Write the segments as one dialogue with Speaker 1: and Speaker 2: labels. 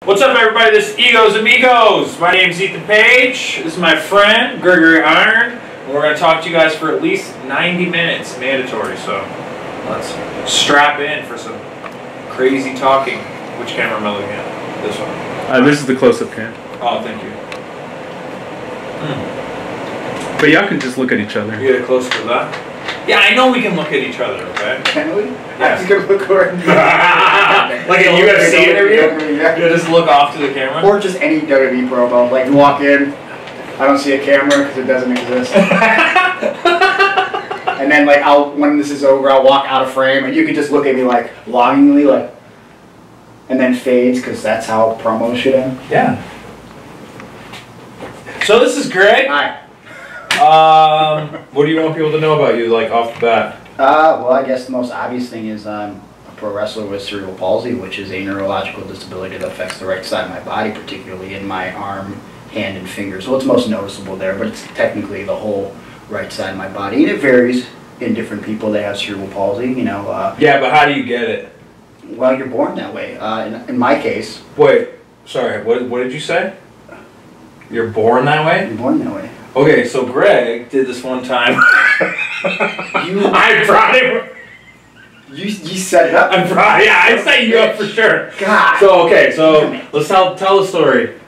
Speaker 1: What's up, everybody? This is Amigos. My name's Ethan Page. This is my friend, Gregory. And we're going to talk to you guys for at least 90 minutes, mandatory. So let's strap in for some crazy talking. Which camera am I looking at? This one.
Speaker 2: This is the close-up cam.
Speaker 1: Oh, thank you.
Speaker 2: But y'all can just look at each other.
Speaker 1: You get a close-up of that? Yeah, I know we can look at each other, okay?
Speaker 3: Can we?
Speaker 1: Yeah.
Speaker 3: I'm gonna look over.
Speaker 1: Like a UFC interview?
Speaker 3: Yeah.
Speaker 1: You just look off to the camera?
Speaker 3: Or just any WWE promo. Like, you walk in, I don't see a camera because it doesn't exist. And then, like, when this is over, I'll walk out of frame, and you can just look at me, like, longingly, like, and then fades, because that's how promos should end.
Speaker 1: Yeah. So this is Greg.
Speaker 3: Hi.
Speaker 1: What do you want people to know about you, like, off the bat?
Speaker 3: Well, I guess the most obvious thing is I'm a pro wrestler with cerebral palsy, which is a neurological disability that affects the right side of my body, particularly in my arm, hand, and fingers. So it's most noticeable there, but it's technically the whole right side of my body. And it varies in different people that have cerebral palsy, you know.
Speaker 1: Yeah, but how do you get it?
Speaker 3: Well, you're born that way. In my case...
Speaker 1: Wait, sorry, what did you say? You're born that way?
Speaker 3: You're born that way.
Speaker 1: Okay, so Greg did this one time. I brought him.
Speaker 3: You set it up.
Speaker 1: I set you up for sure.
Speaker 3: God.
Speaker 1: So let's tell the story.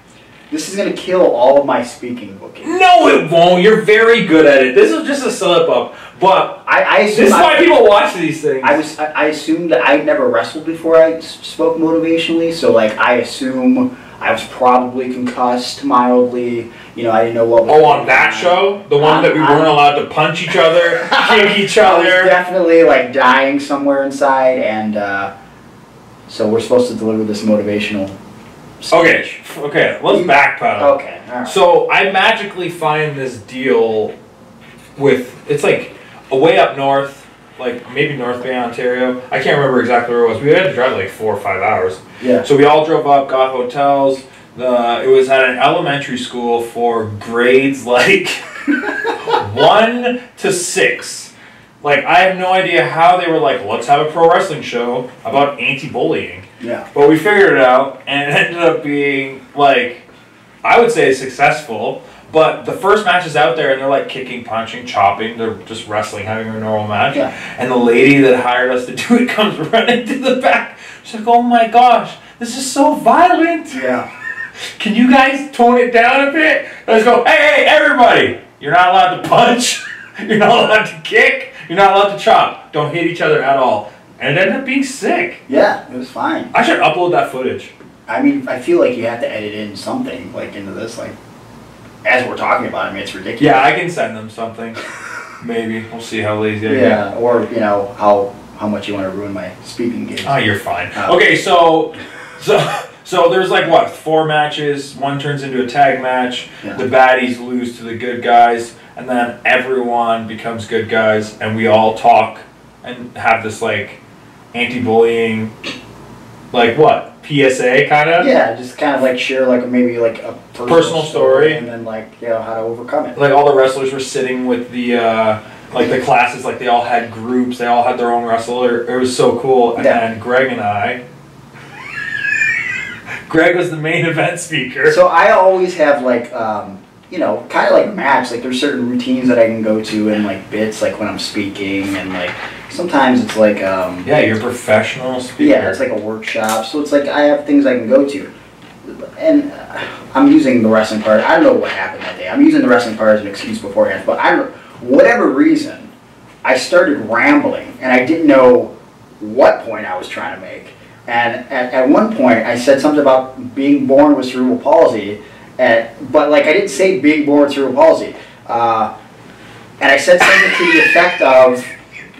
Speaker 3: This is gonna kill all of my speaking booking.
Speaker 1: No, it won't. You're very good at it. This is just a slip up, but
Speaker 3: I assume
Speaker 1: this is why people watch these things.
Speaker 3: I assumed that I'd never wrestled before I spoke motivationally, so like I assume I was probably concussed mildly. You know, I didn't know what was
Speaker 1: going on that show? The one that we weren't allowed to punch each other, kick each other?
Speaker 3: I was definitely, like, dying somewhere inside, and so we're supposed to deliver this motivational speech.
Speaker 1: Okay, let's backpedal.
Speaker 3: Okay, all right.
Speaker 1: So, I magically find this deal with, it's like, way up north, like, maybe North Bay, Ontario. I can't remember exactly where it was. We had to drive, like, 4 or 5 hours.
Speaker 3: Yeah.
Speaker 1: So we all drove up, got hotels. It was at an elementary school for grades like 1 to 6. Like, I have no idea how they were like, let's have a pro wrestling show about anti-bullying.
Speaker 3: Yeah.
Speaker 1: But we figured it out, and it ended up being, like, I would say successful. But the first match is out there, and they're like kicking, punching, chopping. They're just wrestling, having a normal match.
Speaker 3: Yeah.
Speaker 1: And the lady that hired us to do it comes running to the back. She's like, oh my gosh, this is so violent.
Speaker 3: Yeah.
Speaker 1: Can you guys tone it down a bit? Let's go, hey, everybody. You're not allowed to punch. You're not allowed to kick. You're not allowed to chop. Don't hit each other at all. And it ended up being sick.
Speaker 3: Yeah, it was fine.
Speaker 1: I should upload that footage.
Speaker 3: I mean, I feel like you have to edit in something, like, into this, like, as we're talking about it. I mean, it's ridiculous.
Speaker 1: Yeah, I can send them something. Maybe. We'll see how lazy I get.
Speaker 3: Yeah, or, you know, how much you want to ruin my speaking gigs.
Speaker 1: Oh, you're fine. Okay, so there's like, what, 4 matches, 1 turns into a tag match,
Speaker 3: Yeah.
Speaker 1: The baddies lose to the good guys, and then everyone becomes good guys, and we all talk and have this, like, anti-bullying, like, what, PSA, kind of?
Speaker 3: Yeah, just kind of, like, share, like, maybe, like, a
Speaker 1: personal story.
Speaker 3: And then, like, you know, how to overcome it.
Speaker 1: Like, all the wrestlers were sitting with the, like, the classes, like, they all had groups, they all had their own wrestler. It was so cool. And then Greg and I... Greg was the main event speaker.
Speaker 3: So I always have, like, you know, kind of like match. Like, there's certain routines that I can go to and, like, bits, like, when I'm speaking. And, like, sometimes it's, like...
Speaker 1: yeah, you're a professional speaker.
Speaker 3: Yeah, it's like a workshop. So it's, like, I have things I can go to. And I'm using the wrestling part. I don't know what happened that day. I'm using the wrestling part as an excuse beforehand. But whatever reason, I started rambling. And I didn't know what point I was trying to make. And at one point, I said something about being born with cerebral palsy, but like I didn't say being born with cerebral palsy. And I said something to the effect of,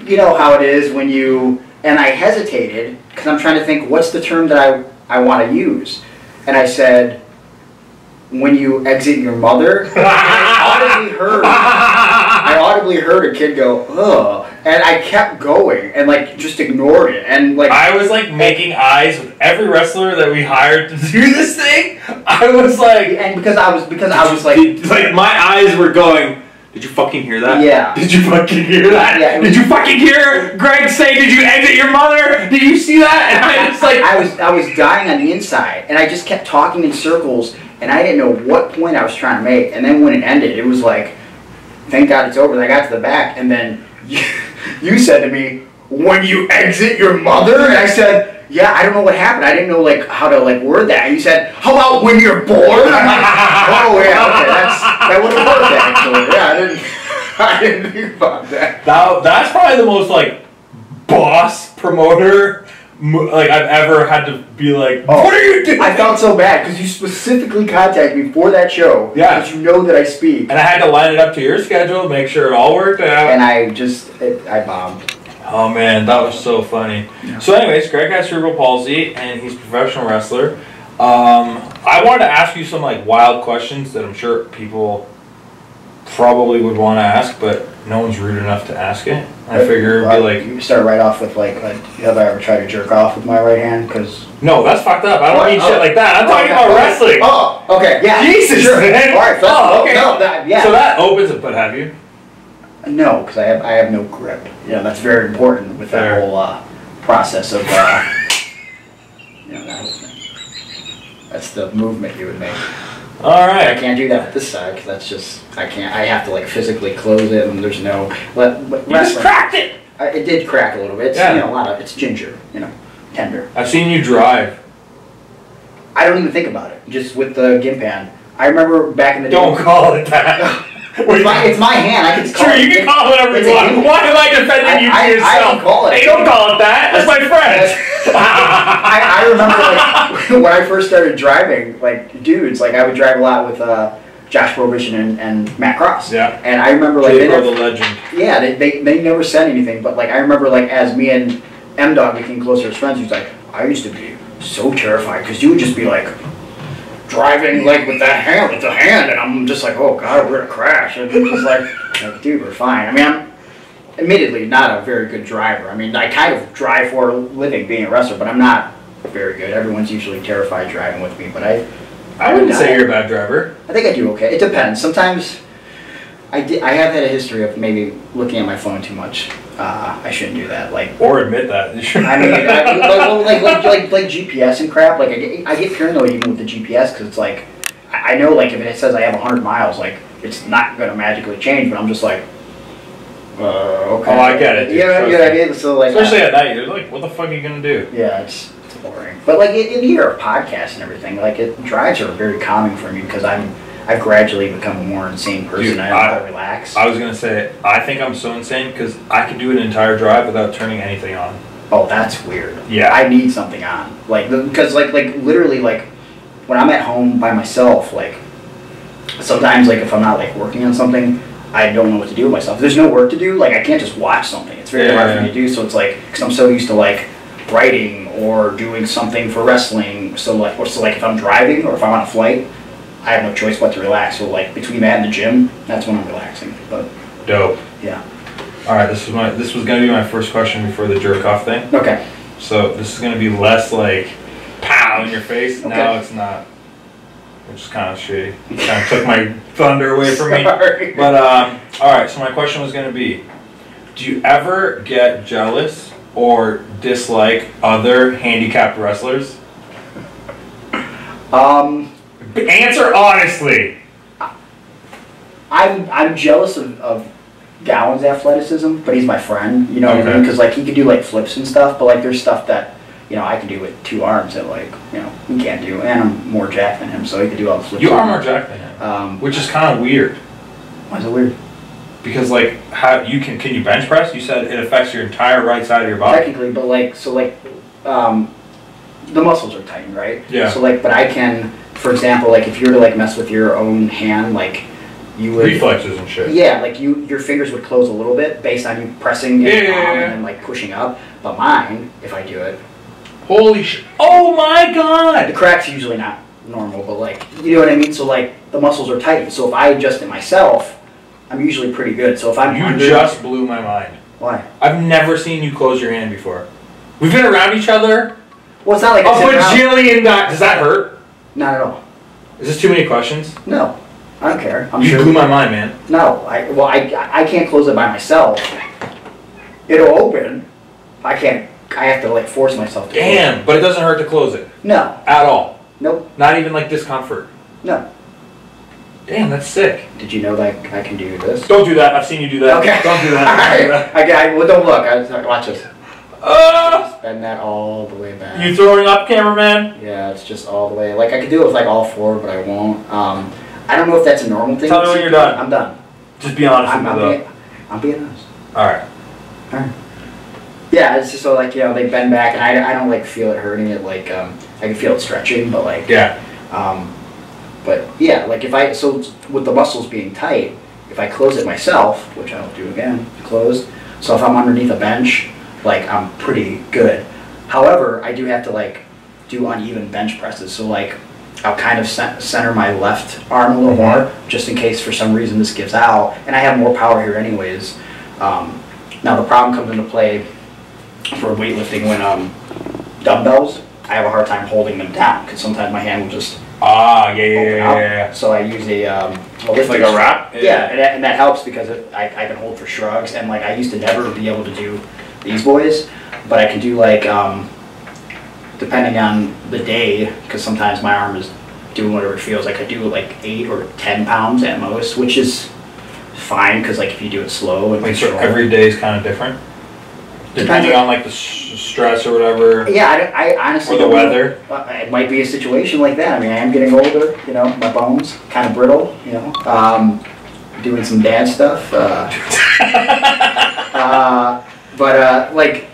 Speaker 3: you know how it is when you, and I hesitated because I'm trying to think what's the term that I want to use. And I said, when you exit your mother. I audibly heard a kid go, ugh. And I kept going and like just ignored it. And like
Speaker 1: I was like making eyes with every wrestler that we hired to do this thing. I was like,
Speaker 3: and because I was like
Speaker 1: my eyes were going, Did you fucking hear that?
Speaker 3: Yeah.
Speaker 1: Did you fucking hear that?
Speaker 3: Yeah.
Speaker 1: Did you fucking hear Greg say, "Did you exit your mother"? Did you see that? And I was like,
Speaker 3: I was dying on the inside, and I just kept talking in circles, and I didn't know what point I was trying to make. And then when it ended, it was like, thank God it's over. And I got to the back, and then you said to me, "When you exit your mother," and I said, "Yeah, I don't know what happened. I didn't know like how to like word that." And you said, "How about when you're bored?" I'm like, "Oh yeah, okay, that would have worked actually." Yeah, I didn't think about that.
Speaker 1: That's probably the most like boss promoter like I've ever had to be like, "What are you doing?"
Speaker 3: I felt so bad because you specifically contacted me for that show.
Speaker 1: Yeah,
Speaker 3: because you know that I speak,
Speaker 1: and I had to line it up to your schedule, make sure it all worked out.
Speaker 3: And I bombed.
Speaker 1: Oh man, that was so funny. Yeah. So anyways, Greg has cerebral palsy and he's a professional wrestler. I wanted to ask you some like wild questions that I'm sure people probably would want to ask, but no one's rude enough to ask it. I figure it'd be like...
Speaker 3: You start right off with like, have I ever tried to jerk off with my right hand? Because...
Speaker 1: No, that's fucked up. I don't mean shit like that. I'm talking about wrestling.
Speaker 3: Oh, okay. Yeah.
Speaker 1: Jesus,
Speaker 3: sure.
Speaker 1: man.
Speaker 3: All right.
Speaker 1: Okay.
Speaker 3: No, yeah.
Speaker 1: So that opens it, but have you?
Speaker 3: No, because I have no grip. You know, that's very important with that whole process of, you know, that whole thing. That's the movement you would make.
Speaker 1: All right.
Speaker 3: I can't do that with this side because that's just, I can't. I have to like physically close it, and there's no. But
Speaker 1: you just cracked it.
Speaker 3: It did crack a little bit. It's, you know, it's ginger, you know, tender.
Speaker 1: I've seen you drive.
Speaker 3: I don't even think about it. Just with the Gimpan. I remember back in the day.
Speaker 1: Don't call it that.
Speaker 3: It's my hand. I can call it.
Speaker 1: Sure, you can call it whatever you want. Why am I defending you to yourself?
Speaker 3: I can call it.
Speaker 1: Hey, don't call it that. That's my friend.
Speaker 3: I remember like when I first started driving, like dudes, like I would drive a lot with Josh Prohibition and Matt Cross.
Speaker 1: Yeah.
Speaker 3: And I remember like
Speaker 1: they were the legend.
Speaker 3: Yeah, they never said anything, but like I remember like as me and M Dog became closer as friends, he was like, I used to be so terrified because you would just be like driving like with the hand, and I'm just like, oh god, we're gonna crash, and it's just like, dude, we're fine. I mean, I'm admittedly not a very good driver. I mean, I kind of drive for a living being a wrestler, but I'm not very good. Everyone's usually terrified driving with me, but I
Speaker 1: wouldn't say you're a bad driver.
Speaker 3: I think I do okay. It depends. Sometimes I have had a history of maybe looking at my phone too much. I shouldn't do that. Like,
Speaker 1: or admit that.
Speaker 3: I mean, like GPS and crap. Like I get paranoid even with the GPS because it's like I know like if it says I have 100 miles, like it's not gonna magically change. But I'm just like, okay.
Speaker 1: Oh, I get it. Dude.
Speaker 3: Yeah, I get. So like,
Speaker 1: especially at night, you're like, what the fuck are you gonna do?
Speaker 3: Yeah, it's boring. But like in the year of podcasts and everything, like drives are very calming for me because I've gradually become a more insane person.
Speaker 1: Dude,
Speaker 3: I have to relax.
Speaker 1: I was gonna say, I think I'm so insane because I can do an entire drive without turning anything on.
Speaker 3: Oh, that's weird.
Speaker 1: Yeah.
Speaker 3: I need something on, like because like literally like when I'm at home by myself, like sometimes like if I'm not like working on something, I don't know what to do with myself. If there's no work to do, like I can't just watch something. It's very hard for me to do. So it's like because I'm so used to like writing or doing something for wrestling. So like if I'm driving or if I'm on a flight, I have no choice but to relax. So like between that and the gym, that's when I'm relaxing. But
Speaker 1: dope.
Speaker 3: Yeah.
Speaker 1: All right. This was gonna be my first question before the jerk off thing.
Speaker 3: Okay.
Speaker 1: So this is gonna be less like pow in your face.
Speaker 3: Okay.
Speaker 1: No, it's not. Which is kind of shitty. You kind of took my thunder away from me.
Speaker 3: Sorry.
Speaker 1: But all right. So my question was gonna be, do you ever get jealous or dislike other handicapped wrestlers? Answer honestly.
Speaker 3: I'm jealous of Gowan's athleticism, but he's my friend. You know what I mean? Because like he could do like flips and stuff, but like there's stuff that you know I can do with 2 arms that like you know he can't do, and I'm more jacked than him, so he could do all the flips.
Speaker 1: You are more jacked than him, which is kind of weird.
Speaker 3: Why is it weird?
Speaker 1: Because like how you can you bench press? You said it affects your entire right side of your body.
Speaker 3: Technically, but like so like the muscles are tightened, right?
Speaker 1: Yeah.
Speaker 3: So like, but I can, for example, like if you were to like mess with your own hand, like you would
Speaker 1: reflexes and shit.
Speaker 3: Yeah, like your fingers would close a little bit based on you pressing and then like pushing up. But mine, if I do it,
Speaker 1: holy shit! Oh my god!
Speaker 3: The crack's usually not normal, but like you know what I mean. So like the muscles are tightened. So if I adjust it myself, I'm usually pretty good. So if I'm
Speaker 1: just blew my mind.
Speaker 3: Why?
Speaker 1: I've never seen you close your hand before. We've been around each other.
Speaker 3: Well, it's not like
Speaker 1: a bajillion times. Does that hurt?
Speaker 3: Not at all.
Speaker 1: Is this too many questions?
Speaker 3: No. I don't care. I'm
Speaker 1: You
Speaker 3: sure.
Speaker 1: blew my mind, man.
Speaker 3: No, I can't close it by myself. It'll open. I can't. I have to like force myself to.
Speaker 1: Damn,
Speaker 3: close it.
Speaker 1: but it doesn't hurt to close it.
Speaker 3: No.
Speaker 1: At all.
Speaker 3: Nope.
Speaker 1: Not even like discomfort.
Speaker 3: No.
Speaker 1: Damn, that's sick.
Speaker 3: Did you know that I can do this?
Speaker 1: Don't do that. I've seen you do that.
Speaker 3: Okay.
Speaker 1: Don't do that.
Speaker 3: Okay. Well, don't look. Watch this. Just bend that all the way back.
Speaker 1: You throwing up, cameraman?
Speaker 3: Yeah, it's just all the way. Like I could do it with like all four, but I won't. I don't know if that's a normal thing.
Speaker 1: Tell me when you're done.
Speaker 3: I'm done.
Speaker 1: Just be honest with me, though.
Speaker 3: I'm being honest.
Speaker 1: All right.
Speaker 3: Yeah, it's just so like they bend back, and I don't like feel it hurting it. Like I can feel it stretching, but like
Speaker 1: yeah.
Speaker 3: But yeah, like so with the muscles being tight, if I close it myself, which I'll do again, closed. So if I'm underneath a bench, like I'm pretty good. However, I do have to like do uneven bench presses. So like I'll kind of center my left arm a little more, just in case for some reason this gives out. And I have more power here anyways. Now the problem comes into play for weightlifting when dumbbells, I have a hard time holding them down because sometimes my hand will just
Speaker 1: yeah.
Speaker 3: So I use a lifting
Speaker 1: like a wrap?
Speaker 3: Yeah, and that helps because I can hold for shrugs, and like I used to never be able to do these boys, but I can do like depending on the day, because sometimes my arm is doing whatever it feels. I could do like 8 or 10 pounds at most, which is fine because like if you do it slow and
Speaker 1: Wait, so every day is kind of different? Depending on like the stress or whatever.
Speaker 3: Yeah, I honestly.
Speaker 1: Or the weather.
Speaker 3: It might be a situation like that. I mean, I am getting older. My bones kind of brittle. Doing some dad stuff. Like,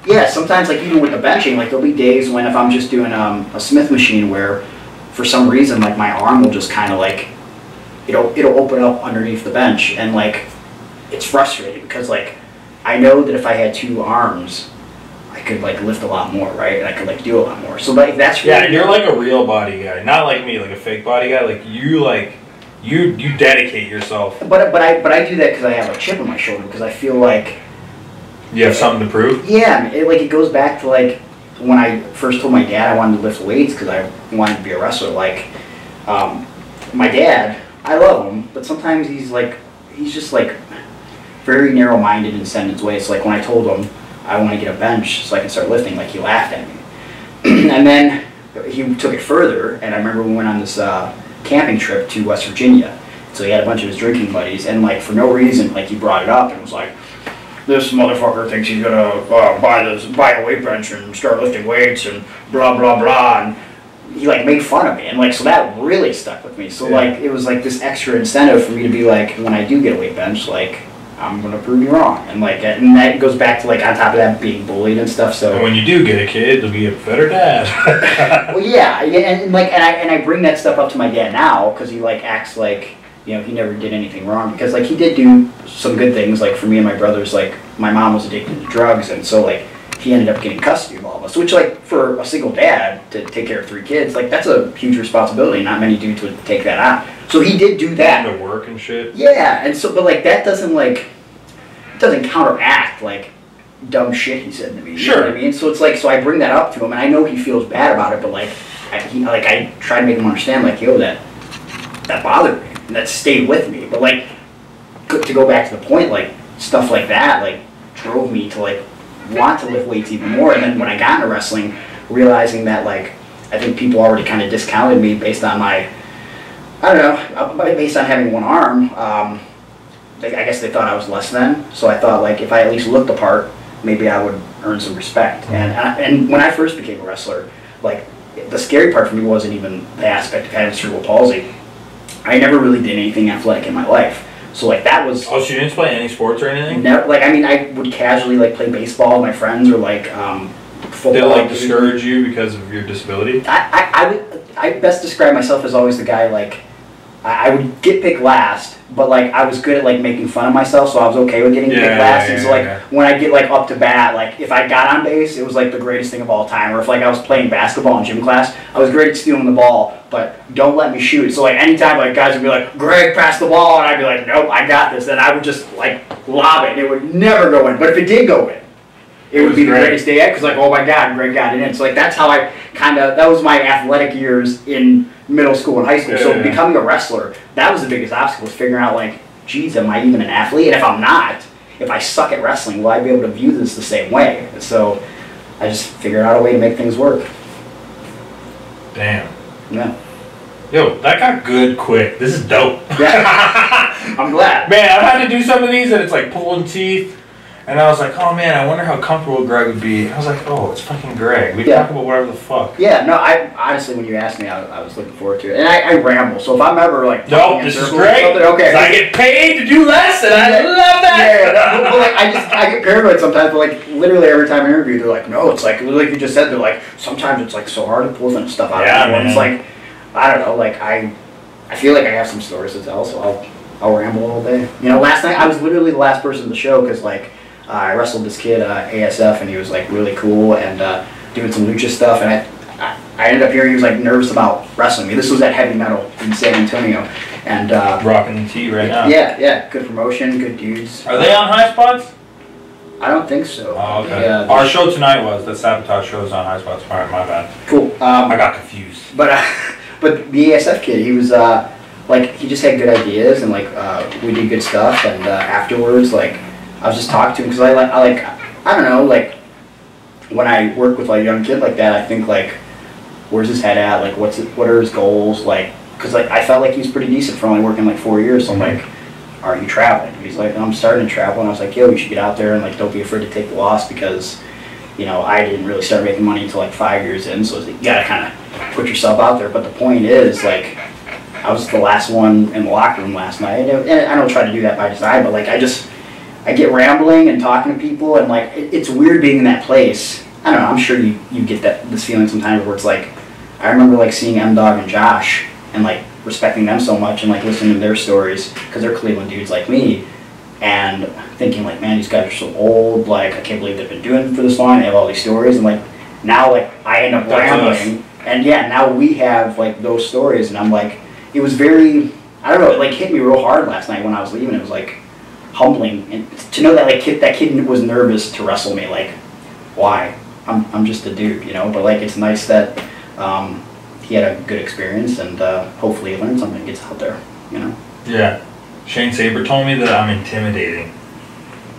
Speaker 3: yeah, sometimes like even with the benching, like there'll be days when if I'm just doing a Smith machine where, for some reason, like my arm will just kind of like, it'll open up underneath the bench, and like, it's frustrating because like. I know that if I had 2 arms, I could like lift a lot more, right? And I could like do a lot more. So like that's really
Speaker 1: you're like a real body guy, not like me, like a fake body guy. Like you dedicate yourself.
Speaker 3: But I do that because I have a chip on my shoulder because I feel like
Speaker 1: you have something to prove.
Speaker 3: Yeah, it goes back to like when I first told my dad I wanted to lift weights because I wanted to be a wrestler. Like my dad, I love him, but sometimes he's just like. Very narrow-minded and set in his ways. So like when I told him I want to get a bench so I can start lifting, like he laughed at me. And then he took it further, and I remember we went on this camping trip to West Virginia. So he had a bunch of his drinking buddies, and like for no reason, like he brought it up and was like, "This motherfucker thinks he's gonna buy a weight bench and start lifting weights and blah blah blah." And he like made fun of me, and like so that really stuck with me. So like it was like this extra incentive for me to be like, when I do get a weight bench, like. I'm gonna prove you wrong, and that goes back to like on top of that being bullied and stuff. So
Speaker 1: and when you do get a kid, you'll be a better dad.
Speaker 3: Well, yeah, and I bring that stuff up to my dad now because he like acts like he never did anything wrong, because like he did do some good things. Like for me and my brothers, like my mom was addicted to drugs, and so like he ended up getting custody of all of us. Which like for a single dad to take care of 3 kids, like that's a huge responsibility. Not many dudes would take that on. So he did do that.
Speaker 1: To work and shit.
Speaker 3: Yeah, and so but like that doesn't counteract like dumb shit he said to me.
Speaker 1: Sure.
Speaker 3: You know what I mean? So it's like, so I bring that up to him, and I know he feels bad about it, but like, I try to make him understand, like, yo, that bothered me, and that stayed with me. But like, to go back to the point, like stuff like that, like drove me to like want to lift weights even more. And then when I got into wrestling, realizing that like I think people already kind of discounted me based on my, I don't know, based on having 1 arm. I guess they thought I was less than, so I thought like if I at least looked the part, maybe I would earn some respect. And when I first became a wrestler, like the scary part for me wasn't even the aspect of having cerebral palsy. I never really did anything athletic in my life, so like that was.
Speaker 1: Oh, so you didn't play any sports or anything?
Speaker 3: Never. Like I mean, I would casually like play baseball with my friends or like football.
Speaker 1: Did it like discourage you because of your disability?
Speaker 3: I best describe myself as always the guy like. I would get picked last, but like I was good at like making fun of myself, so I was okay with getting picked last. And so like when I get like up to bat, like if I got on base, it was like the greatest thing of all time. Or if like I was playing basketball in gym class, I was great at stealing the ball, but don't let me shoot. So like anytime like guys would be like, "Greg, pass the ball," and I'd be like, "Nope, I got this." Then I would just like lob it, and it would never go in. But if it did go in, it would be the greatest day yet, because like, oh my God, Greg got it in. So like that's how I that was my athletic years in middle school and high school.
Speaker 1: Yeah,
Speaker 3: So
Speaker 1: yeah.
Speaker 3: becoming a wrestler, that was the biggest obstacle, was figuring out like, geez, am I even an athlete? And if I'm not, if I suck at wrestling, will I be able to view this the same way? And so I just figured out a way to make things work.
Speaker 1: Damn.
Speaker 3: Yeah.
Speaker 1: Yo, that got good quick. This is dope.
Speaker 3: Yeah. I'm glad.
Speaker 1: Man, I've had to do some of these and it's like pulling teeth. And I was like, oh man, I wonder how comfortable Greg would be. I was like, oh, it's fucking Greg. We can talk about whatever the fuck.
Speaker 3: Yeah, no, I honestly, when you asked me, I was looking forward to it. And I ramble, so if I'm ever like...
Speaker 1: Nope, this is great.
Speaker 3: Okay.
Speaker 1: I get paid to do less and I love that.
Speaker 3: Yeah. But like, I get paranoid sometimes, but like literally every time I interview, they're like, no, it's like you just said, they're like, sometimes it's like so hard to pull some stuff out of people. It's like, I don't know, like I feel like I have some stories to tell, so I'll ramble all day. You know, last night I was literally the last person at the show because like I wrestled this kid ASF and he was like really cool and doing some lucha stuff, and I ended up hearing he was like nervous about wrestling me. This was at Heavy Metal in San Antonio, and
Speaker 1: rocking the T right now.
Speaker 3: Yeah, good promotion, good dudes.
Speaker 1: Are they on Highspots?
Speaker 3: I don't think so.
Speaker 1: Oh, okay.
Speaker 3: Yeah,
Speaker 1: our show tonight was the Sabotage show is on Highspots. Alright, my bad.
Speaker 3: Cool.
Speaker 1: I got confused.
Speaker 3: But the ASF kid, he was like he just had good ideas and like we did good stuff, and afterwards like I was just talking to him because I don't know, like when I work with like a young kid like that, I think like where's his head at, like what are his goals, like because like I felt like he was pretty decent for only working like 4 years, so I'm like, are you traveling? He's like, I'm starting to travel, and I was like, yo, you should get out there and like don't be afraid to take the loss, because you know I didn't really start making money until like 5 years in, so you gotta kind of put yourself out there. But the point is, like, I was the last one in the locker room last night, and I don't try to do that by design, but like I get rambling and talking to people, and like it's weird being in that place. I don't know, I'm sure you get this feeling sometimes where it's like, I remember like seeing M-Dog and Josh and like respecting them so much and like listening to their stories because they're Cleveland dudes like me, and thinking like, man, these guys are so old, like I can't believe they've been doing it for this long, they have all these stories, and like now like I end up rambling, and yeah, now we have like those stories, and I'm like, it was very, I don't know, it like hit me real hard last night when I was leaving. It was like humbling, and to know that like that kid was nervous to wrestle me, like why? I'm just a dude, you know, but like it's nice that he had a good experience, and hopefully he learned something and gets out there, you know.
Speaker 1: Yeah. Shane Saber told me that I'm intimidating.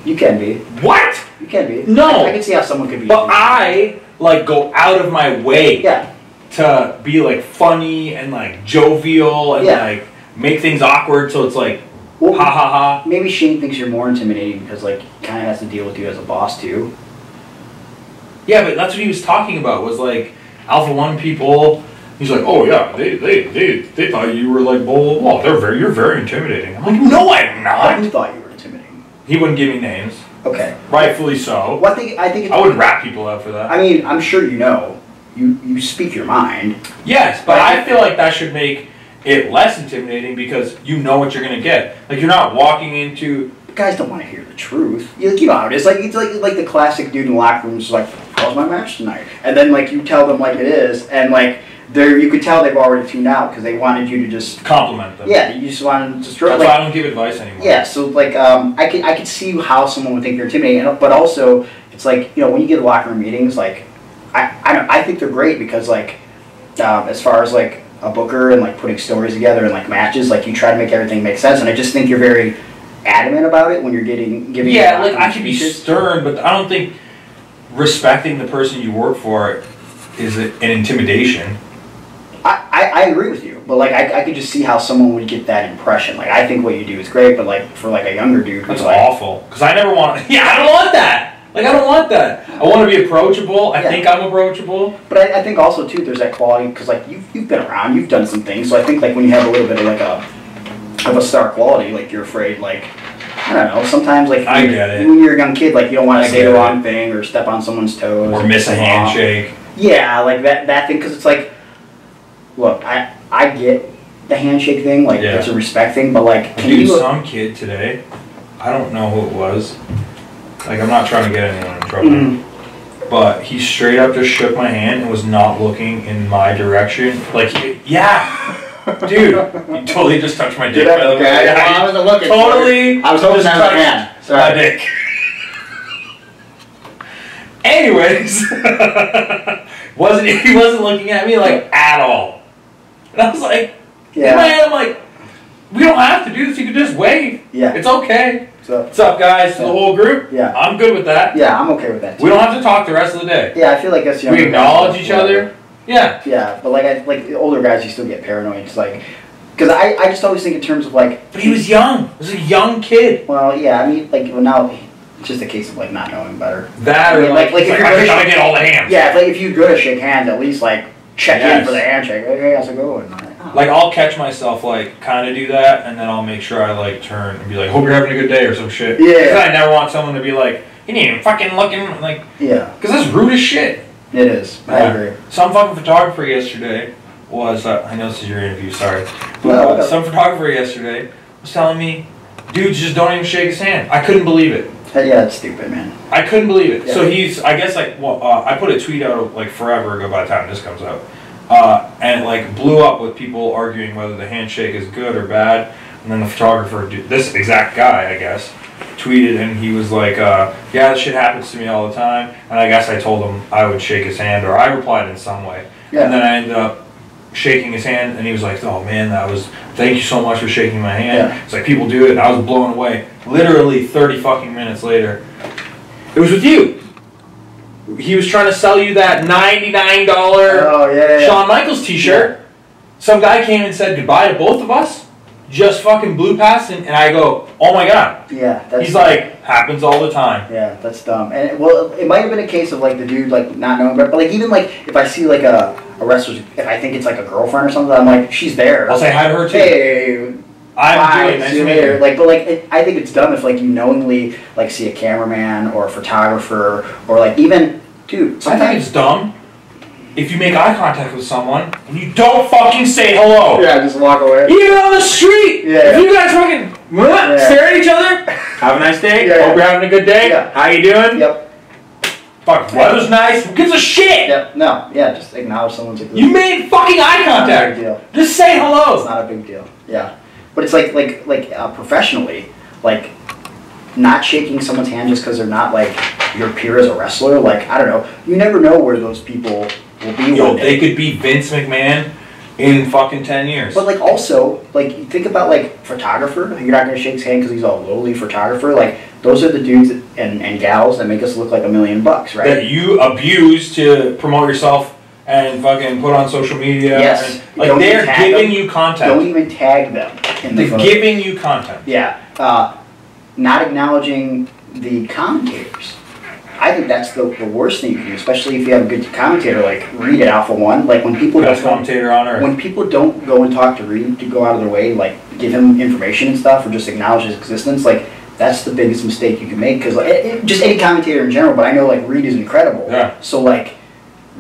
Speaker 3: You can be.
Speaker 1: What?
Speaker 3: You can be.
Speaker 1: No.
Speaker 3: I can see how someone could be.
Speaker 1: But I like go out of my way to be like funny and like jovial and like make things awkward, so it's like ha ha ha.
Speaker 3: Maybe Shane thinks you're more intimidating because like he kind of has to deal with you as a boss too.
Speaker 1: Yeah, but that's what he was talking about, was like Alpha 1 people. He's like, oh yeah, they thought you were like blah blah blah. You're very intimidating. I'm like, no, I'm not.
Speaker 3: Who thought you were intimidating?
Speaker 1: He wouldn't give me names.
Speaker 3: Okay.
Speaker 1: Rightfully so.
Speaker 3: Well, I think
Speaker 1: I wouldn't rat people out for that.
Speaker 3: I mean, I'm sure you know. You speak your mind.
Speaker 1: Yes, but I feel like that should make it less intimidating because you know what you're gonna get. Like you're not walking into.
Speaker 3: Guys don't want to hear the truth. You know how it is. Like it's like the classic dude in the locker room is like, how's my match tonight? And then like you tell them like it is, and like you could tell they've already tuned out because they wanted you to just
Speaker 1: compliment them.
Speaker 3: Yeah, you just wanted to just.
Speaker 1: That's why I don't give advice anymore.
Speaker 3: Yeah, so like I could see how someone would think you're intimidating, but also it's like, you know, when you get locker room meetings, like I think they're great because like as far as like a booker and like putting stories together and like matches, like you try to make everything make sense, and I just think you're very adamant about it when you're giving.
Speaker 1: Yeah, like I can be stern, but I don't think respecting the person you work for is an intimidation.
Speaker 3: I agree with you, but like I could just see how someone would get that impression. Like I think what you do is great, but like for like a younger dude,
Speaker 1: that's
Speaker 3: like,
Speaker 1: awful. Because I never want. Yeah, I don't want that. Like I don't want that. I want to be approachable. I think I'm approachable.
Speaker 3: But I think also too, there's that quality because like you've been around, you've done some things. So I think like when you have a little bit of like a star quality, like you're afraid, like I don't know. Sometimes like
Speaker 1: I get it.
Speaker 3: When you're a young kid, like you don't want to say the wrong thing or step on someone's toes
Speaker 1: or miss a handshake.
Speaker 3: Yeah, like that thing, because it's like, look, I get the handshake thing, like it's a respect thing, but like,
Speaker 1: some kid today, I don't know who it was. Like I'm not trying to get anyone in trouble, but he straight up just shook my hand and was not looking in my direction. Like, dude, you totally just touched my dick.
Speaker 3: Okay, I wasn't looking.
Speaker 1: Totally.
Speaker 3: I was hoping that was a hand. Sorry.
Speaker 1: My dick. Anyways, he wasn't looking at me like at all. And I was like,
Speaker 3: Yeah.
Speaker 1: in my head, I'm like, we don't have to do this. You can just wave.
Speaker 3: Yeah.
Speaker 1: It's okay.
Speaker 3: So,
Speaker 1: What's up, guys? To the whole group?
Speaker 3: Yeah.
Speaker 1: I'm good with that.
Speaker 3: Yeah, I'm okay with that too.
Speaker 1: We don't have to talk the rest of the day.
Speaker 3: Yeah, I feel like us younger
Speaker 1: We acknowledge
Speaker 3: guys,
Speaker 1: each other. Yeah.
Speaker 3: Yeah, but like the older guys, you still get paranoid. It's like, because I just always think in terms of like.
Speaker 1: But he was young. He was a young kid.
Speaker 3: Well, yeah, I mean, like, well, now it's just a case of like not knowing better.
Speaker 1: That,
Speaker 3: I mean,
Speaker 1: or
Speaker 3: like if you're
Speaker 1: I gotta get all the hands.
Speaker 3: Yeah, like if you go to shake hands, at least like check in for the handshake. Like, hey, how's it going?
Speaker 1: Like, I'll catch myself, like, kind of do that, and then I'll make sure I, like, turn and be like, hope you're having a good day or some shit.
Speaker 3: Yeah.
Speaker 1: Because I never want someone to be like, you ain't even fucking looking, like...
Speaker 3: Yeah.
Speaker 1: Because that's rude as shit.
Speaker 3: It is. I agree.
Speaker 1: Some fucking photographer yesterday was, I know this is your interview, sorry. But
Speaker 3: No,
Speaker 1: some photographer yesterday was telling me, dudes just don't even shake his hand. I couldn't believe it.
Speaker 3: Yeah, it's stupid, man.
Speaker 1: I couldn't believe it.
Speaker 3: Yeah.
Speaker 1: So he's, I guess, like, well, I put a tweet out, like, forever ago by the time this comes out. And it like blew up with people arguing whether the handshake is good or bad. And then the photographer, this exact guy, I guess, tweeted and he was like, yeah, this shit happens to me all the time. And I guess I told him I would shake his hand, or I replied in some way.
Speaker 3: Yeah.
Speaker 1: And then I ended up shaking his hand, and he was like, oh man, thank you so much for shaking my hand.
Speaker 3: Yeah.
Speaker 1: It's like, people do it, and I was blown away. Literally 30 fucking minutes later, it was with you. He was trying to sell you that $99 Shawn Michaels t-shirt. Yeah. Some guy came and said goodbye to both of us. Just fucking blew past him, and I go, oh my god.
Speaker 3: Yeah, that's.
Speaker 1: He's like, happens all the time.
Speaker 3: Yeah, that's dumb. And well, it might have been a case of like the dude like not knowing, but like even like if I see like a wrestler, if I think it's like a girlfriend or something, I'm like, she's there.
Speaker 1: I'll say hi to her too.
Speaker 3: Hey.
Speaker 1: I'm doing nice
Speaker 3: see you later. Like, but like, I think it's dumb if like you knowingly like see a cameraman or a photographer or like even, dude.
Speaker 1: I think it's dumb if you make eye contact with someone and you don't fucking say hello.
Speaker 3: Yeah, just walk away.
Speaker 1: Even on the street.
Speaker 3: Yeah.
Speaker 1: If you guys fucking stare at each other, have a nice day.
Speaker 3: Yeah,
Speaker 1: Hope you're having a good day.
Speaker 3: Yeah.
Speaker 1: How you doing?
Speaker 3: Yep.
Speaker 1: Fuck, weather's nice. Who gives a shit?
Speaker 3: Yep. No. Yeah, just acknowledge someone's existence.
Speaker 1: You made fucking eye contact.
Speaker 3: It's not a big deal.
Speaker 1: Just say hello.
Speaker 3: It's not a big deal. Yeah. But it's like professionally, like not shaking someone's hand just because they're not like your peer as a wrestler. Like, I don't know. You never know where those people will be.
Speaker 1: Yo, they could be Vince McMahon in fucking 10 years.
Speaker 3: But like also, like you think about like photographer. You're not gonna shake his hand because he's a lowly photographer. Like those are the dudes and gals that make us look like $1 million, right?
Speaker 1: That you abuse to promote yourself and fucking put on social media.
Speaker 3: Yes.
Speaker 1: And, like, they're giving you content.
Speaker 3: Don't even tag them.
Speaker 1: They're giving you content.
Speaker 3: Yeah. Not acknowledging the commentators. I think that's the worst thing you can do, especially if you have a good commentator. Like Reed at Alpha One. Like when people
Speaker 1: Best commentator on earth.
Speaker 3: When people don't go and talk to Reed to go out of their way, like give him information and stuff, or just acknowledge his existence, like that's the biggest mistake you can make. Because like, just any commentator in general, but I know like Reed is incredible.
Speaker 1: Yeah.
Speaker 3: So like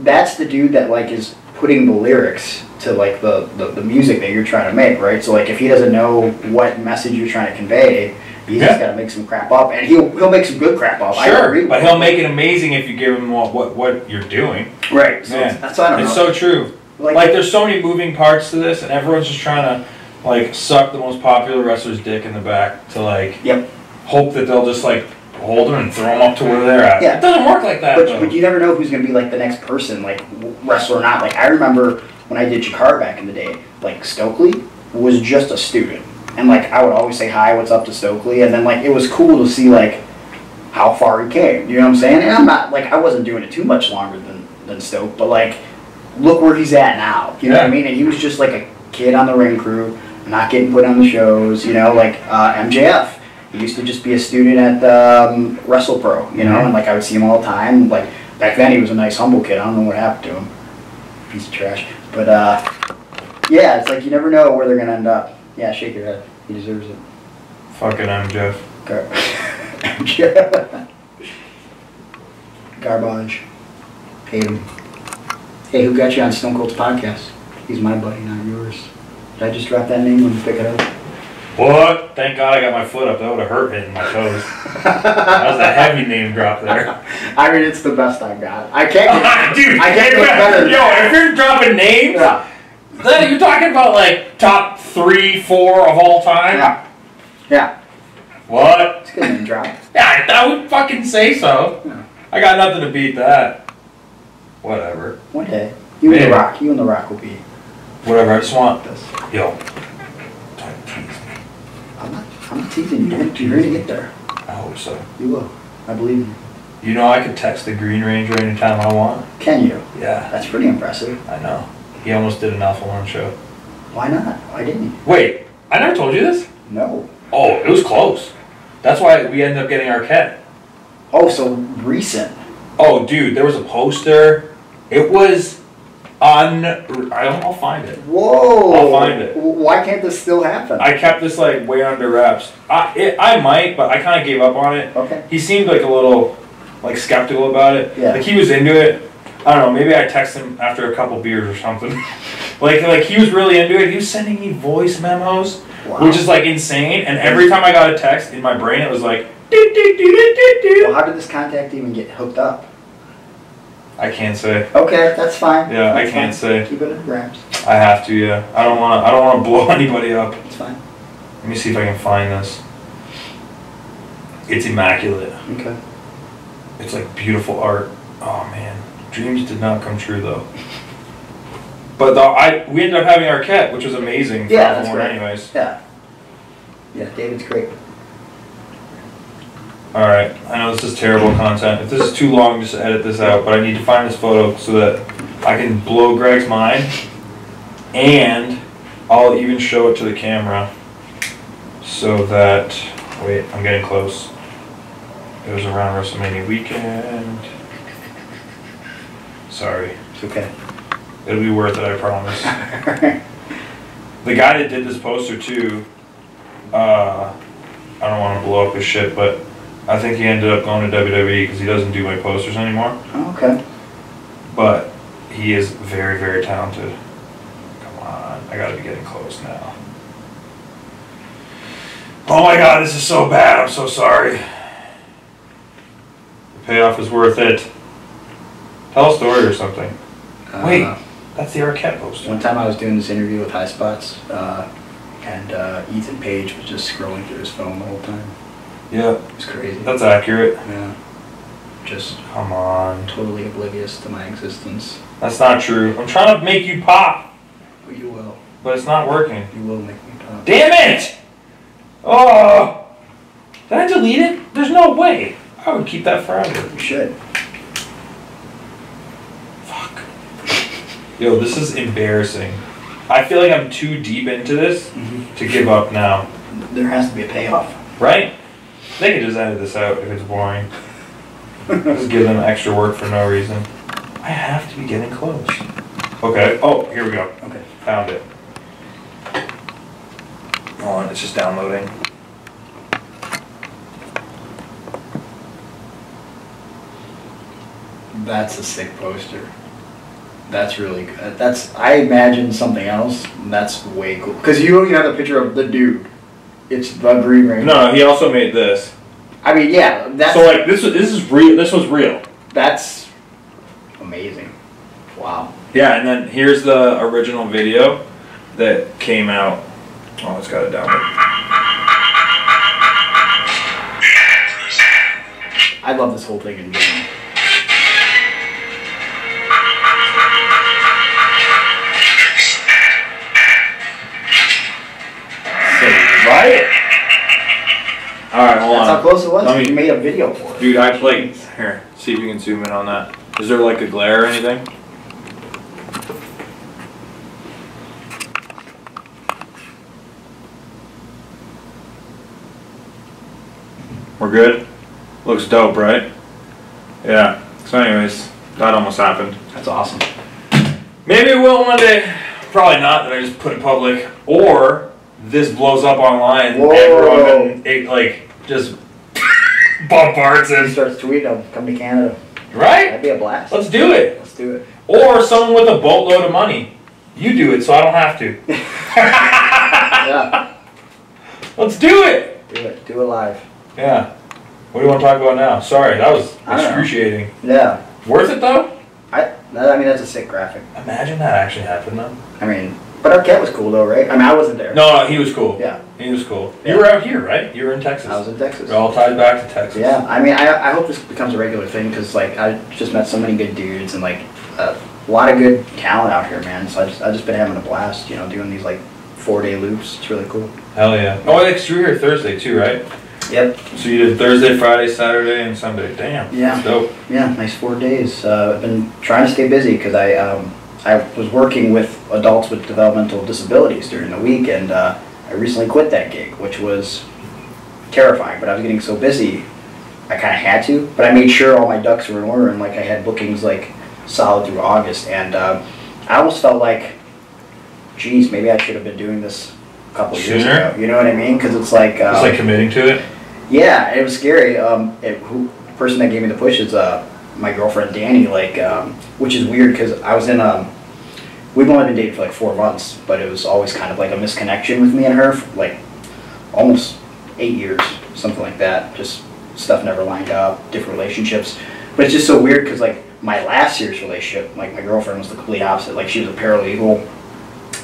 Speaker 3: that's the dude that like is putting the lyrics to like the music that you're trying to make, right? So like if he doesn't know what message you're trying to convey, he's just got to make some crap up, and he'll make some good crap up.
Speaker 1: Sure, but he'll make it amazing if you give him what you're doing.
Speaker 3: Right. So
Speaker 1: Man,
Speaker 3: that's I don't know.
Speaker 1: It's so true. Like there's so many moving parts to this, and everyone's just trying to like suck the most popular wrestler's dick in the back to like hope that they'll just like hold them and throw them up to where they're at.
Speaker 3: Yeah.
Speaker 1: It doesn't work like that.
Speaker 3: But you never know who's going to be like the next person, like wrestler or not. Like I remember when I did Jakar back in the day, like Stokely was just a student, and like I would always say hi, what's up to Stokely, and then like it was cool to see like how far he came. You know what I'm saying? And I'm not like I wasn't doing it too much longer than Stoke, but like look where he's at now. You know what I mean? And he was just like a kid on the ring crew, not getting put on the shows. You know, like MJF. He used to just be a student at WrestlePro, you know, and like I would see him all the time. Like back then, he was a nice, humble kid. I don't know what happened to him, piece of trash. But yeah, it's like you never know where they're gonna end up. Yeah, shake your head. He deserves it.
Speaker 1: Fucking MJF.
Speaker 3: Garbage. Hate him. Hey, who got you on Stone Cold's podcast? He's my buddy, not yours. Did I just drop that name when you pick it up?
Speaker 1: What? Thank God I got my foot up. That would have hurt hitting my toes. That was a heavy name drop there.
Speaker 3: I mean, it's the best I've got. I can't.
Speaker 1: Dude,
Speaker 3: I can't get better than
Speaker 1: if you're dropping names, then you're talking about like top 3, 4 of all time.
Speaker 3: Yeah. Yeah.
Speaker 1: What?
Speaker 3: It's a good name drop.
Speaker 1: Yeah, I would fucking say so.
Speaker 3: Yeah.
Speaker 1: I got nothing to beat that. Whatever.
Speaker 3: One day, you and The Rock will be
Speaker 1: Whatever, I just want
Speaker 3: this.
Speaker 1: Yo.
Speaker 3: I'm not teasing you. You're gonna get there.
Speaker 1: I hope so.
Speaker 3: You will. I believe you.
Speaker 1: You know I could text the Green Ranger anytime I want?
Speaker 3: Can you?
Speaker 1: Yeah.
Speaker 3: That's pretty impressive.
Speaker 1: I know. He almost did an Alpha 1 show.
Speaker 3: Why not? Why didn't you?
Speaker 1: Wait, I never told you this?
Speaker 3: No.
Speaker 1: Oh, it was close. That's why we ended up getting Arquette.
Speaker 3: Oh, so recent.
Speaker 1: Oh, dude, there was a poster. It was I'll find it.
Speaker 3: Whoa.
Speaker 1: I'll find it.
Speaker 3: Why can't this still happen?
Speaker 1: I kept this like way under wraps. I might, but I kind of gave up on it.
Speaker 3: Okay.
Speaker 1: He seemed like a little like skeptical about it.
Speaker 3: Yeah.
Speaker 1: Like he was into it. I don't know. Maybe I texted him after a couple beers or something. like he was really into it. He was sending me voice memos,
Speaker 3: wow.
Speaker 1: which is like insane. And every time I got a text in my brain, it was like.
Speaker 3: Well, how did this contact even get hooked up?
Speaker 1: I can't say.
Speaker 3: Okay, that's fine.
Speaker 1: Yeah,
Speaker 3: that's
Speaker 1: I can't say.
Speaker 3: Keep it in wraps.
Speaker 1: I have to. Yeah. I don't want to blow anybody up.
Speaker 3: It's fine.
Speaker 1: Let me see if I can find this. It's immaculate.
Speaker 3: Okay.
Speaker 1: It's like beautiful art. Oh man, dreams did not come true though. But we ended up having Arquette, which was amazing.
Speaker 3: Yeah, that's
Speaker 1: great.
Speaker 3: great.
Speaker 1: Anyways.
Speaker 3: Yeah. Yeah, David's great.
Speaker 1: All right, I know this is terrible content. If this is too long, just edit this out. But I need to find this photo so that I can blow Greg's mind, and I'll even show it to the camera so that. Wait, I'm getting close. It was around Wrestlemania weekend. Sorry.
Speaker 3: It's okay.
Speaker 1: It'll be worth it, I promise. The guy that did this poster too, I don't want to blow up his shit, but I think he ended up going to WWE because he doesn't do my posters anymore.
Speaker 3: Oh, okay.
Speaker 1: But he is very, very talented. Come on, I gotta be getting close now. Oh my god, this is so bad, I'm so sorry. The payoff is worth it. Tell a story or something. Wait, that's the Arquette poster.
Speaker 3: One time I was doing this interview with Highspots, and Ethan Page was just scrolling through his phone the whole time.
Speaker 1: Yeah.
Speaker 3: It was crazy.
Speaker 1: That's accurate.
Speaker 3: Yeah. Just
Speaker 1: come on.
Speaker 3: Totally oblivious to my existence.
Speaker 1: That's not true. I'm trying to make you pop.
Speaker 3: But you will.
Speaker 1: But it's not working.
Speaker 3: You will make me pop.
Speaker 1: Damn it! Oh! Did I delete it? There's no way. I would keep that forever.
Speaker 3: You should.
Speaker 1: Fuck. Yo, this is embarrassing. I feel like I'm too deep into this to give up now.
Speaker 3: There has to be a payoff.
Speaker 1: Right? They can just edit this out if it's boring. Just give them extra work for no reason. I have to be getting close. Okay. Oh, here we go.
Speaker 3: Okay.
Speaker 1: Found it. Hold on, it's just downloading.
Speaker 3: That's a sick poster. That's really good. I imagined something else. That's way cool. Because you don't even have the picture of the dude. It's the Green Ranger.
Speaker 1: No, he also made this.
Speaker 3: I mean, yeah. That's,
Speaker 1: so like this is real. This was real.
Speaker 3: That's amazing. Wow.
Speaker 1: Yeah, and then here's the original video that came out. Oh, it's got it download.
Speaker 3: I love this whole thing in general.
Speaker 1: Right? Alright, hold on.
Speaker 3: That's how close it was. You made a video for it.
Speaker 1: Dude, I played. Here, see if you can zoom in on that. Is there like a glare or anything? We're good? Looks dope, right? Yeah. So anyways, that almost happened.
Speaker 3: That's awesome.
Speaker 1: Maybe it will one day. Probably not that I just put it public. Or this blows up online and everyone like just bombards
Speaker 3: He
Speaker 1: it.
Speaker 3: starts tweeting them, come to Canada.
Speaker 1: Right?
Speaker 3: That'd be a blast.
Speaker 1: Let's do it.
Speaker 3: Let's do it.
Speaker 1: Or someone with a boatload of money. You do it so I don't have to.
Speaker 3: Yeah.
Speaker 1: Let's do it.
Speaker 3: Do it. Do it live.
Speaker 1: Yeah. What do you want to talk about now? Sorry, that was excruciating.
Speaker 3: Yeah.
Speaker 1: Worth it though?
Speaker 3: I mean, that's a sick graphic.
Speaker 1: Imagine that actually happened though.
Speaker 3: I mean, but Arquette was cool though, right? I mean, I wasn't there.
Speaker 1: No, he was cool.
Speaker 3: Yeah.
Speaker 1: He was cool.
Speaker 3: Yeah.
Speaker 1: You were out here, right? You were in Texas.
Speaker 3: I was in Texas.
Speaker 1: It all ties back to Texas.
Speaker 3: Yeah. I mean, I hope this becomes a regular thing because, like, I just met so many good dudes and, like, a lot of good talent out here, man. So I just been having a blast, you know, doing these like 4-day loops. It's really cool.
Speaker 1: Hell yeah. Oh, I think you were here Thursday too, right?
Speaker 3: Yep.
Speaker 1: So you did Thursday, Friday, Saturday, and Sunday. Damn.
Speaker 3: Yeah.
Speaker 1: That's dope.
Speaker 3: Yeah, nice 4 days. I've been trying to stay busy because I was working with adults with developmental disabilities during the week, and I recently quit that gig, which was terrifying. But I was getting so busy, I kind of had to. But I made sure all my ducks were in order, and like I had bookings like solid through August, and I almost felt like, geez, maybe I should have been doing this a couple of years ago. You know what I mean? Because it's like
Speaker 1: it's like committing to it.
Speaker 3: Yeah, it was scary. The person that gave me the push is my girlfriend Danny. Like, which is weird because I was in we've only been dating for like 4 months, but it was always kind of like a misconnection with me and her for like almost 8 years, something like that. Just stuff never lined up, different relationships. But it's just so weird because like my last serious relationship, like my girlfriend was the complete opposite. Like she was a paralegal,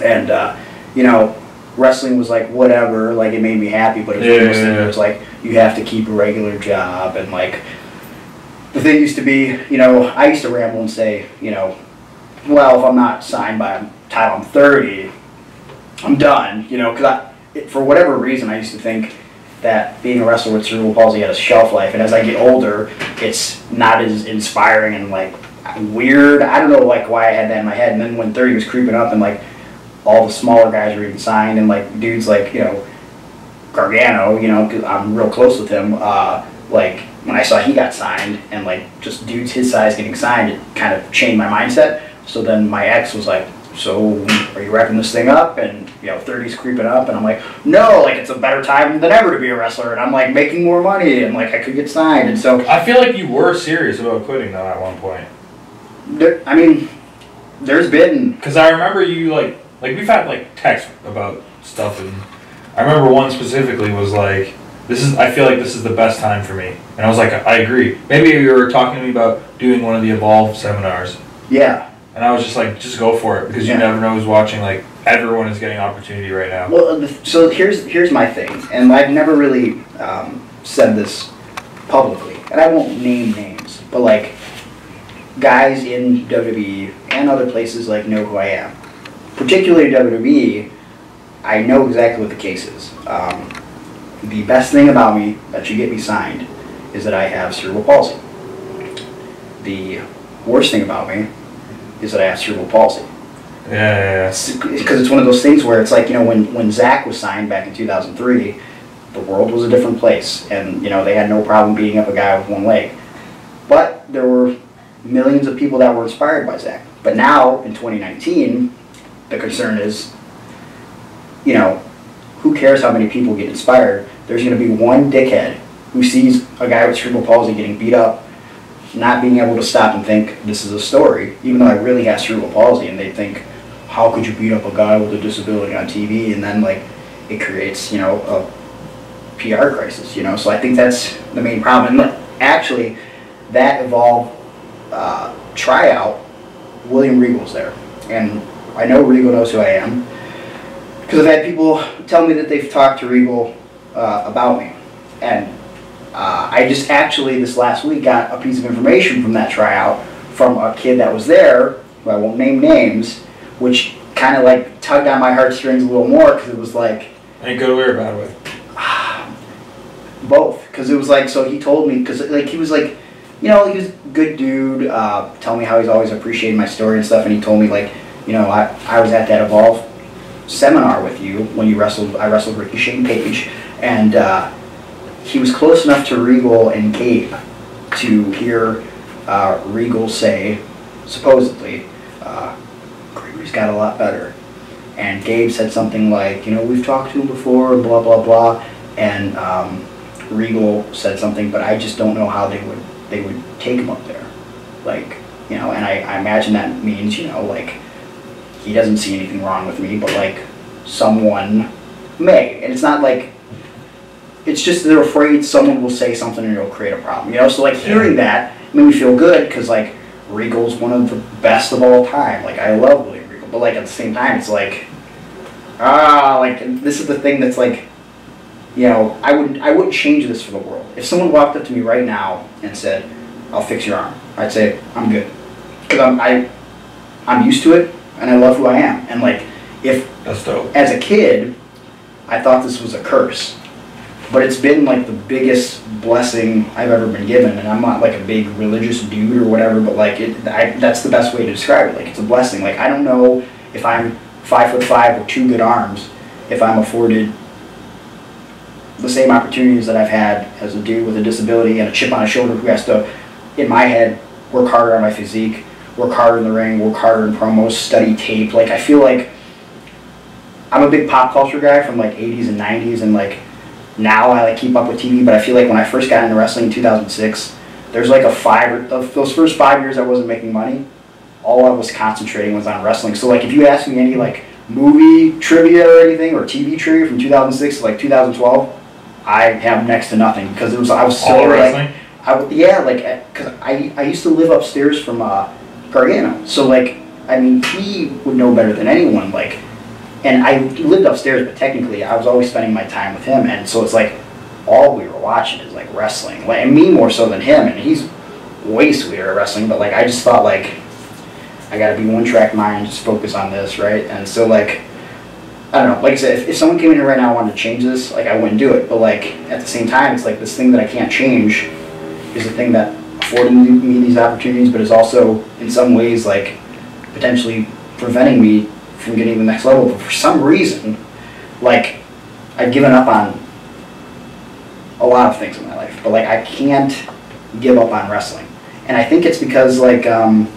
Speaker 3: and you know, wrestling was like whatever, like it made me happy, but it was one of those things where it's like you have to keep a regular job, and like the thing used to be, you know, I used to ramble and say, you know, well, if I'm not signed by the time I'm 30, I'm done, you know, because for whatever reason I used to think that being a wrestler with cerebral palsy had a shelf life, and as I get older, it's not as inspiring and like weird. I don't know like why I had that in my head, and then when 30 was creeping up and like all the smaller guys were even signed, and like dudes like, you know, Gargano, you know, cause I'm real close with him, like when I saw he got signed, and like just dudes his size getting signed, it kind of changed my mindset. So then my ex was like, so are you wrapping this thing up? And you know, 30's creeping up, and I'm like, no, like it's a better time than ever to be a wrestler, and I'm like making more money, and like I could get signed. And so
Speaker 1: I feel like you were serious about quitting though at one point.
Speaker 3: I mean, there's been,
Speaker 1: because I remember you like we've had like texts about stuff, and I remember one specifically was like, I feel like this is the best time for me, and I was like, I agree. Maybe you were talking to me about doing one of the Evolve seminars.
Speaker 3: Yeah.
Speaker 1: And I was just like, just go for it, because you never know who's watching. Like, everyone is getting opportunity right now.
Speaker 3: Well, so here's my thing, and I've never really said this publicly, and I won't name names, but like guys in WWE and other places like know who I am. Particularly WWE, I know exactly what the case is. The best thing about me that should get me signed is that I have cerebral palsy. The worst thing about me is that I have cerebral palsy.
Speaker 1: Yeah.
Speaker 3: Because it's one of those things where it's like, you know, when Zach was signed back in 2003, the world was a different place, and you know they had no problem beating up a guy with one leg. But there were millions of people that were inspired by Zach. But now in 2019, the concern is, you know, who cares how many people get inspired? There's going to be one dickhead who sees a guy with cerebral palsy getting beat up, not being able to stop and think, this is a story, even though I really have cerebral palsy, and they think, how could you beat up a guy with a disability on TV? And then like it creates, you know, a PR crisis, you know. So I think that's the main problem. And actually, that Evolve tryout, William Regal's there, and I know Regal knows who I am because I've had people tell me that they've talked to Regal about me, and I just actually this last week got a piece of information from that tryout from a kid that was there, who I won't name names, which kind of like tugged on my heartstrings a little more because it was like,
Speaker 1: ain't good way or bad way?
Speaker 3: Both, because it was like, so he told me, because like he was like, you know, he was a good dude, tell me how he's always appreciated my story and stuff, and he told me like, you know, I was at that Evolve seminar with you when you wrestled, I wrestled Ricochet and Page, and he was close enough to Regal and Gabe to hear Regal say, supposedly, Gregory's got a lot better. And Gabe said something like, you know, we've talked to him before, blah, blah, blah. And Regal said something, but I just don't know how they would take him up there. Like, you know, and I imagine that means, you know, like, he doesn't see anything wrong with me, but like, someone may. And it's not like, it's just they're afraid someone will say something and it'll create a problem, you know? So like, hearing that made me feel good, because like, Regal's one of the best of all time. Like, I love William Regal, but like, at the same time, it's like, like, this is the thing that's like, you know, I wouldn't change this for the world. If someone walked up to me right now and said, I'll fix your arm, I'd say, I'm good. Because I'm used to it, and I love who I am. And like, if
Speaker 1: that's dope.
Speaker 3: As a kid, I thought this was a curse, but it's been like the biggest blessing I've ever been given. And I'm not like a big religious dude or whatever, but like that's the best way to describe it. Like, it's a blessing. Like, I don't know if I'm 5'5" with 2 good arms, if I'm afforded the same opportunities that I've had as a dude with a disability and a chip on his shoulder who has to, in my head, work harder on my physique, work harder in the ring, work harder in promos, study tape. Like, I feel like I'm a big pop culture guy from like 80s and 90s, and like now I like keep up with TV, but I feel like when I first got into wrestling in 2006, there's like those first 5 years I wasn't making money, all I was concentrating was on wrestling. So like, if you ask me any like movie trivia or anything, or TV trivia from 2006 to like 2012, I have next to nothing, because I was so
Speaker 1: all wrestling?
Speaker 3: Because I used to live upstairs from Gargano, so like, I mean, he would know better than anyone, like, and I lived upstairs, but technically I was always spending my time with him, and so it's like, all we were watching is like wrestling, like, and me more so than him, and he's way sweeter at wrestling, but like, I just thought like, I gotta be one-track mind, just focus on this, right? And so like, I don't know, like I said, if someone came in here right now and wanted to change this, like, I wouldn't do it, but like, at the same time, it's like, this thing that I can't change is the thing that afforded me these opportunities, but is also, in some ways, like, potentially preventing me from getting to the next level. But for some reason, like, I've given up on a lot of things in my life, but like, I can't give up on wrestling. And I think it's because, like, I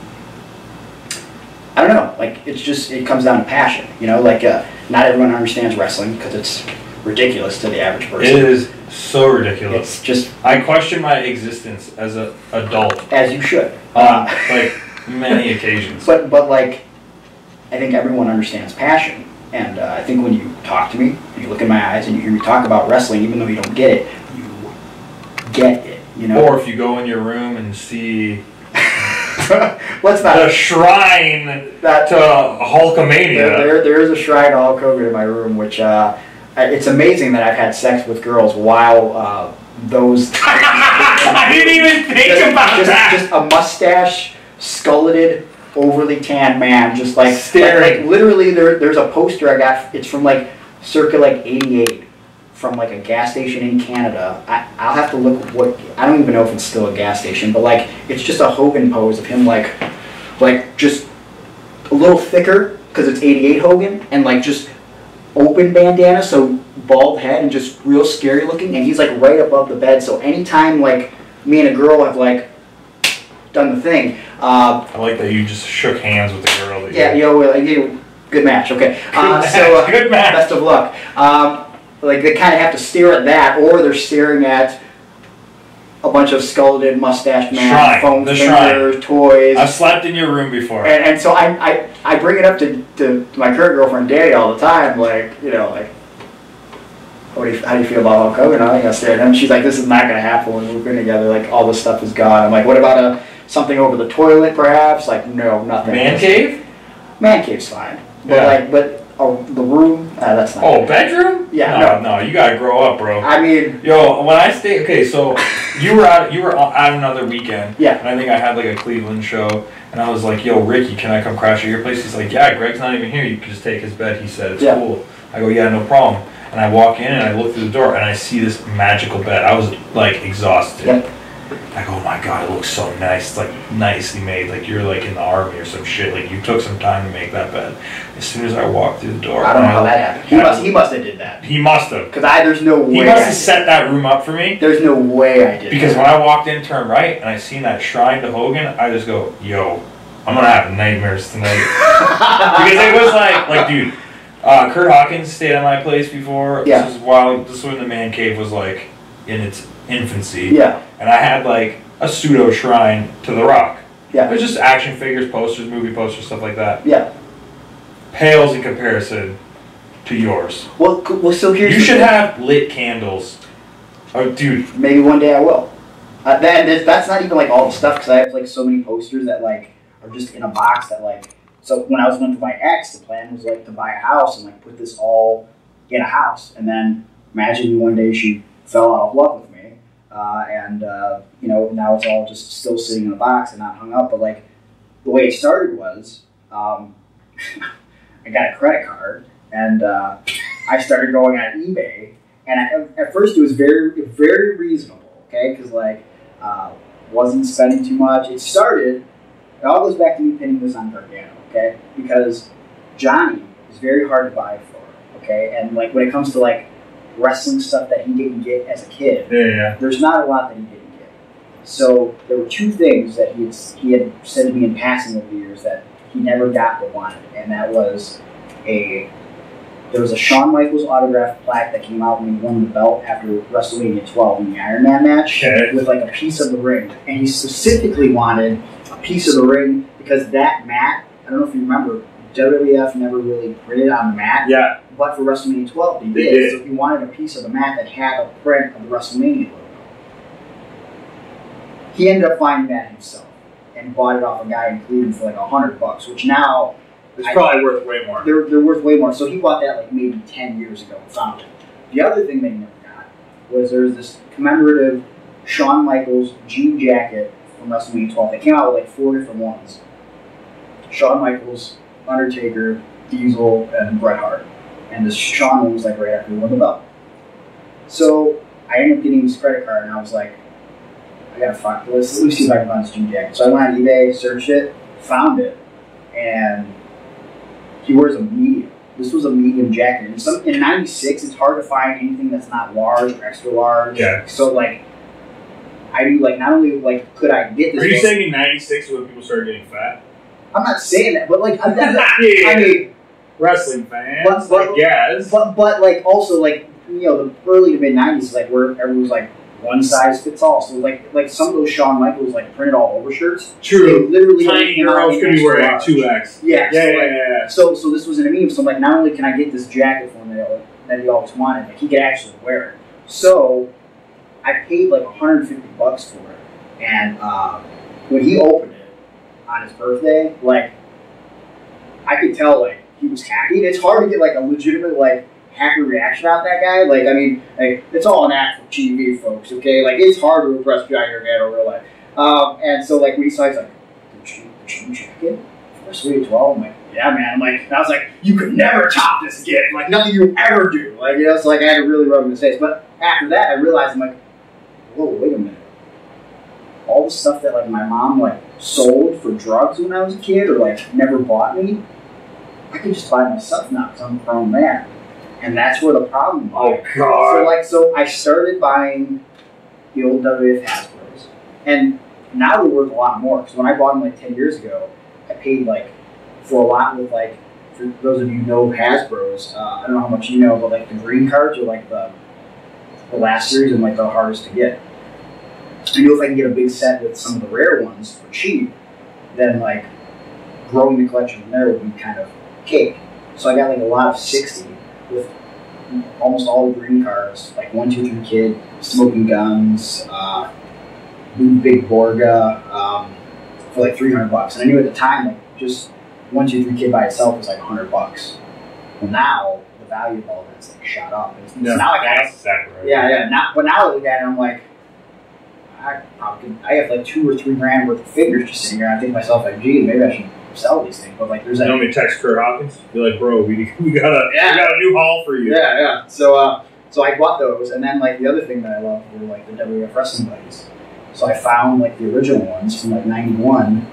Speaker 3: don't know, like, it's just, it comes down to passion, you know, like, not everyone understands wrestling because it's ridiculous to the average person.
Speaker 1: It is so ridiculous.
Speaker 3: It's just,
Speaker 1: I question my existence as an adult.
Speaker 3: as you should.
Speaker 1: On like many occasions.
Speaker 3: But like, I think everyone understands passion, and I think when you talk to me, and you look in my eyes, and you hear me talk about wrestling, even though you don't get it, you get it. You know.
Speaker 1: Or if you go in your room and see
Speaker 3: Let's not.
Speaker 1: the shrine to Hulkamania.
Speaker 3: There is a shrine to Hulk Hogan in my room, which it's amazing that I've had sex with girls while those.
Speaker 1: I didn't even think about that.
Speaker 3: Just a mustache, sculleted, overly tanned man, just like
Speaker 1: staring.
Speaker 3: Like literally, there's a poster I got. It's from like circa like '88, from like a gas station in Canada. I'll have to look what, I don't even know if it's still a gas station, but like, it's just a Hogan pose of him like just a little thicker because it's '88 Hogan, and like just open bandana, so bald head and just real scary looking, and he's like right above the bed. So anytime like me and a girl have like done the thing.
Speaker 1: I like that you just shook hands with the girl.
Speaker 3: Good match. Okay.
Speaker 1: Good match.
Speaker 3: Best of luck. Like, they kind of have to stare at that, or they're staring at a bunch of sculleted, mustached man, foam fingers, toys.
Speaker 1: I've slept in your room before.
Speaker 3: And so I bring it up to my current girlfriend, Danny, all the time. Like, you know, like, how do you feel about Hulk Hogan? I think I stare at him. She's like, this is not going to happen when we've been together. Like, all this stuff is gone. I'm like, what about something over the toilet, perhaps? Like, no, nothing.
Speaker 1: Man cave?
Speaker 3: Man cave's fine. But
Speaker 1: yeah.
Speaker 3: The room, that's not.
Speaker 1: Oh, bedroom?
Speaker 3: Yeah.
Speaker 1: No, you gotta grow up, bro.
Speaker 3: I mean,
Speaker 1: yo, when I stay, okay, so you were out another weekend.
Speaker 3: Yeah.
Speaker 1: And I think I had like a Cleveland show, and I was like, yo, Ricky, can I come crash at your place? He's like, yeah, Greg's not even here. You can just take his bed. He said, it's cool. I go, yeah, no problem. And I walk in and I look through the door and I see this magical bed. I was like exhausted.
Speaker 3: Yep.
Speaker 1: I go, oh my god, it looks so nice. It's like nicely made. Like you're like in the army or some shit. Like you took some time to make that bed. As soon as I walked through the door,
Speaker 3: I don't know how that happened. He must have did that.
Speaker 1: He must have.
Speaker 3: Because there's no way.
Speaker 1: He must have set that room up for me.
Speaker 3: There's no way I did.
Speaker 1: Because when I walked in, turned right, and I seen that shrine to Hogan, I just go, yo, I'm gonna have nightmares tonight. Because it was like dude, Kurt Hawkins stayed at my place before.
Speaker 3: Yeah.
Speaker 1: This was when the man cave was like in its infancy.
Speaker 3: Yeah.
Speaker 1: And I had like a pseudo shrine to The Rock.
Speaker 3: Yeah.
Speaker 1: It was just action figures, posters, movie posters, stuff like that.
Speaker 3: Yeah.
Speaker 1: Pales in comparison to yours.
Speaker 3: Well, so here's.
Speaker 1: You should have lit candles. Oh, dude.
Speaker 3: Maybe one day I will. That's not even like all the stuff, because I have like so many posters that like are just in a box that like. So when I was going to my ex, the plan was like to buy a house and like put this all in a house, and then imagine one day she fell out of love with me. Now it's all just still sitting in a box and not hung up. But like the way it started was I got a credit card, and I started going on eBay. And at first, it was very, very reasonable, okay? Because, like, wasn't spending too much. It all goes back to me pinning this on Gargano, okay? Because Johnny is very hard to buy for, okay? And, like, when it comes to, like, wrestling stuff that he didn't get as a kid, there's not a lot that he didn't get. So there were two things that he had said to me in passing over the years that he never got but wanted, and that was there was a Shawn Michaels autographed plaque that came out when he won the belt after Wrestlemania 12 in the Iron Man match with like a piece of the ring, and he specifically wanted a piece of the ring because that mat, I don't know if you remember, WWF never really printed on the mat.
Speaker 1: Yeah.
Speaker 3: But for WrestleMania 12, they did. So he wanted a piece of the mat that had a print of the WrestleMania logo. He ended up finding that himself and bought it off a guy in Cleveland for like $100, which now
Speaker 1: it's probably worth way more.
Speaker 3: They're worth way more. So he bought that like maybe 10 years ago and found it. The other thing that he never got was there's this commemorative Shawn Michaels jean jacket from WrestleMania 12. They came out with like 4 different ones. Shawn Michaels, Undertaker, Diesel, and Bret Hart. And this Shawn one was like right after he won the belt. So I ended up getting his credit card, and I was like, I gotta find this. Let me see if I can find this jean jacket. So I went on eBay, searched it, found it, and he wears a medium. This was a medium jacket. In '96, it's hard to find anything that's not large or extra large.
Speaker 1: Yeah.
Speaker 3: So like, I do like not only like could I get this.
Speaker 1: Are you saying in '96 when people started getting fat?
Speaker 3: I'm not saying that, but like I mean,
Speaker 1: wrestling fans, I guess.
Speaker 3: But like also like the early to mid '90s, like where everyone was like one size fits all. So like some of those Shawn Michaels like printed all over shirts.
Speaker 1: True.
Speaker 3: Literally
Speaker 1: tiny girls could be wearing 2X.
Speaker 3: Yeah. So this was in a meme. So like not only can I get this jacket for him that he always wanted, like he could actually wear it. So I paid like $150 for it, and when he opened it on his birthday, like I could tell like he was happy. And it's hard to get like a legitimate like happy reaction out of that guy. Like I mean, like it's all an act for TV, folks. Okay, like it's hard to impress Johnny Gargano in real life. And so like when he saw, he's like, the jean jacket for WrestleMania 12. I'm like, yeah, man. And I was like, you could never top this again. Like nothing you ever do. Like so like I had to really rub him in his face. But after that, I realized I'm like, whoa, wait a minute. All the stuff that like my mom like sold for drugs when I was a kid or like never bought me, I can just buy myself now because I'm a grown man. And that's where the problem was.
Speaker 1: Oh God!
Speaker 3: So I started buying the old WWF Hasbros, and now they're worth a lot more. Because when I bought them like 10 years ago, I paid like for a lot with like, for those of you who know Hasbros, I don't know how much you know, but like the green cards are like the last series and like the hardest to get. I know if I can get a big set with some of the rare ones for cheap, then like growing the collection from there would be kind of cake. So I got like a lot of 60 with almost all the green cards, like 1, 2, 3 Kid, Smoking Guns, Big Borga, for like $300. And I knew at the time, like just 1, 2, 3 Kid by itself was like $100. Well, now the value of all that's like shot up. It's now like
Speaker 1: that's exactly right.
Speaker 3: Yeah. But now I look at it, I'm like, I have like 2 or 3 grand worth of figures just sitting here. And I think to myself, like, gee, maybe I should sell these things. But like, there's that.
Speaker 1: You know me text Kurt Hawkins? Be like, bro, we got a new haul for you.
Speaker 3: Yeah. So I bought those, and then like the other thing that I loved were like the WWF wrestling buddies. So I found like the original ones from like '91,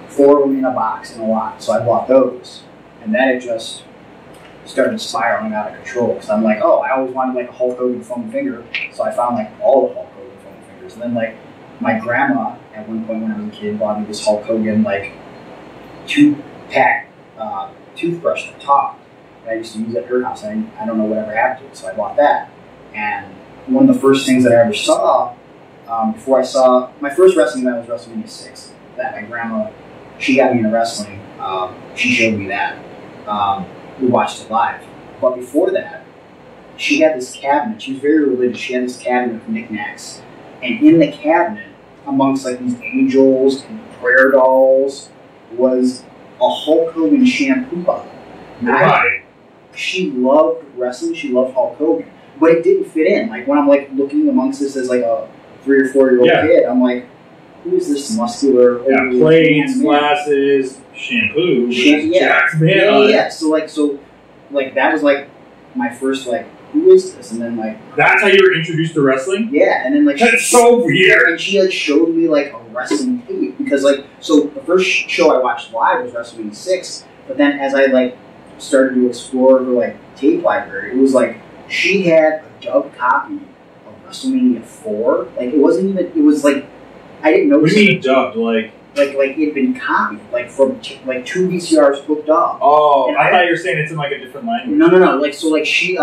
Speaker 3: 4 of them in a box in a lot. So I bought those, and then it just started spiraling out of control. Because I'm like, oh, I always wanted like a Hulk Hogan foam finger, so I found like all the Hulk Hogan foam fingers. And then like my grandma at one point when I was a kid bought me this Hulk Hogan like 2-pack toothbrush that talked. And I used to use at her house, and I don't know whatever happened to it, so I bought that. And one of the first things that I ever saw, before I saw, my first wrestling event was WrestleMania 6. That my grandma, she got me into wrestling. She showed me that. We watched it live. But before that, she had this cabinet. She was very religious. She had this cabinet of knickknacks. And in the cabinet, amongst like these angels and prayer dolls, was a Hulk Hogan shampoo bottle.
Speaker 1: Right.
Speaker 3: She loved wrestling. She loved Hulk Hogan, but it didn't fit in. Like when I'm like looking amongst this as like a 3 or 4 year old kid, I'm like, who is this muscular?
Speaker 1: Yeah, plates, glasses, shampoo.
Speaker 3: Yeah. So that was like my first like, who is this? And then like,
Speaker 1: that's how you were introduced to wrestling?
Speaker 3: Yeah, and then like,
Speaker 1: that's so weird.
Speaker 3: And she like showed me like a wrestling tape because like, so the first show I watched live was WrestleMania 6, but then as I like started to explore her like tape library, it was like she had a dubbed copy of WrestleMania 4. Like it wasn't even. It was like I didn't know.
Speaker 1: What do you mean dubbed? Like
Speaker 3: it had been copied, like from like 2 VCRs hooked up.
Speaker 1: Oh, I thought you were saying it's in like a different language.
Speaker 3: No. Like so, like she.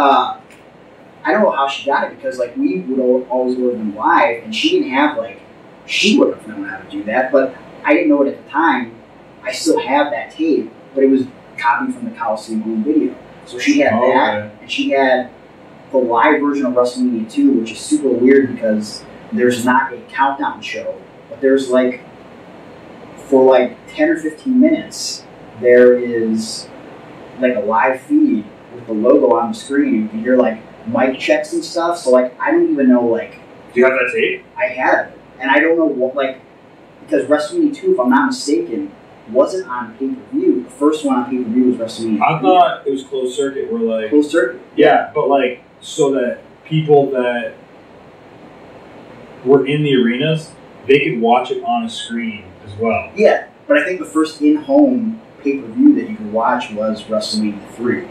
Speaker 3: I don't know how she got it because like we would always order them live, and she didn't have like she would have known how to do that, but I didn't know it at the time. I still have that tape, but it was copied from the Coliseum home video. So she had that, and she had the live version of WrestleMania 2, which is super weird because there's not a countdown show, but there's like for like 10 or 15 minutes there is like a live feed with the logo on the screen. You can hear like mic checks and stuff, so like I don't even know like.
Speaker 1: Do you have that tape?
Speaker 3: I have it, and I don't know what like because WrestleMania 2, if I'm not mistaken, wasn't on pay-per-view. The first one on pay-per-view was WrestleMania.
Speaker 1: I thought it was closed circuit. Where like
Speaker 3: closed circuit.
Speaker 1: Yeah, but like so that people that were in the arenas they could watch it on a screen as well.
Speaker 3: Yeah, but I think the first in-home pay-per-view that you could watch was WrestleMania 3.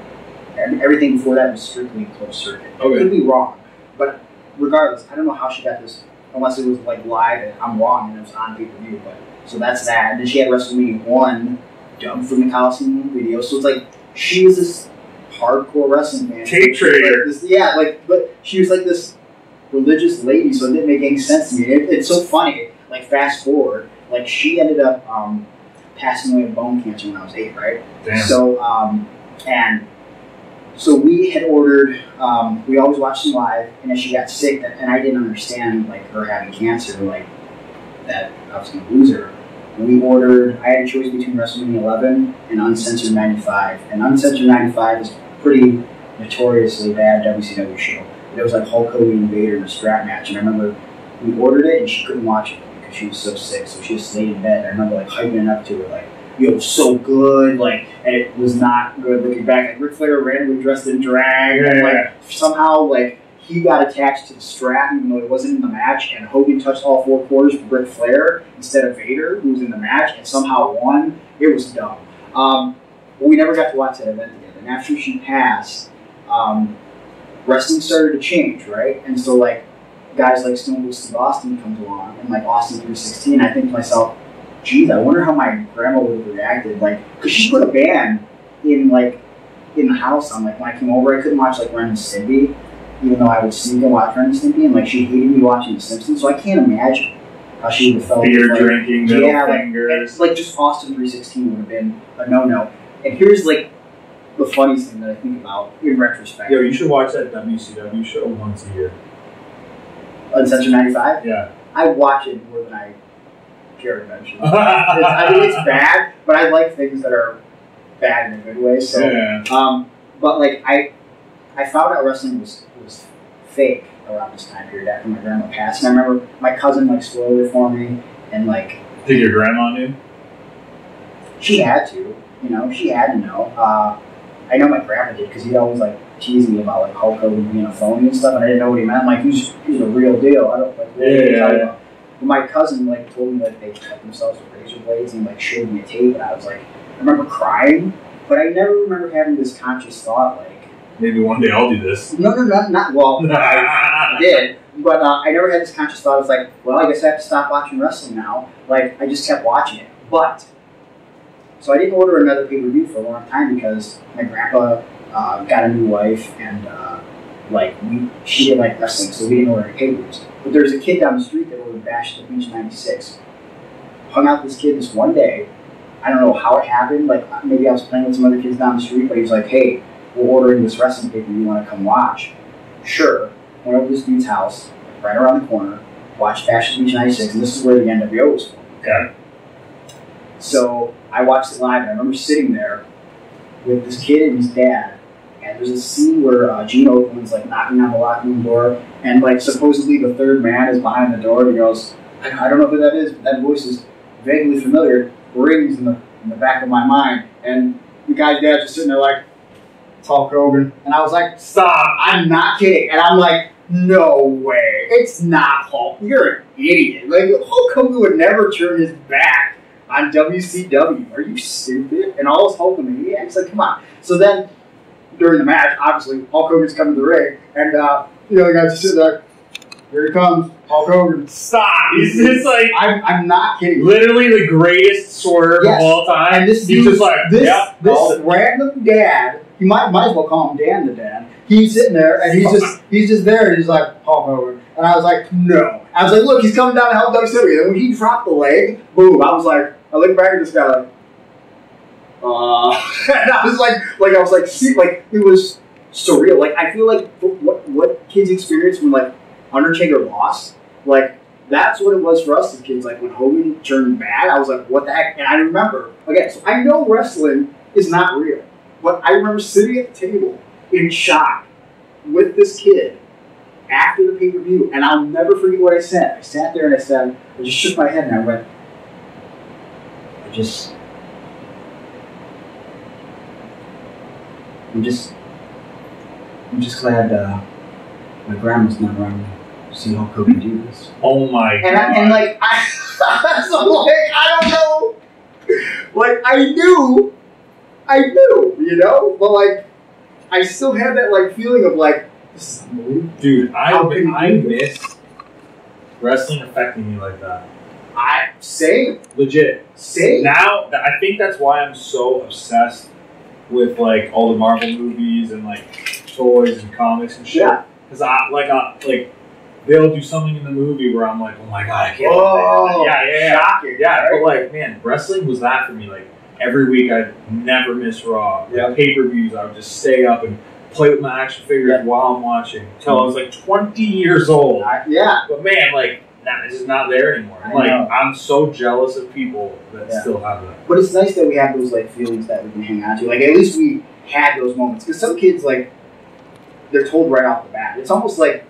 Speaker 3: And everything before that was strictly closed circuit.
Speaker 1: Okay.
Speaker 3: I could be wrong, but regardless, I don't know how she got this, unless it was like live and I'm wrong and it was on pay-per-view, but so that's that. And then she had WrestleMania 1 dubbed from the Coliseum video, so it's like she was this hardcore wrestling fan.
Speaker 1: Tape trader.
Speaker 3: But she was like this religious lady, so it didn't make any sense to me. It's so funny, like fast forward, like she ended up passing away of bone cancer when I was 8, right?
Speaker 1: Damn.
Speaker 3: So we had ordered, we always watched them live, and then she got sick, and I didn't understand, like, her having cancer, like, that I was going to lose her. We ordered, I had a choice between WrestleMania 11 and Uncensored 95, and Uncensored 95 is a pretty notoriously bad WCW show. It was like Hulk Hogan and Vader in a strap match, and I remember we ordered it, and she couldn't watch it because she was so sick, so she just stayed in bed, and I remember, like, hyping it up to her, like, yo, it was so good, like, and it was not good looking back. Like, Ric Flair randomly dressed in drag, and like, somehow, like, he got attached to the strap even though it wasn't in the match, and Hogan touched all 4 quarters for Ric Flair instead of Vader, who was in the match, and somehow won. It was dumb. But we never got to watch that event together. And after she passed, wrestling started to change, right? And so, like, guys like Stone Cold Steve Austin comes along, and, like, Austin 316, I think to myself, geez, I wonder how my grandma would have reacted. Like, because she put a ban in the house on, like, when I came over, I couldn't watch, like, Ren and Stimpy, even though I would sneak and watch Ren and Stimpy, and, like, she hated me watching The Simpsons, so I can't imagine how she would have felt.
Speaker 1: Beer drinking, middle fingers.
Speaker 3: Like, just Austin 316 would have been a no-no. And here's, like, the funniest thing that I think about in retrospect.
Speaker 1: Yo, you should watch that WCW show once a year.
Speaker 3: Uncensored 95?
Speaker 1: Yeah.
Speaker 3: I watch it more than I care to mention. I mean, it's bad, but I like things that are bad in a good way. So,
Speaker 1: yeah.
Speaker 3: But like I found out wrestling was fake around this time period after my grandma passed, and I remember my cousin like spoiled it for me, and like.
Speaker 1: Did your grandma knew?
Speaker 3: She had to, she had to know. I know my grandpa did because he'd always like tease me about like Hulk Hogan being a phony and stuff, and I didn't know what he meant. I'm like, he's a real deal. I don't like.
Speaker 1: Yeah.
Speaker 3: But my cousin like told me that they cut themselves with razor blades and like showed me a tape, and I was like, I remember crying, but I never remember having this conscious thought like.
Speaker 1: Maybe one day I'll do this.
Speaker 3: No, not well. I did, but I never had this conscious thought. I was like, well, I guess I have to stop watching wrestling now. Like, I just kept watching it, but. So I didn't order another pay-per-view for a long time because my grandpa got a new wife, and she didn't like wrestling, so we didn't order any pay-per-views. But there was a kid down the street that ordered Bash at the Beach 96. Hung out with this kid this one day. I don't know how it happened. Like, maybe I was playing with some other kids down the street, but he was like, hey, we're ordering this wrestling pay-per-view. You want to come watch? Sure. Went over to this dude's house, right around the corner, watched Bash at the Beach 96, and this is where the NWO was from.
Speaker 1: Okay.
Speaker 3: So I watched it live, and I remember sitting there with this kid and his dad, and there's a scene where Gene Oakland's like knocking on the locker room door, and like supposedly the third man is behind the door, and he goes, I don't know who that is, but that voice is vaguely familiar. Rings in the back of my mind, and the guy's dad just sitting there like, it's Hulk Hogan, and I was like, stop! I'm not kidding, and I'm like, no way, it's not Hulk. You're an idiot. Like Hulk Hogan would never turn his back on WCW. Are you stupid? And all those Hulkamaniacs, like, come on. So then during the match, obviously Hulk Hogan's coming to the ring, and the other guys just sitting there. Here he comes, Hulk Hogan.
Speaker 1: Stop! He's just like,
Speaker 3: I'm not kidding.
Speaker 1: Literally the greatest swerve of all time.
Speaker 3: And this
Speaker 1: he's just like,
Speaker 3: this random dad. You might as well call him Dan the Dad. He's sitting there and he's just there and he's like, Hulk Hogan. And I was like, no. I was like, look, he's coming down to help WCW. And when he dropped the leg, boom, I was like, I looked back at this guy like, and I was like, see, like, it was surreal. Like, I feel like what kids experience when, like, Undertaker lost, like, that's what it was for us as kids. Like, when Hogan turned bad, I was like, what the heck? And I remember, again, so I know wrestling is not real, but I remember sitting at the table in shock with this kid after the pay-per-view, and I'll never forget what I said. I sat there and I just shook my head and I went, I'm just glad my grandma's not around to see Hulk Hogan do this.
Speaker 1: Oh my god!
Speaker 3: And like, so like, I don't know. Like, I knew, you know, but like, I still had that like feeling of like, this is unbelievable.
Speaker 1: Dude, I miss wrestling affecting me like that.
Speaker 3: Same.
Speaker 1: Legit.
Speaker 3: Same.
Speaker 1: Now, I think that's why I'm so obsessed with like all the Marvel movies and like toys and comics and shit.
Speaker 3: Yeah.
Speaker 1: Because they'll do something in the movie where I'm like, oh my god, I can't believe that. Yeah.
Speaker 3: Shocking.
Speaker 1: Yeah,
Speaker 3: right?
Speaker 1: but like, man, wrestling was that for me. Like, every week I'd never miss Raw.
Speaker 3: Yeah.
Speaker 1: Like, pay-per-views, I would just stay up and play with my action figures while I'm watching. Until I was like 20 years old. But man, like, it's just not there anymore. Like, I'm so jealous of people that still have that.
Speaker 3: But it's nice that we have those like feelings that we can hang on to. Like, at least we had those moments. Because some kids, like, they're told right off the bat. It's almost like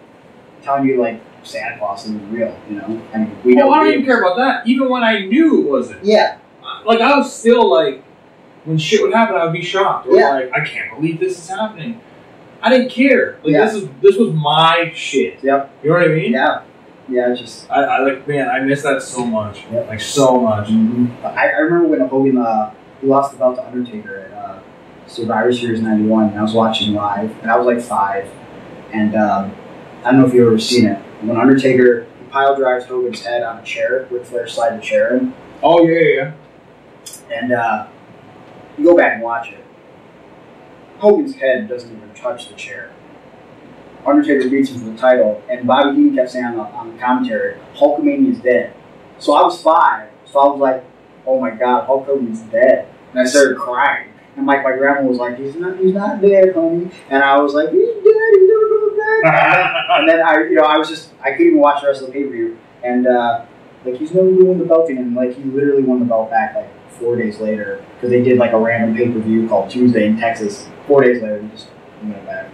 Speaker 3: telling you, like, Santa Claus isn't real, you know? I mean, we know.
Speaker 1: I don't even care about that. Even when I knew it wasn't.
Speaker 3: Yeah.
Speaker 1: Like, I was still like, when shit would happen, I would be shocked. Or like, I can't believe this is happening. I didn't care. Like, this was my shit.
Speaker 3: Yep.
Speaker 1: You know what I mean?
Speaker 3: Yeah. Yeah, just...
Speaker 1: I like, man, I miss that so much.
Speaker 3: Yep.
Speaker 1: Like, so much.
Speaker 3: Mm-hmm. I remember when Hogan, he lost the belt to Undertaker at Survivor Series 91, and I was watching live, and I was like 5, and I don't know if you've ever seen it. When Undertaker, he pile drives Hogan's head on a chair, Ric Flair slide the chair in.
Speaker 1: Oh, yeah.
Speaker 3: And you go back and watch it. Hogan's head doesn't even touch the chair. Undertaker beats him for the title, and Bobby Heenan kept saying on the commentary, Hulkamania is dead. So I was 5, so I was like, oh my god, Hulk Hogan's dead. And I started crying. And my grandma was like, he's not dead, homie. And I was like, he's dead, he's never coming back. And then I couldn't even watch the rest of the pay-per-view. And like, he's never won the belt again. Like, he literally won the belt back like 4 days later, because they did like a random pay-per-view called Tuesday in Texas. 4 days later, he just went it back.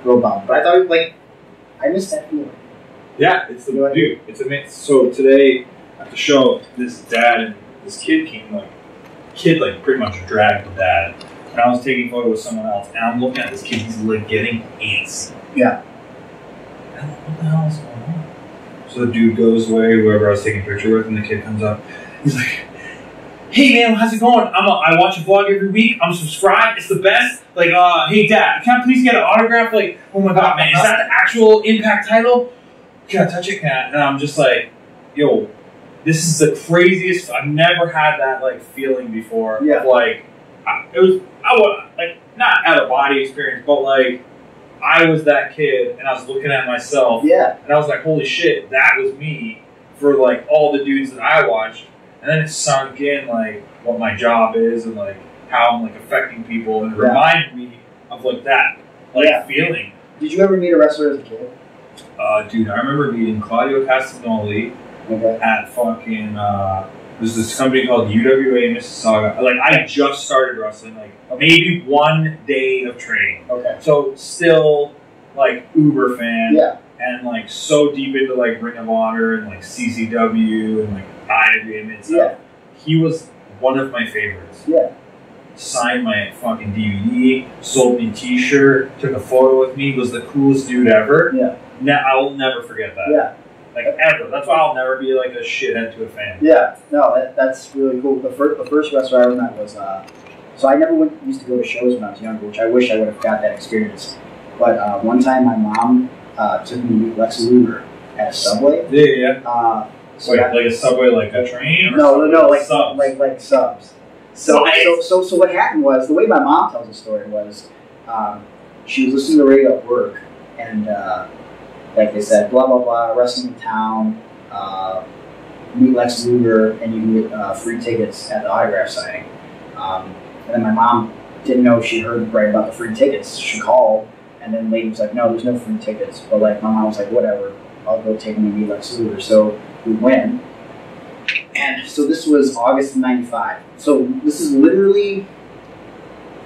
Speaker 3: Real bummed. But I thought, like, I missed that feeling.
Speaker 1: Yeah, it's dude. It's amazing. So today at the show, this dad and this kid came. Like, kid like pretty much dragged the dad, and I was taking a photo with someone else, and I'm looking at this kid. He's like getting antsy.
Speaker 3: Yeah.
Speaker 1: And I'm like, what the hell is going on? So the dude goes away, whoever I was taking a picture with, and the kid comes up. He's like, hey man, how's it going? I watch a vlog every week. I'm subscribed. It's the best. Like, hey dad, can I please get an autograph? Like, oh my god, man, is that the actual Impact title? Can I touch it? And I'm just like, yo, this is the craziest. I've never had that like feeling before.
Speaker 3: Yeah.
Speaker 1: Like, I was like not out of body experience, but like I was that kid, and I was looking at myself.
Speaker 3: Yeah.
Speaker 1: And I was like, holy shit, that was me for like all the dudes that I watched. And then it sunk in, like, what my job is and, like, how I'm, like, affecting people. And it reminded me of, like, that, like, feeling.
Speaker 3: Did you ever meet a wrestler as a kid?
Speaker 1: Dude, I remember meeting Claudio Castagnoli at fucking, there's this company called UWA Mississauga. Like, I just started wrestling, like, maybe 1 day of training.
Speaker 3: Okay.
Speaker 1: So, still, like, uber fan.
Speaker 3: Yeah.
Speaker 1: and like so deep into like Ring of Honor and like CCW and like IWM and stuff.
Speaker 3: Yeah.
Speaker 1: He was one of my favorites.
Speaker 3: Yeah.
Speaker 1: Signed my fucking DVD, sold me a t-shirt, took a photo with me, was the coolest dude ever.
Speaker 3: Yeah.
Speaker 1: I will never forget that.
Speaker 3: Yeah.
Speaker 1: Like, ever. That's why I'll never be like a shithead to a fan.
Speaker 3: Yeah. No, that's really cool. The first wrestler I ever met was, so I never used to go to shows when I was younger, which I wish I would have got that experience. But one time my mom took me to meet Lex Luger at a Subway.
Speaker 1: Yeah. Wait, like a Subway, like a train? Or
Speaker 3: no, like
Speaker 1: subs.
Speaker 3: Like subs. So what happened was, the way my mom tells the story was, she was listening to the radio at work, and like they said, blah blah blah, wrestling in town, meet Lex Luger, and you can get free tickets at the autograph signing. And then my mom didn't know she heard right about the free tickets. She called, and then the lady was like, "No, there's no free tickets." But like my mom was like, "Whatever, I'll go take him to meet Lex Luger." So we went. And so this was August of '95. So this is literally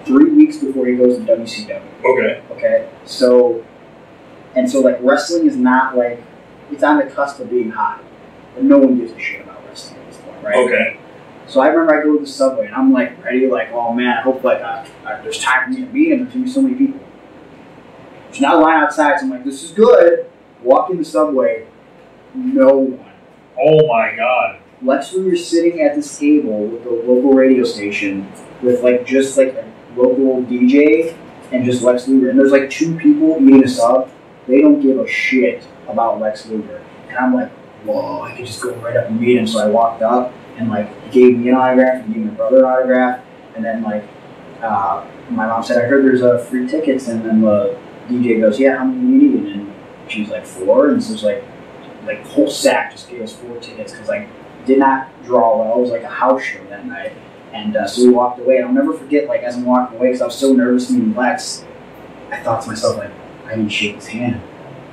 Speaker 3: 3 weeks before he goes to WCW.
Speaker 1: Okay.
Speaker 3: Okay. So like wrestling is not like, it's on the cusp of being hot, but no one gives a shit about wrestling at this point, right?
Speaker 1: Okay.
Speaker 3: So I remember I go to the Subway and I'm like ready, like, oh man, I hope like there's time for me to meet him. There's gonna be so many people. There's not a line outside, so I'm like, this is good. Walk in the Subway, no one.
Speaker 1: Oh my god.
Speaker 3: Lex Luger sitting at this table with the local radio station with like just like a local DJ and just Lex Luger. And there's like 2 people eating a sub. They don't give a shit about Lex Luger. And I'm like, whoa, I could just go right up and meet him. So I walked up and like he gave me an autograph, he gave my brother an autograph. And then like my mom said, I heard there's free tickets. And then the DJ goes, yeah, how many do you need? And she was like 4. And so it's like whole sack just gave us 4 tickets because like did not draw well. It was like a house show that night, and so we walked away. And I'll never forget, like as I'm walking away, because I was so nervous meeting Lex, I thought to myself like, I didn't shake his hand.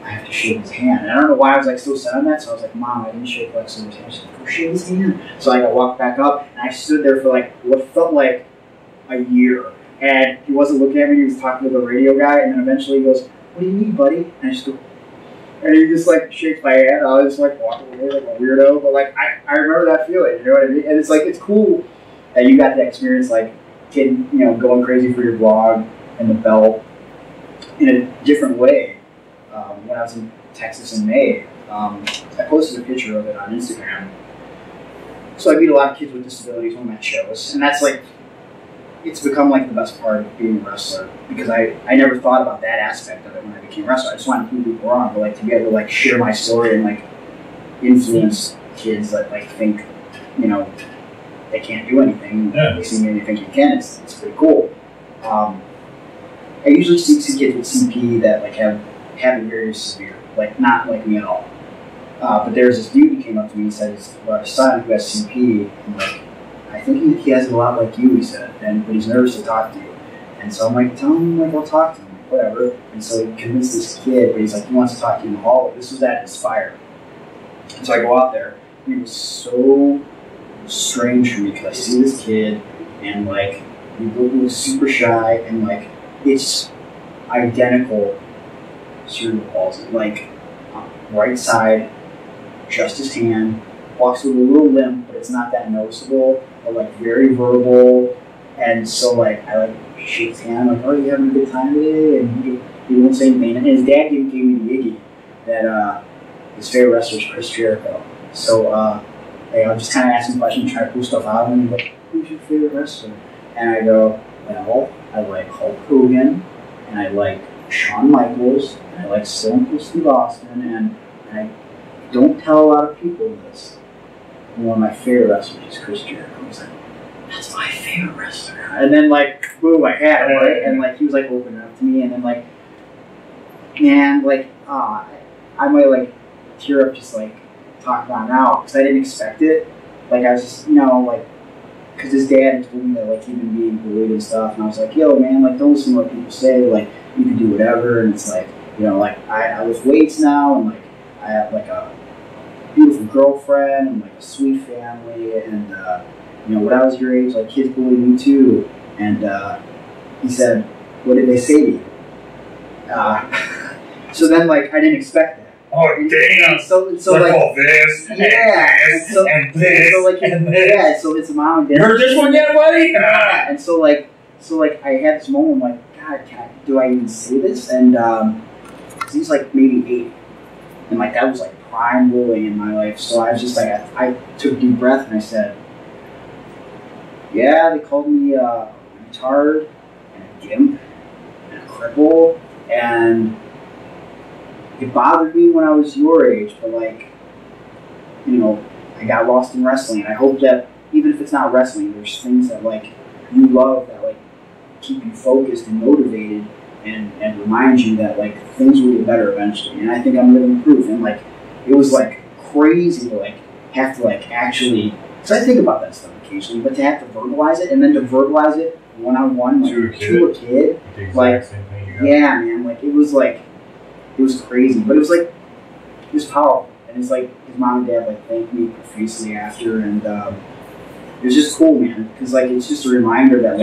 Speaker 3: I have to shake his hand. And I don't know why I was like so set on that. So I was like, Mom, I didn't shake Lex Luger's hand. She's like, go shake his hand. So I walked back up, and I stood there for like what felt like a year. And he wasn't looking at me. He was talking to the radio guy, and then eventually he goes, "What do you need, buddy?" And I just go. And he just like shakes my hand. I was just like walking away like a weirdo, but like I remember that feeling. You know what I mean? And it's like it's cool that you got that experience, like kid, going crazy for your blog and the belt in a different way. When I was in Texas in May, I posted a picture of it on Instagram. So I meet a lot of kids with disabilities when I'm at shows, and that's like it's become like the best part of being a wrestler because I never thought about that aspect of it when I became a wrestler. I just wanted to prove people wrong, but like to be able to like share my story and like influence kids that like think they can't do anything.
Speaker 1: Yeah.
Speaker 3: They see me and they think you can. It's pretty cool. I usually see kids with CP that like have it very severe, like not like me at all. But there's this dude who came up to me and said he's about his son who has CP, and like I think he has it a lot like you, he said, but he's nervous to talk to you. And so I'm like, tell him, like, I'll talk to him, like, whatever. And so he convinced this kid, but he's like, he wants to talk to you in the hallway. This was at Inspire. And so I go out there, and it was so strange for me, because I see this kid, and, like, he was super shy, and, like, it's identical cerebral palsy. Like, right side, just his hand, walks with a little limp, but it's not that noticeable, but like very verbal. And so like I like shake his hand, like, oh, you having a good time today? And he won't say anything. And his dad gave me the Iggy that his favorite wrestler is Chris Jericho. So I'm just kind of asking questions, trying to pull stuff out of him. He's like, who's your favorite wrestler? And I go, well, I like Hulk Hogan, and I like Shawn Michaels, and I like Stone Cold Steve Austin, and I don't tell a lot of people this. And one of my favorite wrestlers is Chris Jericho. He's like, that's my favorite wrestler. And then like, boom, I had it, right? And like, he was like opening up to me, and then like, man, like, I might like tear up just like talking about it now, because I didn't expect it. Like, I was just, like, because his dad had told me that like he'd been being bullied and stuff, and I was like, yo, man, like, don't listen to what people say, like, you can do whatever. And it's like, like, I lift weights now, and like, I have like a beautiful girlfriend and like a sweet family, and when I was your age, like, kids bullied me too. And he said, what did they say to you? So then, like, I didn't expect that.
Speaker 1: Oh damn!
Speaker 3: So like
Speaker 1: this,
Speaker 3: yeah,
Speaker 1: so
Speaker 3: it's mom and dad.
Speaker 1: You heard this one yet, buddy?
Speaker 3: Yeah, and so I had this moment, I'm like, God, do I even say this? And he's like maybe 8, and like that was like prime bullying in my life. So I was just like, I took a deep breath and I said, yeah, they called me a retard and a gimp and a cripple, and it bothered me when I was your age, but like, you know, I got lost in wrestling, and I hope that even if it's not wrestling, there's things that like you love that like keep you focused and motivated and remind you that like things will get better eventually. And I think I'm living proof. And like it was like crazy to like have to like actually, because I think about that stuff occasionally, but to have to verbalize it and then to verbalize it one-on-one like, to a kid, like yeah, man, like it was crazy, but it was powerful. And it's like his mom and dad like thanked me profusely after, and it was just cool, man, because like it's just a reminder that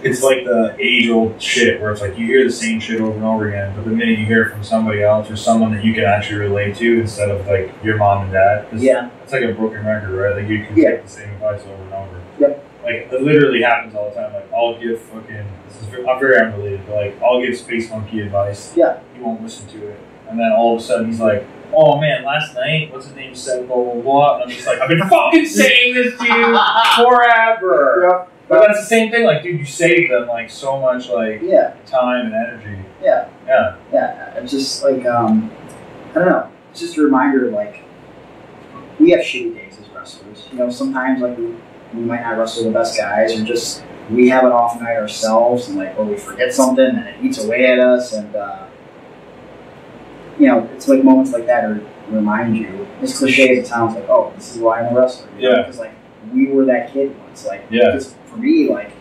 Speaker 1: it's like the age-old shit where it's like you hear the same shit over and over again, but the minute you hear it from somebody else or someone that you can actually relate to instead of like your mom and dad, it's like a broken record, right? Like you can take the same advice over and over.
Speaker 3: Yep.
Speaker 1: Like it literally happens all the time. Like I'll give I'm very unrelated, but like I'll give Space Monkey advice.
Speaker 3: Yeah.
Speaker 1: He won't listen to it, and then all of a sudden he's like, oh man, last night, what's his name said, blah, blah, blah. And I'm just like, I've been fucking saying this to you forever. Yep. But that's the same thing, like, dude, you saved them, like, so much, like, time and energy.
Speaker 3: Yeah.
Speaker 1: Yeah.
Speaker 3: Yeah. It's just, like, I don't know. It's just a reminder, like, we have shitty days as wrestlers. You know, sometimes, like, we might not wrestle the best guys, or just, we have an off night ourselves, and, like, or we forget something, and it eats away at us, and, you know, it's like moments like that that remind you, as cliche as it sounds, like, oh, this is why I'm a wrestler. You know? Because, like, we were that kid once. Like, because for me, like,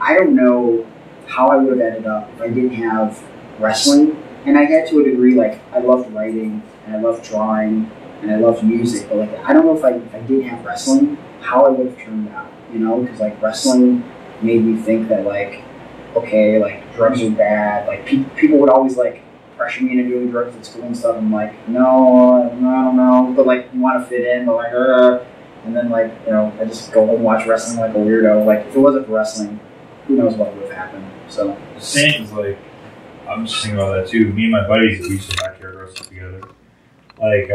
Speaker 3: I don't know how I would have ended up if I didn't have wrestling. And I had to a degree, like, I loved writing, and I loved drawing, and I loved music. But, like, I don't know if I didn't have wrestling, how I would have turned out, you know? Because, like, wrestling made me think that, like, okay, like, drugs are bad. Like, people would always, like, pressure me into doing drugs at school and stuff. I'm like, no, I don't know. But, like, you want to fit in, but, like, and then, like, you know, I just go home and watch wrestling like a weirdo. Like, if it wasn't for wrestling, who knows what would have happened. So,
Speaker 1: same as, like, I'm just thinking about that, too. Me and my buddies, we used to backyard wrestle together. Like,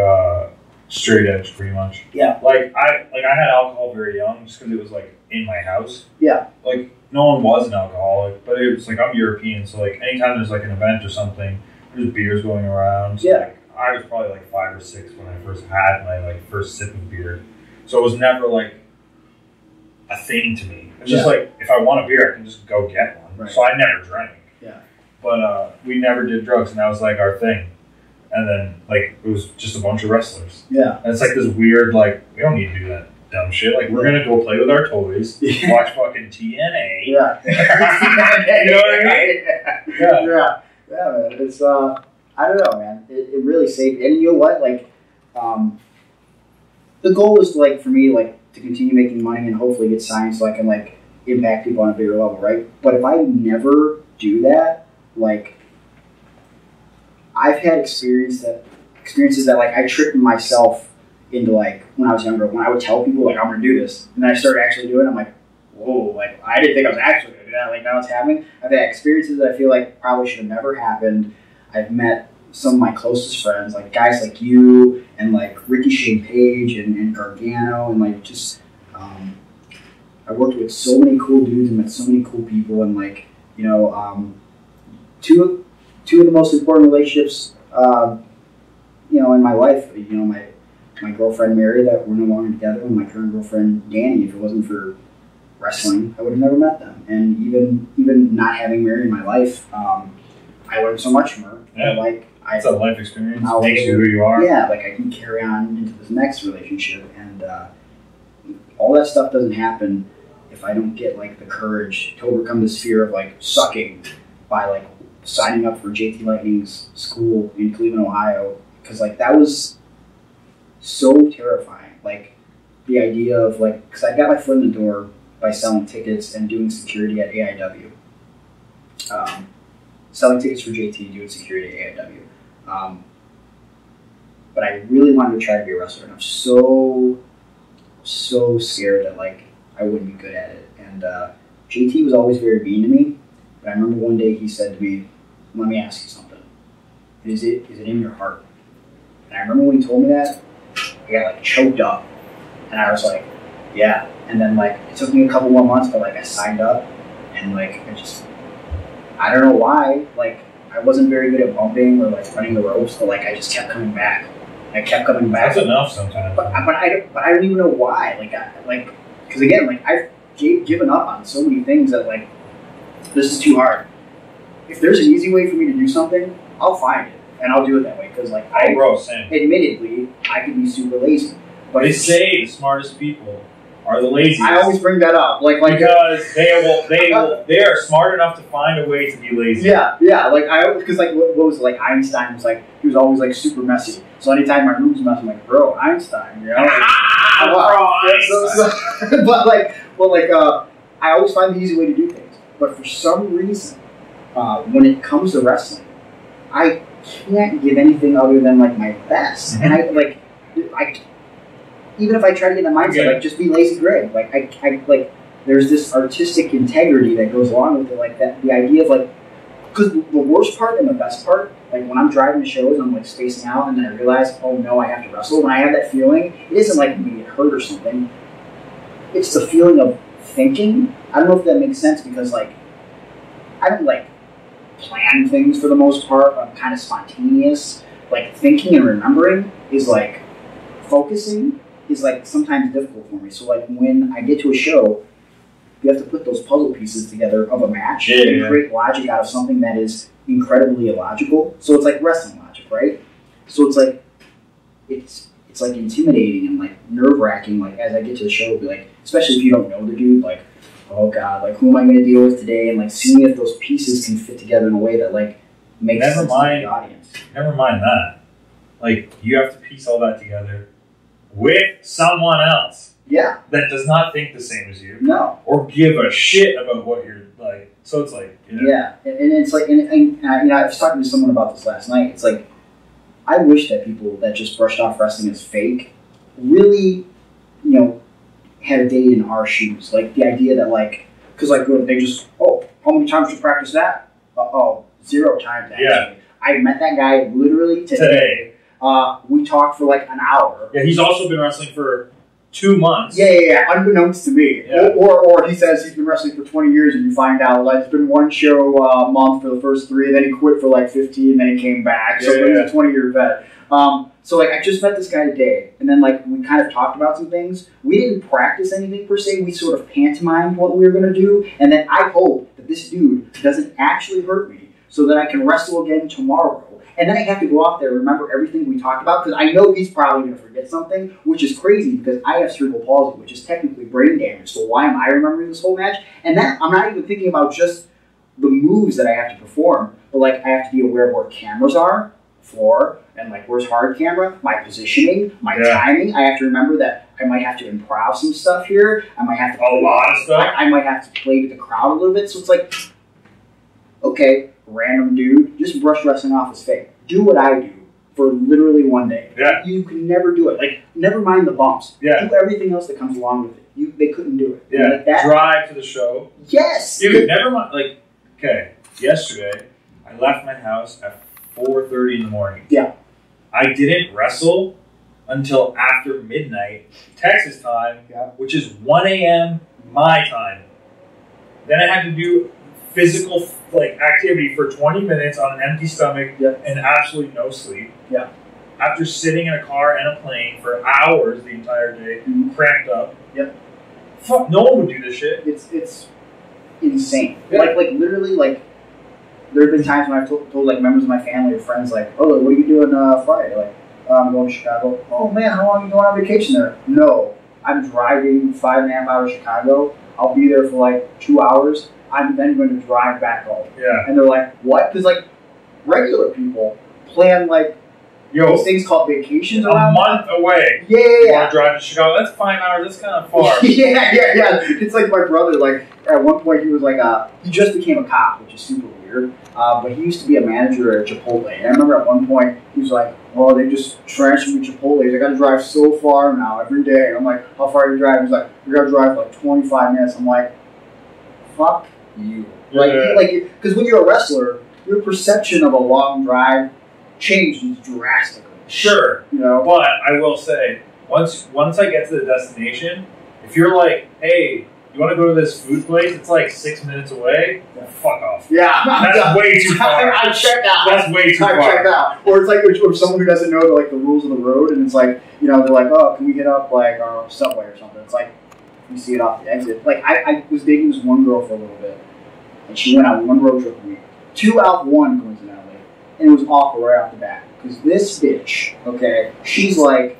Speaker 1: straight edge, pretty much.
Speaker 3: Yeah.
Speaker 1: Like, I had alcohol very young just because it was, like, in my house.
Speaker 3: Yeah.
Speaker 1: Like, no one was an alcoholic, but it was, like, I'm European, so, like, anytime there's, like, an event or something, there's beers going around. So, like, I was probably, like, 5 or 6 when I first had my, like, first sip of beer. So it was never, like, a thing to me. It's just, like, if I want a beer, I can just go get one. Right. So I never drank.
Speaker 3: Yeah.
Speaker 1: But we never did drugs, and that was, like, our thing. And then, like, it was just a bunch of wrestlers.
Speaker 3: Yeah.
Speaker 1: And it's, like, this weird, like, we don't need to do that dumb shit. Like, we're going to go play with our toys, watch fucking TNA.
Speaker 3: Yeah.
Speaker 1: You know what I mean?
Speaker 3: Yeah, man. It's, I don't know, man. It really saved me. And you know what? Like, the goal is to, like, for me, like, to continue making money and hopefully get signed so I can, like, impact people on a bigger level, right? But if I never do that, like, I've had experiences that, like, I tricked myself into, like, when I was younger, when I would tell people, like, I'm going to do this. And then I started actually doing it. I'm like, whoa, like, I didn't think I was actually going to do that. Like, now it's happening. I've had experiences that I feel like probably should have never happened. I've met some of my closest friends, like guys like you and like Ricky Shane Page and Gargano, and like just I worked with so many cool dudes and met so many cool people, and like, you know, two of the most important relationships you know, in my life, you know, my girlfriend Mary, that we're no longer together, and my current girlfriend Danny. If it wasn't for wrestling, I would have never met them. And even not having Mary in my life, I learned so much from her.
Speaker 1: Yeah.
Speaker 3: Like,
Speaker 1: it's a life experience. It makes you who you are.
Speaker 3: Yeah, like I can carry on into this next relationship, and all that stuff doesn't happen if I don't get like the courage to overcome this fear of like sucking by like signing up for JT Lightning's school in Cleveland, Ohio, because like that was so terrifying. Like the idea of like, because I got my foot in the door by selling tickets and doing security at AIW. selling tickets for JT, doing security at AIW. But I really wanted to try to be a wrestler, and I'm so scared that like I wouldn't be good at it. And JT was always very mean to me, but I remember one day he said to me, "Let me ask you something. Is it in your heart?" And I remember when he told me that, I got like choked up, and I was like, "Yeah." And then like it took me a couple more months, but like I signed up, and like I don't know why, like I wasn't very good at bumping or like running the ropes, but like I just kept coming back. I kept coming back.
Speaker 1: That's enough sometimes.
Speaker 3: But I don't even know why. Because again, like I've given up on so many things that like this is too hard. If there's an easy way for me to do something, I'll find it and I'll do it that way. Because like admittedly, I can be super lazy. But
Speaker 1: they say the smartest people are the laziest.
Speaker 3: I always bring that up,
Speaker 1: because they are smart enough to find a way to be lazy.
Speaker 3: Yeah. Like because like what was it? Like Einstein was like he was always like super messy. So anytime my room's messy, I'm like, bro, Einstein, you know? But I always find the easy way to do things. But for some reason, when it comes to wrestling, I can't give anything other than like my best, and I even if I try to get in the mindset, like just be lazy Greg, like I there's this artistic integrity that goes along with it, like that the idea of like, because the worst part and the best part, like when I'm driving to shows, I'm like spacing out, and then I realize, oh no, I have to wrestle. When I have that feeling, it isn't like I'm gonna get hurt or something. It's the feeling of thinking. I don't know if that makes sense because like I don't like plan things for the most part. I'm kind of spontaneous. Like thinking and remembering is like focusing is like sometimes difficult for me. So like when I get to a show, you have to put those puzzle pieces together of a match and create logic out of something that is incredibly illogical. So it's like wrestling logic, right? So it's like it's like intimidating and like nerve-wracking. Like as I get to the show, be like, especially if you don't know the dude, like, oh god, like who am I going to deal with today? And like seeing if those pieces can fit together in a way that like makes sense to the audience.
Speaker 1: Never mind that. Like you have to piece all that together with someone else.
Speaker 3: Yeah.
Speaker 1: That does not think the same as you.
Speaker 3: No.
Speaker 1: Or give a shit about what you're like. So it's like, you know.
Speaker 3: Yeah. And it's like, and you know, I was talking to someone about this last night. It's like, I wish that people that just brushed off wrestling as fake really, you know, had a day in our shoes. Like the idea that like, because like they just, oh, how many times did you practice that? 0 times actually. Yeah. I met that guy literally today. We talked for like an hour.
Speaker 1: Yeah, he's also been wrestling for 2 months.
Speaker 3: Yeah, unbeknownst to me. Yeah. Or he says he's been wrestling for 20 years and you find out like it's been one show a month for the first 3, and then he quit for like 15, and then he came back. So he's a 20-year vet. So like I just met this guy today, and then like we kind of talked about some things. We didn't practice anything per se. We sort of pantomimed what we were going to do, and then I hope that this dude doesn't actually hurt me so that I can wrestle again tomorrow. And then I have to go out there and remember everything we talked about, because I know he's probably going to forget something, which is crazy because I have cerebral palsy, which is technically brain damage. So why am I remembering this whole match? And that I'm not even thinking about just the moves that I have to perform, but like I have to be aware of where cameras are, floor, and like where's hard camera, my positioning, my timing. I have to remember that I might have to improv some stuff here. I might have to
Speaker 1: a lot of stuff.
Speaker 3: I might have to play with the crowd a little bit. So it's like, okay, random dude, just brush wrestling off his fake. Do what I do for literally one day.
Speaker 1: Yeah.
Speaker 3: You can never do it. Like, never mind the bumps.
Speaker 1: Yeah.
Speaker 3: Do everything else that comes along with it. They couldn't do it.
Speaker 1: Yeah.
Speaker 3: Like that,
Speaker 1: drive to the show.
Speaker 3: Yes.
Speaker 1: Dude, never mind. Like, okay, yesterday, I left my house at 4:30 in the morning.
Speaker 3: Yeah.
Speaker 1: I didn't wrestle until after midnight, Texas time, which is 1 a.m. my time. Then I had to do physical like activity for 20 minutes on an empty stomach and absolutely no sleep.
Speaker 3: Yeah.
Speaker 1: After sitting in a car and a plane for hours the entire day, cranked up.
Speaker 3: Yep.
Speaker 1: Fuck, no one would do this shit.
Speaker 3: It's insane.
Speaker 1: Yeah.
Speaker 3: Like literally, like there have been times when I've told like members of my family or friends, like, oh, what are you doing Friday? Like, I'm going to Chicago. Oh man, how long are you going on vacation there? No, I'm driving 5.5 hours to Chicago. I'll be there for like 2 hours. I'm then going to drive back home.
Speaker 1: Yeah.
Speaker 3: And they're like, what? Because like regular people plan like
Speaker 1: Yo,
Speaker 3: these things called vacations
Speaker 1: a
Speaker 3: around.
Speaker 1: month away.
Speaker 3: Yeah.
Speaker 1: You want to drive to Chicago? That's 5 hours. That's kind of far.
Speaker 3: yeah. It's like my brother. Like at one point, he was like, he just became a cop, which is super weird. But he used to be a manager at Chipotle. And I remember at one point, he was like, "Oh, they just transferred me to Chipotle. I got to drive so far now every day." And I'm like, "How far are you driving?" He's like, "We got to drive like 25 minutes." I'm like, "Fuck you!" Like, because when you're a wrestler, your perception of a long drive changes drastically.
Speaker 1: Sure,
Speaker 3: you know.
Speaker 1: But I will say, once I get to the destination, if you're like, "Hey, you want to go to this food place? It's like 6 minutes away." Fuck off.
Speaker 3: Yeah,
Speaker 1: that's way too far.
Speaker 3: I'm checked out.
Speaker 1: That's way too
Speaker 3: I'm
Speaker 1: far.
Speaker 3: checked out. Or it's like or someone who doesn't know the rules of the road, and it's like, you know, they're like, "Oh, can we hit up like our Subway or something?" It's like you see it off the exit. Like I was dating this one girl for a little bit, and she went on one road trip with me, 2 out of 1 coincidentally, and it was awful right off the bat because this bitch, okay, she's like,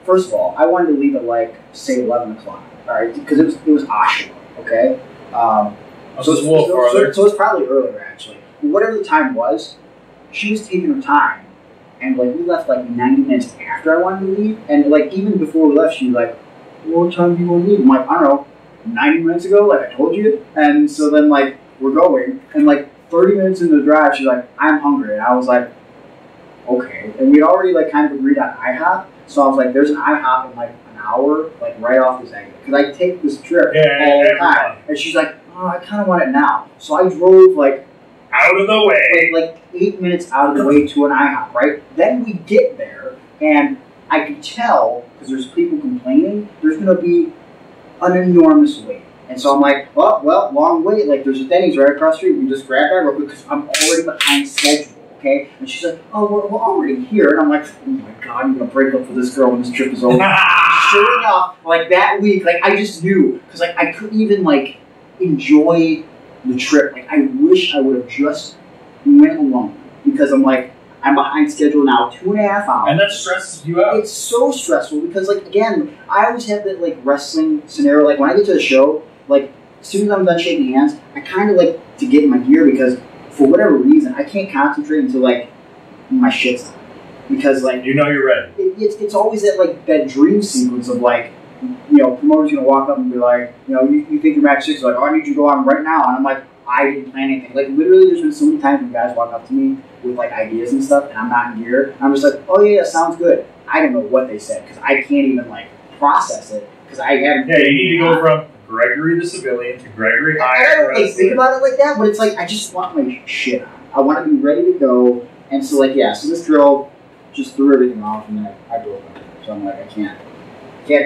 Speaker 3: first of all, I wanted to leave at like say 11 o'clock, all right, because it was Oshawa, okay. So it's probably earlier actually. Whatever the time was, she was taking her time, and like we left like 90 minutes after I wanted to leave, and like even before we left, she was like, "What time do you want to leave?" I'm like, "I don't know, 90 minutes ago, like I told you." And so then like we're going, and like 30 minutes into the drive, she's like, "I'm hungry," and I was like, "Okay." And we'd already like kind of agreed on IHOP, so I was like, "There's an IHOP in like an hour, like right off this exit," because I take this trip all the time, and she's like, "Oh, I kind of want it now." So I drove like
Speaker 1: out of the way,
Speaker 3: like 8 minutes out of the way to an IHOP, right? Then we get there, and I could tell, because there's people complaining, there's going to be an enormous wait. And so I'm like, "Oh, well, long wait. Like, there's a Denny's right across the street. We just grab that real quick because I'm already behind schedule, okay?" And she's like, "Oh, we're already here." And I'm like, "Oh my God, I'm going to break up with this girl when this trip is over." Sure enough, like that week, like I just knew, because like I couldn't even like enjoy the trip. Like I wish I would have just went alone, because I'm like, I'm behind schedule now 2.5 hours.
Speaker 1: And that stresses you out.
Speaker 3: It's so stressful because, like, again, I always have that, like, wrestling scenario. Like, when I get to the show, like, as soon as I'm done shaking hands, I kind of like to get in my gear because, for whatever reason, I can't concentrate until, like, my shit's on. Because, like...
Speaker 1: You know you're ready.
Speaker 3: It's always that, like, that dream sequence of, like, you know, promoter's going to walk up and be like, you know, you think you're match 6, like, "Oh, I need you to go on right now." And I'm like, I didn't plan anything. Like, literally, there's been so many times when guys walk up to me with, like, ideas and stuff, and I'm not in gear. And I'm just like, "Oh, yeah, sounds good." I don't know what they said, because I can't even, like, process it, because I haven't...
Speaker 1: Yeah, you need to go from Gregory the civilian to Gregory
Speaker 3: I don't, like, think about it like that, but it's like, I just want my shit on. I want to be ready to go. And so, like, yeah, so this girl just threw everything off, and then I broke up. So I'm like, I can't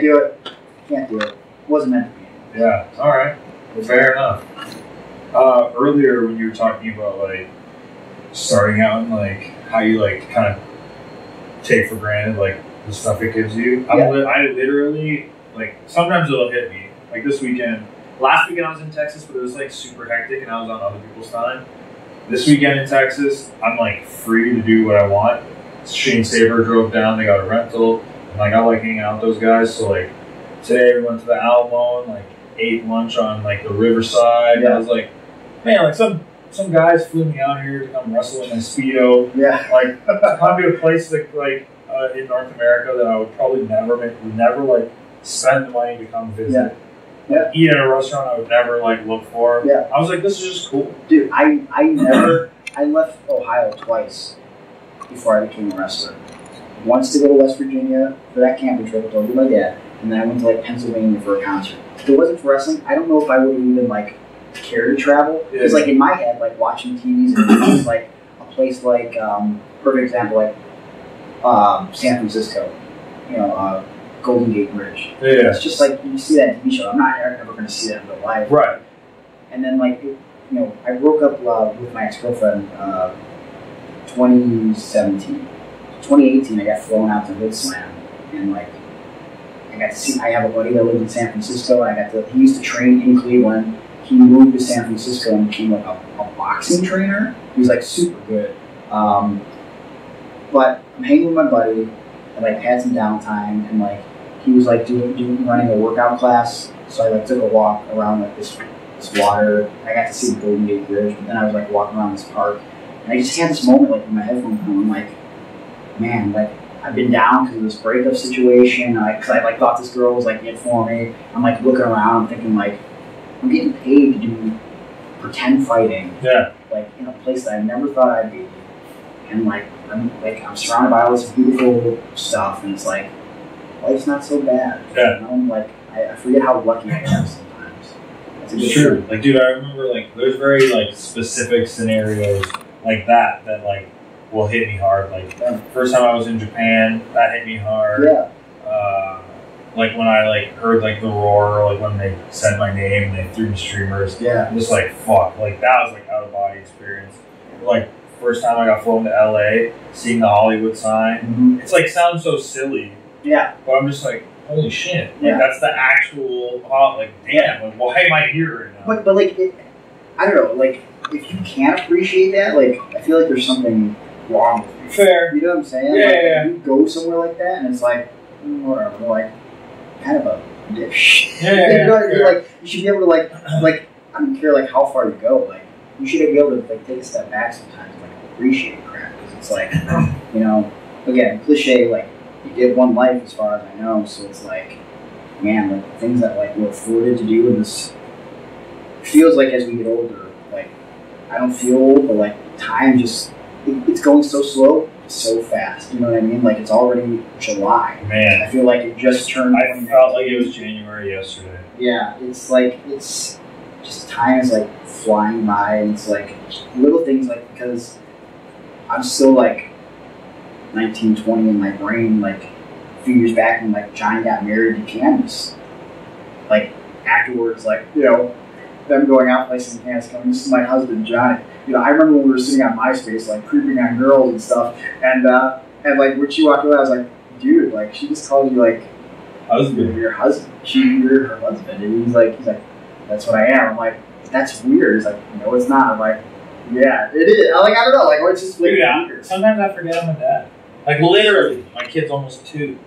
Speaker 3: do it. Can't do it. Wasn't meant to be.
Speaker 1: Yeah, all right. Fair enough. Earlier when you were talking about like starting out and like how you like kind of take for granted like the stuff it gives you, I literally like sometimes it'll hit me. Like this weekend, last weekend I was in Texas, but it was like super hectic and I was on other people's time. This weekend in Texas, I'm like free to do what I want. Shane Saber drove down, they got a rental, and like I like hanging out with those guys. So like today we went to the Alamo and like ate lunch on like the riverside.
Speaker 3: Yeah.
Speaker 1: I was like, man, like some guys flew me out here to come wrestle in my Speedo.
Speaker 3: Yeah.
Speaker 1: Like to come to a place that like in North America that I would probably never like spend the money to come visit.
Speaker 3: Yeah.
Speaker 1: Eat at a restaurant I would never like look for.
Speaker 3: Yeah.
Speaker 1: I was like, this is just cool.
Speaker 3: Dude, I left Ohio twice before I became a wrestler. Once to go to West Virginia for that camping trip I told you my dad, and then I went to like Pennsylvania for a concert. If it wasn't for wrestling, I don't know if I would have even like cared to travel. Because like in my head, like watching TVs and movies, like a place like perfect example, like San Francisco, you know, Golden Gate Bridge.
Speaker 1: Yeah.
Speaker 3: It's just like you see that in TV show. I'm not ever going to see that in real life.
Speaker 1: Right.
Speaker 3: And then like you know, I broke up with my ex-girlfriend 2017. 2018, I got flown out to Hood Slam, and like I got to see. I have a buddy that lived in San Francisco. And he used to train in Cleveland. He moved to San Francisco and became like a boxing trainer. He was like super good. But I'm hanging with my buddy, and like had some downtime, and like he was like running a workout class. So I like took a walk around like this water. I got to see the Golden Gate Bridge, but then I was like walking around this park, and I just had this moment like with my headphones on. I'm like, man, like, I've been down because of this breakup situation. Because I like thought this girl was like it for me. I'm like looking around, I'm thinking like, I'm getting paid to do pretend fighting.
Speaker 1: Yeah.
Speaker 3: Like in a place that I never thought I'd be, and like I'm surrounded by all this beautiful stuff, and it's like life's not so bad.
Speaker 1: Yeah.
Speaker 3: You know? Like I forget how lucky I am sometimes.
Speaker 1: It's true. Like, dude, I remember like there's very like specific scenarios like that like will hit me hard. Like first time I was in Japan, that hit me hard.
Speaker 3: Yeah.
Speaker 1: Like when I like heard like the roar, like when they said my name and they threw me streamers.
Speaker 3: Yeah.
Speaker 1: I'm just like fuck. Like that was like out of body experience. Like first time I got flown to LA, seeing the Hollywood sign.
Speaker 3: Mm-hmm.
Speaker 1: It's like sounds so silly.
Speaker 3: Yeah.
Speaker 1: But I'm just like, holy shit. Like
Speaker 3: Yeah.
Speaker 1: that's the actual like damn, like why am I here right now?
Speaker 3: But like I don't know, like if you can't appreciate that, like I feel like there's something wrong with you.
Speaker 1: Fair.
Speaker 3: You know what I'm saying?
Speaker 1: Yeah,
Speaker 3: like,
Speaker 1: yeah.
Speaker 3: You go somewhere like that and it's like whatever, like kind of a dish.
Speaker 1: Yeah,
Speaker 3: you know,
Speaker 1: yeah.
Speaker 3: you're like you should be able to like I don't care like how far you go, like you should be able to like take a step back sometimes and like appreciate crap because it's like you know, again, cliche, like you get one life as far as I know, so it's like man, like the things that like we're afforded to do in this feels like as we get older, like I don't feel old, but like time just it's going so slow, so fast. You know what I mean? Like it's already July.
Speaker 1: Man,
Speaker 3: I feel like it just turned.
Speaker 1: I felt like it was January yesterday.
Speaker 3: Yeah, it's like it's just time is like flying by, and it's like little things like because I'm still like 19, 20 in my brain. Like a few years back when like Johnny got married to Candace, like afterwards, like you know them going out places and Candace coming. This is my husband, Johnny. You know, I remember when we were sitting on MySpace, like creeping on girls and stuff, and like when she walked away, I was like, dude, like she just called you like
Speaker 1: husband,
Speaker 3: your husband. You're her husband, and he's like, that's what I am. I'm like, that's weird. He's like, no, it's not. I'm like, yeah, it is. I'm like, I don't know, like, it's just weird.
Speaker 1: Sometimes I forget I'm a dad. Like literally, my kid's almost 2,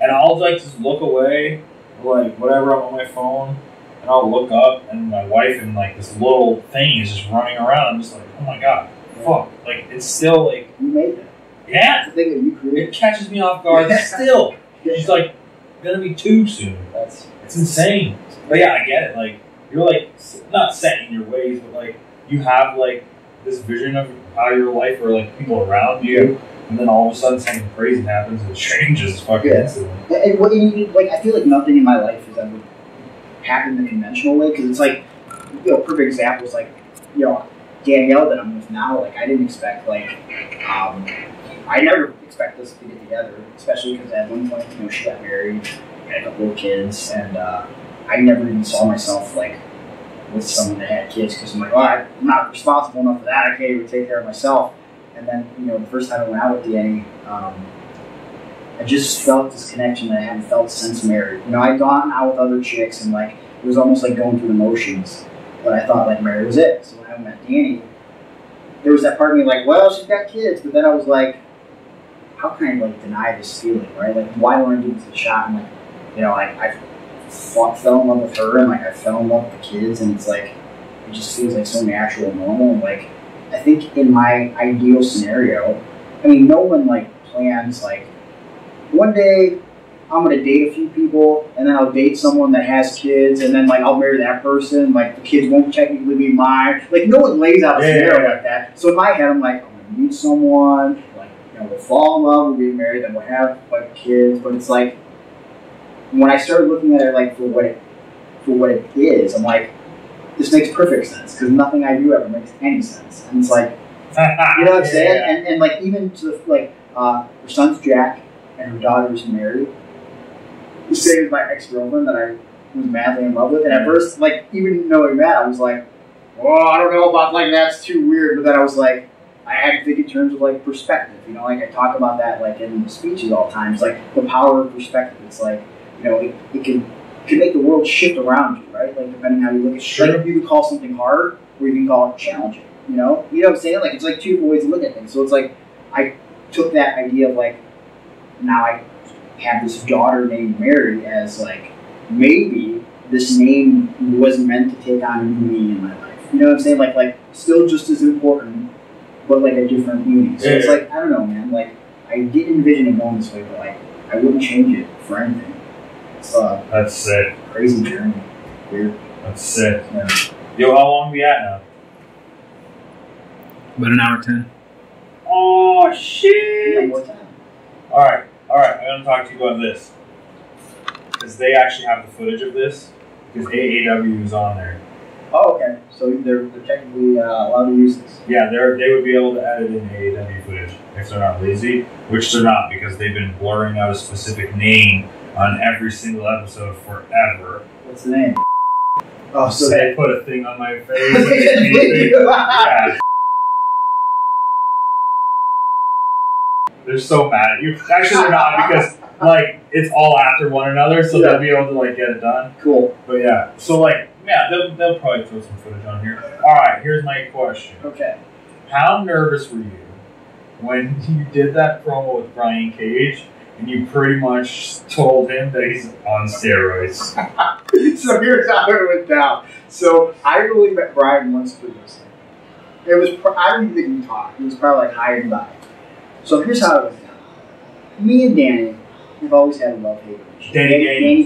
Speaker 1: and I'll like just look away, like whatever, I'm on my phone. And I'll look up, and my wife and like this little thing is just running around. I'm just like, oh my god, fuck! Like it's still like
Speaker 3: you made that.
Speaker 1: Yeah,
Speaker 3: it's the thing that you created.
Speaker 1: It catches me off guard. Still, she's like gonna be 2 soon. It's insane. But yeah, I get it. Like you're like not set in your ways, but like you have like this vision of how your life or like people around you, and then all of a sudden something crazy happens and it changes fucking instantly.
Speaker 3: And what you need, like I feel like nothing in my life has ever happened the conventional way because it's like, you know, perfect example is like, you know, Danielle that I'm with now. Like I didn't expect like, I never expect us to get together, especially because at one point, you know, she got married, had a couple of kids, and I never even saw myself like with someone that had kids because I'm like, well, I'm not responsible enough for that. I can't even take care of myself. And then, you know, the first time I went out with Danny, I just felt this connection that I hadn't felt since married. You know, I'd gone out with other chicks and like it was almost like going through the motions, but I thought like marriage was it. So when I met Danny, there was that part of me like, well, she's got kids, but then I was like, how can I like deny this feeling, right? Like, why don't I give this a shot? And like, you know, I fell in love with her, and like I fell in love with the kids, and it's like it just feels like so natural and normal. And like I think in my ideal scenario, I mean, no one like plans like one day I'm gonna date a few people, and then I'll date someone that has kids, and then like I'll marry that person. Like the kids won't technically be mine. Like no one lays out a scenario like that. So in my head, I'm like, I'm gonna meet someone, like you know, we'll fall in love, we'll get married, then we'll have like kids. But it's like when I started looking at it like for what it is, I'm like, this makes perfect sense because nothing I do ever makes any sense. And it's like, you know what I'm saying?
Speaker 1: Yeah.
Speaker 3: And like even to the, like her son's Jack and her daughter's Mary. The same as my ex-girlfriend that I was madly in love with. And at first, like, even knowing that, I was like, oh, I don't know about, like, that's too weird. But then I was like, I had to think in terms of, like, perspective. You know, like, I talk about that, like, in speeches all the time. It's like the power of perspective. It's like, you know, it can make the world shift around you, right? Like, depending how you look at it.
Speaker 1: Sure.
Speaker 3: Like, you can call something hard, or you can call it challenging, you know? You know what I'm saying? Like, it's like two different ways to look at things. So it's like, I took that idea of, like, now I have this daughter named Mary as like maybe this name was meant to take on a new meaning in my life. You know what I'm saying? Like still just as important, but like a different meaning. So it's like I don't know, man. Like I did envision it going this way, but like I wouldn't change it for anything. It's
Speaker 1: That's sick.
Speaker 3: crazy journey. Weird.
Speaker 1: That's sick.
Speaker 3: Yeah.
Speaker 1: Yo, how long we at now?
Speaker 2: About an hour 10.
Speaker 1: Oh
Speaker 3: Yeah,
Speaker 1: shit!
Speaker 3: more time.
Speaker 1: Alright, I'm gonna talk to you about this. Because they actually have the footage of this. Because AAW is on there.
Speaker 3: Oh, okay. So they're technically allowed to use this.
Speaker 1: Yeah, they would be able to edit in AAW footage if they're not lazy, which they're not because they've been blurring out a specific name on every single episode forever.
Speaker 3: What's the name? Oh, so
Speaker 1: So they put a thing on my face. Yeah. They're so mad at you. Actually, they're not because like it's all after one another, so they'll be able to like get it done.
Speaker 3: Cool.
Speaker 1: But yeah, so like yeah, they'll probably throw some footage on here. All right, here's my question.
Speaker 3: Okay.
Speaker 1: How nervous were you when you did that promo with Brian Cage and you pretty much told him that he's on steroids?
Speaker 3: So here's how it went down. So I only met Brian once through this. It was I don't even think we talked. It was probably like high and by. So here's how it went down. Me and Danny, we've always had a love-hate relationship.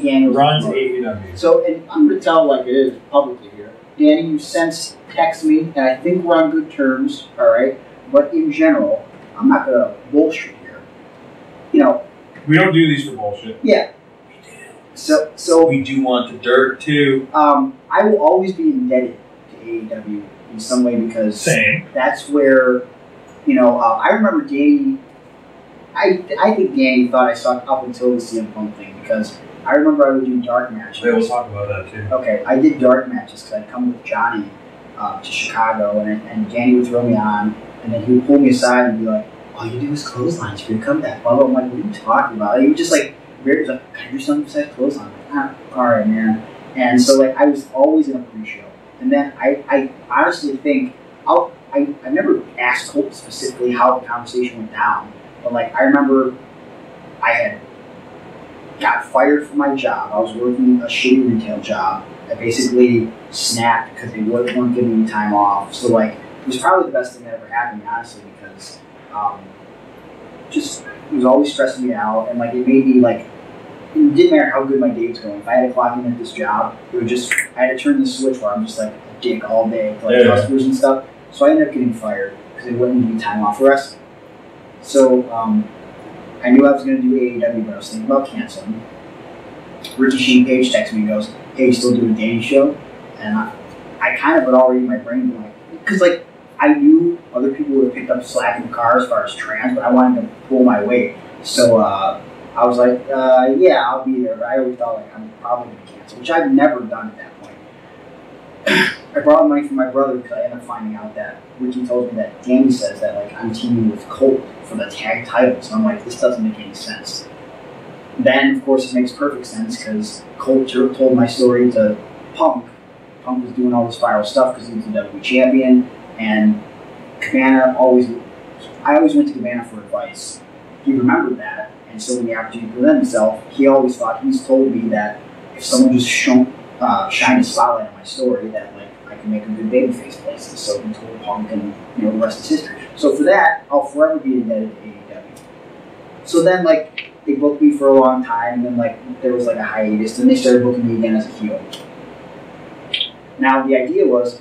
Speaker 3: Danny
Speaker 1: runs AEW.
Speaker 3: So, and I'm going to tell like it is publicly here. Danny, you since text me, and I think we're on good terms, all right? But in general, I'm not going to bullshit here. You know.
Speaker 1: We don't do these for bullshit.
Speaker 3: Yeah.
Speaker 1: We do.
Speaker 3: So
Speaker 1: we do want the dirt, too.
Speaker 3: I will always be indebted to AEW in some way because
Speaker 1: Same.
Speaker 3: That's where, you know, I remember Danny. I think Danny thought I sucked up until the CM Punk thing because I remember I would do dark matches.
Speaker 1: Yeah, we'll talk about that too.
Speaker 3: Okay, I did dark matches because I'd come with Johnny to Chicago and Danny would throw me on and then he would pull me aside and be like, all you do is clotheslines for your comeback. Well, I'm like, what are you talking about? He was just like, very like, can I do something besides clothesline? I'm like, all right, man. And so like I was always in a pre-show. And then I honestly think, I never asked Colt specifically how the conversation went down. But like I remember I had got fired from my job. I was working a shitty retail job. I basically snapped because they weren't giving me time off. So like it was probably the best thing that ever happened to me, honestly, because just it was always stressing me out and like it made me like it didn't matter how good my day was going. If I had to clock in at this job, it would just I had to turn the switch where I'm just like a dick all day to like customers and stuff. So I ended up getting fired because they wouldn't give me time off for wrestling. So I knew I was going to do AEW, but I was thinking about canceling. Ricky Shane Page texted me and goes, hey, you still doing a Danny show? And I kind of had already in my brain been like, because like I knew other people would have picked up slack in the car as far as trans, but I wanted to pull my weight. So I was like, yeah, I'll be there. But I always thought like I'm probably going to cancel, which I've never done at that point. I borrowed money from my brother because I ended up finding out that Ricky told me that Danny says that like I'm teaming with Colt for the tag titles. And I'm like, this doesn't make any sense. Then, of course, it makes perfect sense because Colt told my story to Punk. Punk was doing all this viral stuff because he was the WWE champion. And Cabana I always went to Cabana for advice. He remembered that. And so when the opportunity presented himself, he always thought, he's told me that if someone just shined a spotlight on my story, that like I can make a good babyface place. And so he told Punk, and you know the rest is history. So for that, I'll forever be indebted to AEW. So then like they booked me for a long time, and then like there was like a hiatus, and then they started booking me again as a heel. Now the idea was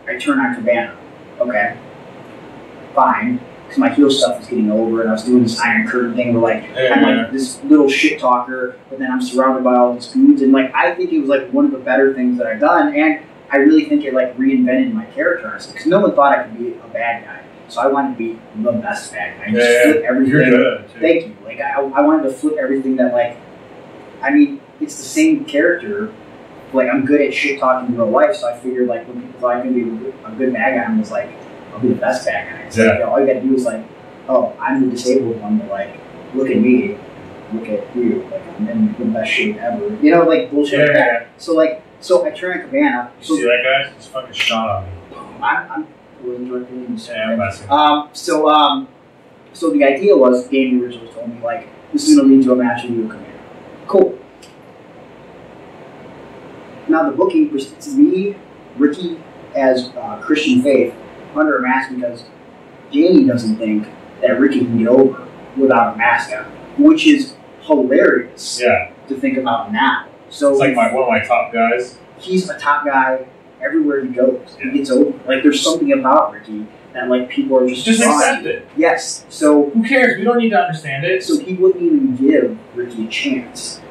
Speaker 3: I turn on Cabana, okay, fine, because my heel stuff was getting over, and I was doing this Iron Curtain thing where like I'm like this little shit talker, but then I'm surrounded by all these dudes, and like I think it was like one of the better things that I've done, and I really think it like reinvented my character honestly, because no one thought I could be a bad guy. So I wanted to be the best bad guy. Just flip everything.
Speaker 1: You're good, too.
Speaker 3: Thank you. Like I wanted to flip everything that like, I mean, it's the same character. Like I'm good at shit talking in real life, so I figured like when people thought I could be a good bad guy, I was like, I'll be the best bad guy. So like, all you gotta do is like, oh, I'm the disabled one, but like, look at me, look at you, like I'm in the best shape ever. You know, like bullshit like that. So like, so I turn on Cabana.
Speaker 1: You see that guy? It's fucking Shawn on me.
Speaker 3: I'm enjoying
Speaker 1: Yeah,
Speaker 3: so the idea was, Danny originally told me, like, this is going to lead to a match with you and Commander. Cool. Now the booking was me, Ricky, as Christian Faith under a mask because Danny doesn't think that Ricky can get over without a mask on, which is hilarious to think about now. So
Speaker 1: it's like one of my top guys.
Speaker 3: He's a top guy everywhere he goes. He gets over. Like, there's something about Ricky that, like, people are just
Speaker 1: accept it.
Speaker 3: Yes. So
Speaker 1: who cares? We don't need to understand it.
Speaker 3: So he wouldn't even give Ricky a chance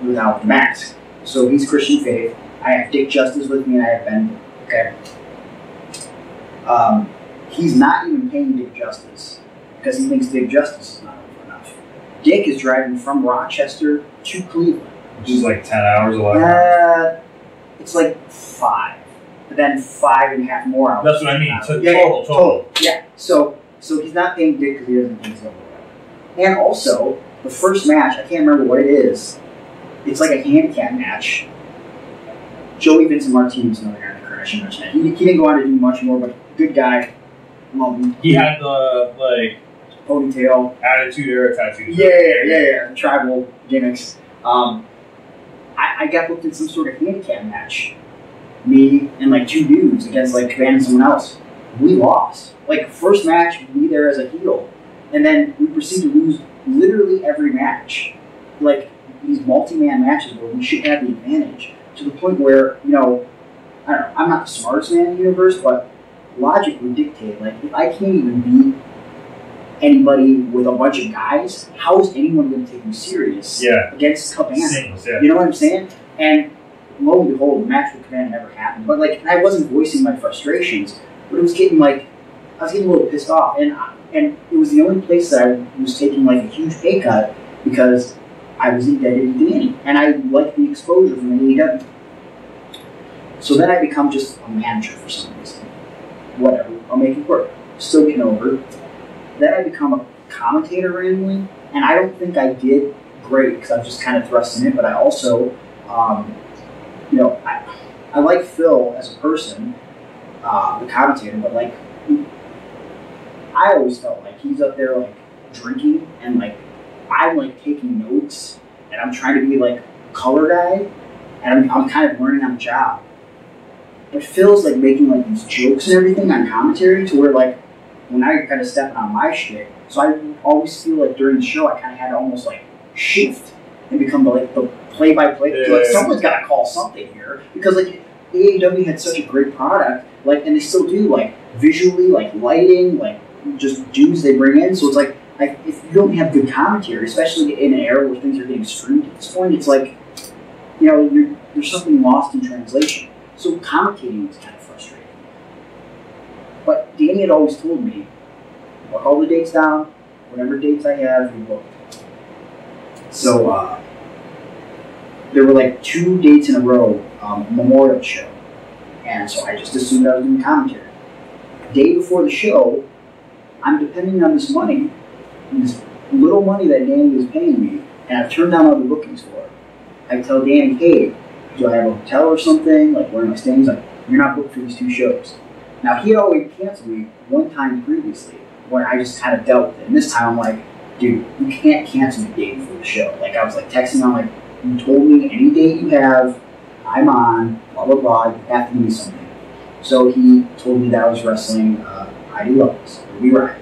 Speaker 3: without the mask. So he's Christian faith. I have Dick Justice with me, and I have Ben. Okay. He's not even paying Dick Justice because he thinks Dick Justice is not over enough. Dick is driving from Rochester to Cleveland.
Speaker 1: Which is like 10 hours, 11 hours.
Speaker 3: It's like 5. But then 5.5 more hours.
Speaker 1: That's what I mean. So total.
Speaker 3: Yeah. So he's not paying Dick because he doesn't think he's over it. And also, the first match, I can't remember what it is. It's like a handicap match. Joey Vincent Martinez, another guy in the career. I should mention that. He didn't go on to do much more, but good guy. Love him.
Speaker 1: He had the, like,
Speaker 3: ponytail.
Speaker 1: Attitude era tattoos.
Speaker 3: Yeah. Tribal gimmicks. I got booked in some sort of handicap match. Me and like 2 dudes against like Caban and someone else. We lost. Like, first match, me there as a heel. And then we proceed to lose literally every match. Like, these multi-man matches where we should have the advantage. To the point where, you know, I don't know, I'm not the smartest man in the universe, but logic would dictate, like, if I can't even beat anybody with a bunch of guys, how is anyone going to take me serious against Cabana? You know what I'm saying? And lo and behold, the match with Cabana never happened. But like, I wasn't voicing my frustrations, but it was getting like, I was getting a little pissed off, and it was the only place that I was taking like a huge pay cut because I was indebted to Danny, and I liked the exposure from AEW. So then I become just a manager for some reason. Whatever, I'll make it work. Still getting over it. Then I become a commentator randomly, and I don't think I did great because I was just kind of thrust in it, but I also, you know, I like Phil as a person, the commentator, but like, I always felt like he's up there like drinking, and like I'm like taking notes, and I'm trying to be like a color guy, and I'm kind of learning on the job. But Phil's like making like these jokes and everything on commentary to where like, when I kind of stepping on my shit, so I always feel like during the show I kind of had to almost like shift and become the play-by-play. Like, someone's got to call something here because like AEW had such a great product, like, and they still do, like visually, like lighting, like just dudes they bring in. So it's like, if you don't have good commentary, especially in an era where things are getting streamed at this point, it's like, you know, there's something lost in translation. So commentating was kind of frustrating. But Danny had always told me, mark all the dates down, whatever dates I have, you book. So there were like 2 dates in a row, Memorial show. And so I just assumed I was doing commentary. The day before the show, I'm depending on this money, this little money that Danny was paying me, and I've turned down other bookings for it. I tell Danny, hey, do I have a hotel or something? Like, where am I staying? He's like, you're not booked for these 2 shows. Now, he had always canceled me one time previously where I just kind of dealt with it. And this time I'm like, dude, you can't cancel me the day before the show. Like, I was like texting him, I'm like, you told me any date you have, I'm on, blah, blah, blah, you have to give me something. So he told me that I was wrestling Heidi Loveless, Ruby Riott.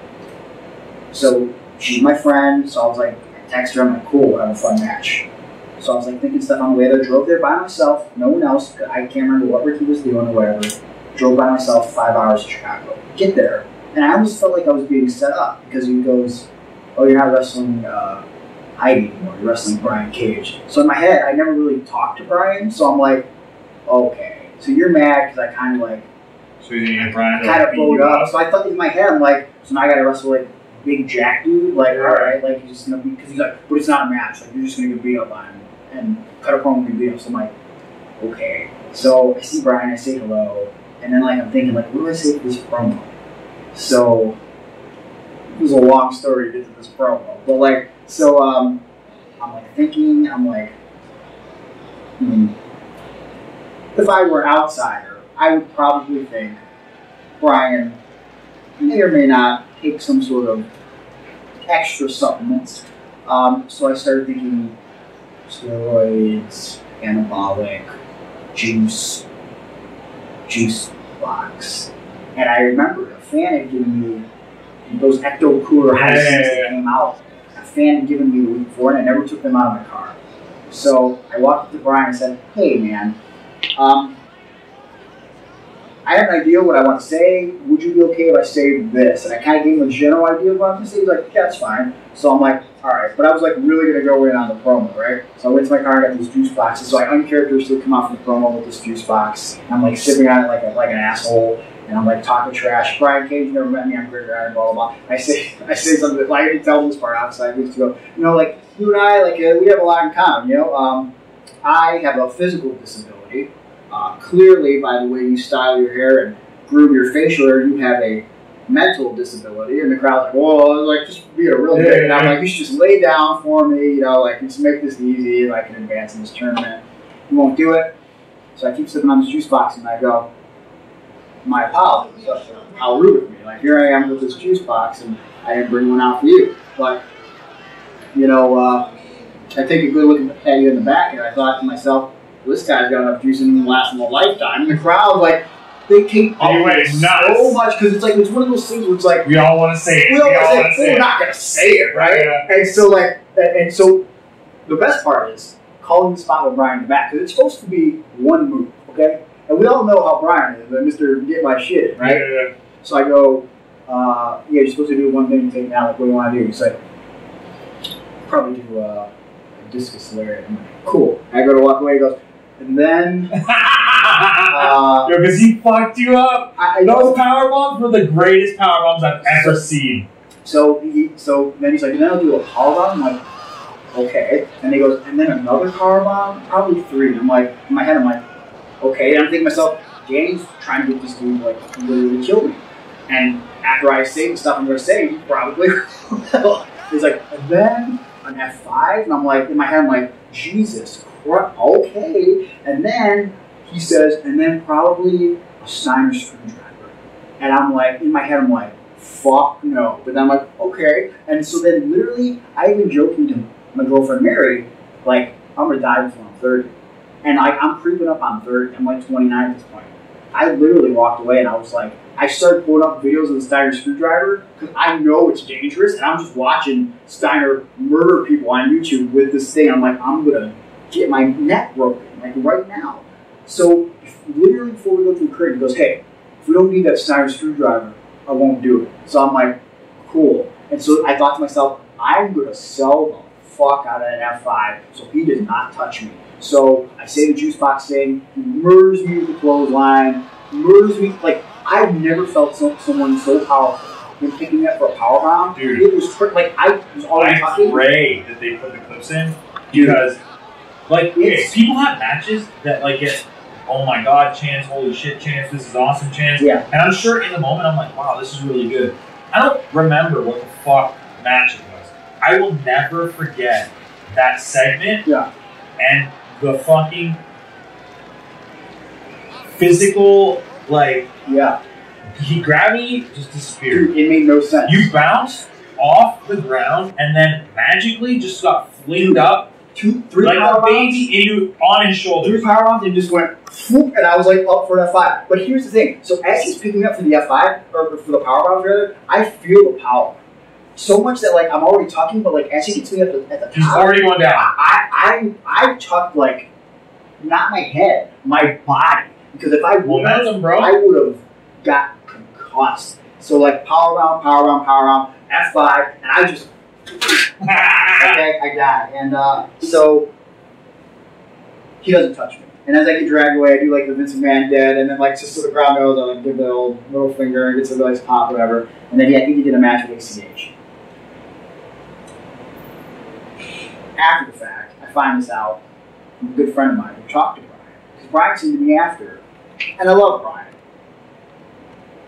Speaker 3: So she's my friend, so I was like, I text her, I'm like, cool, we'll have a fun match. So I was like thinking stuff on the way there, drove there by myself, no one else, I can't remember what Ricky was doing or whatever. Drove by myself 5 hours to Chicago. Get there, and I almost felt like I was being set up because he goes, oh, you're not wrestling Heidi anymore, you're wrestling Brian Cage. So in my head, I never really talked to Brian, so I'm like, okay, so you're mad because I kind of like,
Speaker 1: so you didn't get Brian
Speaker 3: kind of blowed up. So I thought in my head, I'm like, so now I got to wrestle like big Jack dude, like, all right, like he's just gonna be, because he's like, but it's not a match, like you're just gonna get beat up on him and cut a promo and beat up. So I'm like, okay. So I see Brian, I say hello. And then, like, I'm thinking, like, what do I say for this promo? So, it was a long story to get to this promo. But, like, so, I'm, like, thinking, I'm like, if I were an outsider, I would probably think Brian may or may not take some sort of extra supplements. So I started thinking steroids, anabolic, juice box. And I remember a fan had given me those ecto cooler high seats that came out. A fan had given me the week before, and I never took them out of my car. So I walked up to Brian and said, "Hey, man, I have an idea what I want to say. Would you be okay if I say this?" And I kind of gave him a general idea of what I was going to say. He's like, "Yeah, that's fine." So I'm like, "All right." But I was like really going to go in on the promo, right? So I went to my car and got these juice boxes. So I uncharacteristically come out from the promo with this juice box. And I'm like sipping on it like an asshole. And I'm like talking trash. Brian Cage never met me. I'm Gregory, blah, blah, blah. I say something that, like, I didn't tell him this part outside. I used to go, you know, like, you and I, like, we have a lot in common, you know. I have a physical disability. Clearly, by the way you style your hair and groom your facial hair, you have a mental disability. And the crowd's like, whoa, like, just be a real dick. And I'm like, you should just lay down for me, you know, like, just make this easy, and I can advance in this tournament. You won't do it. So I keep sipping on this juice box, and I go, my apologies. How rude of me. Like, here I am with this juice box, and I didn't bring one out for you. But, you know, I take a good look at you in the back, and I thought to myself, well, this guy's got enough juice in him to last him a lifetime. And the crowd, like, they take so much, because it's like, it's one of those things where it's like,
Speaker 1: we all want to say it.
Speaker 3: We all want to say it. We're not going to say it, right? Yeah. And so, like, and so the best part is calling the spot with Brian in the back, because it's supposed to be one move, okay? And we all know how Brian is, Mr. Get My Shit, right? Yeah. So I go, yeah, you're supposed to do one thing and take it out. Like, what do you want to do? He's like, probably do a discus lariat. I'm like, cool. I go to walk away. He goes, and then,
Speaker 1: because he fucked you up. Those power bombs were the greatest power bombs I've ever seen.
Speaker 3: So then he's like, and then I'll do a power bomb. I'm like, okay. And he goes, and then another power bomb, probably 3. I'm like, in my head, I'm like, okay, and I'm thinking to myself, James trying to get this dude, like, literally kill me. And after I say the stuff I'm going to say, he probably will. He's like, and then an F5, and I'm like, in my head, I'm like, Jesus Christ, okay. And then he says, and then probably a Steiner screwdriver. And I'm like, in my head, I'm like, fuck no. But then I'm like, okay. And so then literally, I even joking to my girlfriend Mary, like, I'm going to die before I'm 30. And I'm creeping up on 30. I'm like 29 at this point. I literally walked away and I was like, I started pulling up videos of the Steiner screwdriver because I know it's dangerous, and I'm just watching Steiner murder people on YouTube with this thing. I'm like, I'm going to get my neck broken, like right now. So literally before we go through the curtain, he goes, hey, if we don't need that Steiner screwdriver, I won't do it. So I'm like, cool. And so I thought to myself, I'm going to sell the fuck out of that F5 so he does not touch me. So I say the juice box thing, he murders me with the clothesline, murders me. Like, I've never felt someone so powerful when picking me up for a power bomb.
Speaker 1: Dude,
Speaker 3: it was like, I was already talking.
Speaker 1: I pray that they put the clips in, because, like, people have matches that, like, get, oh my god chants, holy shit chants, this is awesome chants.
Speaker 3: Yeah.
Speaker 1: And I'm sure in the moment I'm like, wow, this is really good. I don't remember what the fuck match it was. I will never forget that segment.
Speaker 3: Yeah.
Speaker 1: And the fucking physical, like,
Speaker 3: yeah, he
Speaker 1: grabbed me, just disappeared.
Speaker 3: Dude, it made no sense.
Speaker 1: You bounced off the ground and then magically just got flinged up,
Speaker 3: 3
Speaker 1: like
Speaker 3: power
Speaker 1: a baby on his shoulders.
Speaker 3: 3 power bombs and just went whoop, and I was like up for an F5. But here's the thing: so as he's picking up for the F5 or for the power bombs, rather, I feel the power. So much that, like, I'm already talking, but, like, as he gets me at the top,
Speaker 1: he's already going down.
Speaker 3: I tucked, like, not my head, my body, because if I would have, I would have got concussed. So, like, power bomb, F5, and I just okay, I die. And so he doesn't touch me. And as I get dragged away, I do, like, the Vince McMahon dead, and then, like, just so the crowd knows, I, like, give the old middle finger and gets a nice pop, whatever. And then I think he did a match with ACH. After the fact, I find this out from a good friend of mine who talked to Brian. Because Brian seemed to be after, and I love Brian.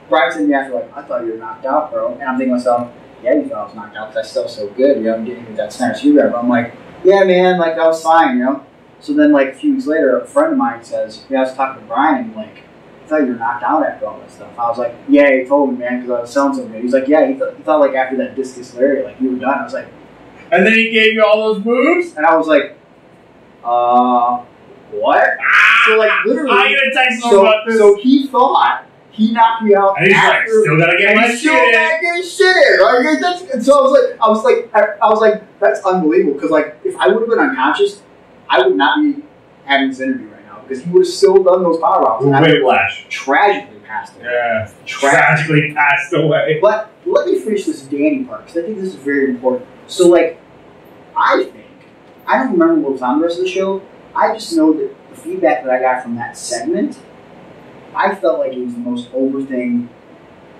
Speaker 3: Brian seemed to be after, like, I thought you were knocked out, bro. And I'm thinking to myself, yeah, you thought I was knocked out because I still so good, you know, I'm getting with that Steiner screwdriver. I'm like, yeah, man, like, I was fine, you know. So then, like, a few weeks later, a friend of mine says, yeah, I was talking to Brian, like, I thought you were knocked out after all that stuff. I was like, yeah, he told me, man, because I was selling so good. He's like, yeah, he thought, like, after that discus lariat, like, you were done. I was like,
Speaker 1: and then he gave you all those moves?
Speaker 3: And I was like, what? So, like, literally,
Speaker 1: I'm going to text him about this.
Speaker 3: So he thought he knocked me out.
Speaker 1: And he's like, still gotta get my shit in.
Speaker 3: Right? And so I was like, that's unbelievable. Because like, if I would have been unconscious, I would not be having this interview right now because he would have still done those power bombs.
Speaker 1: Whiplash.
Speaker 3: Tragically passed away.
Speaker 1: Yeah, tragically passed away.
Speaker 3: But let me finish this Danny part because I think this is very important. So like, I don't remember what was on the rest of the show. I just know that the feedback that I got from that segment, I felt like it was the most over thing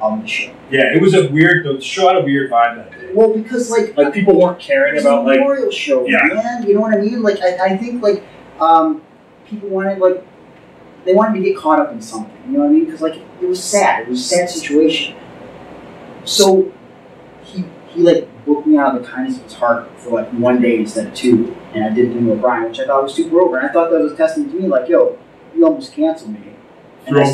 Speaker 3: on the show.
Speaker 1: Yeah, it was the show had a weird vibe that day.
Speaker 3: Well, because like
Speaker 1: people weren't caring about like
Speaker 3: memorial show, man. You know what I mean? Like I think like people wanted like they wanted to get caught up in something. You know what I mean? Because like it was sad. It was a sad situation. So he like booked me out of the kindness of his heart for like 1 day instead of 2, and I did it with Brian, which I thought was super over. And I thought that was a testament to me, like, yo, you almost canceled me. And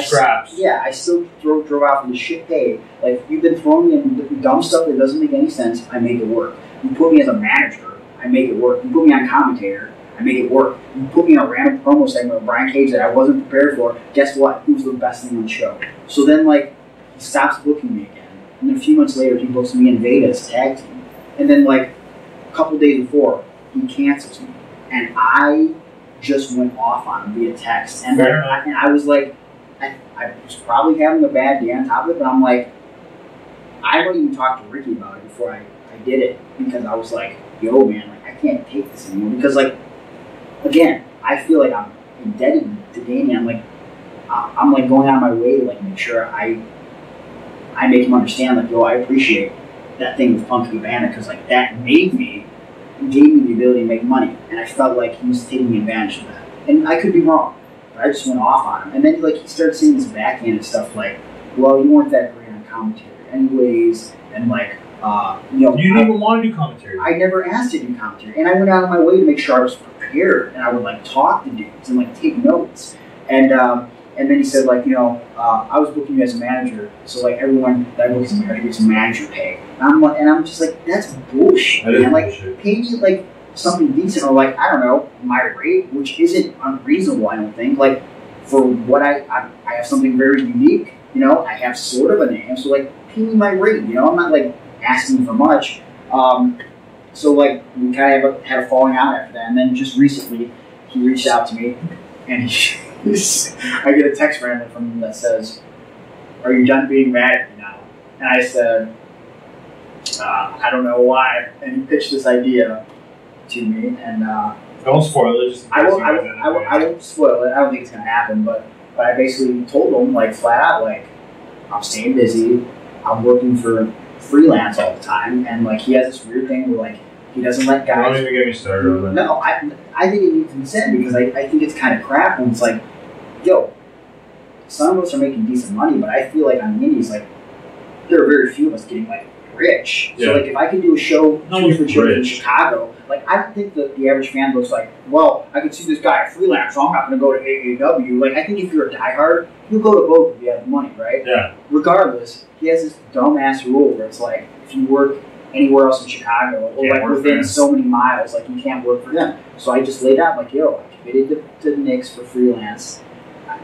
Speaker 1: scraps.
Speaker 3: I still drove out for the shit pay. Like, you've been throwing me in dumb stuff that doesn't make any sense, I make it work. You put me as a manager, I make it work. You put me on commentator, I make it work. You put me in a random promo segment with Brian Cage that I wasn't prepared for, guess what? It was the best thing on the show. So then, like, he stops booking me again. And then a few months later, he books me in Vegas tag team. And then, like, a couple days before, he cancels me. And I just went off on him via text. And, I was like, I was probably having a bad day on top of it, but I'm like, I don't even talk to Ricky about it before I did it. Because I was like, yo, man, like, I can't take this anymore. Because, like, again, I feel like I'm indebted to Damien. I'm like going out of my way to like make sure I make him understand, like, yo, I appreciate that thing with Punk Cabana because like that gave me the ability to make money, and I felt like he was taking advantage of that. And I could be wrong, but I just went off on him. And then like he started saying this backhanded stuff like, well, you weren't that great on commentary anyways, and like you know,
Speaker 1: you didn't even want to do commentary.
Speaker 3: I never asked to do commentary, and I went out of my way to make sure I was prepared, and I would like talk to dudes and like take notes. And then he said, like, you know, I was booking you as a manager, so like everyone that works as a manager gets manager pay. And I'm just like, that's bullshit.
Speaker 1: That is
Speaker 3: like,
Speaker 1: bullshit.
Speaker 3: Pay me like something decent, or like, I don't know, my rate, which isn't unreasonable, I don't think. Like, for what I have something very unique, you know, I have sort of a name, so like, pay me my rate, you know, I'm not like asking for much. So like, we kind of had a falling out after that, and then just recently, he reached out to me, and I get a text randomly from him that says, "Are you done being mad at me now?" And I said, "I don't know why." And he pitched this idea to me, and
Speaker 1: don't spoil it. Just
Speaker 3: I won't spoil it. I don't think it's gonna happen, but I basically told him like flat out, like, I'm staying busy. I'm working for freelance all the time, and like he has this weird thing where like he doesn't let guys.
Speaker 1: Don't even get me started on that.
Speaker 3: No, I think it needs to be said because I think it's kind of crap when it's like, yo, some of us are making decent money, but I feel like on the indies, like, there are very few of us getting, like, rich.
Speaker 1: Yeah.
Speaker 3: So, like, if I could do a show for children in
Speaker 1: rich.
Speaker 3: Chicago, like, I don't think that the average fan looks like, well, I could see this guy freelance, so I'm not going to go to AAW. Like, I think if you're a diehard, you'll go to both if you have the money, right?
Speaker 1: Yeah.
Speaker 3: Regardless, he has this dumbass rule where it's like, if you work anywhere else in Chicago, or, like, within so many miles, like, you can't work for them. So I just laid out, like, yo, I committed to the Knicks for freelance.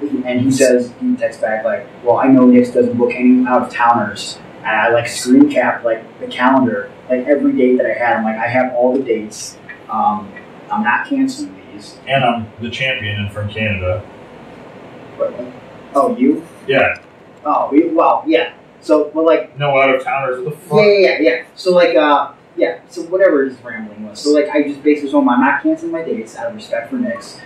Speaker 3: And he texts back like, well, I know Knicks doesn't book any out-of-towners. And I like screen cap like the calendar, like every date that I had. I'm like, I have all the dates. I'm not canceling these.
Speaker 1: And I'm the champion and from Canada.
Speaker 3: But, oh, you?
Speaker 1: Yeah.
Speaker 3: Oh, well, yeah. So, but like,
Speaker 1: no out-of-towners. What the fuck?
Speaker 3: Yeah. So like, yeah. So whatever his rambling was. So like, I just basically told him I'm not canceling my dates out of respect for Knicks.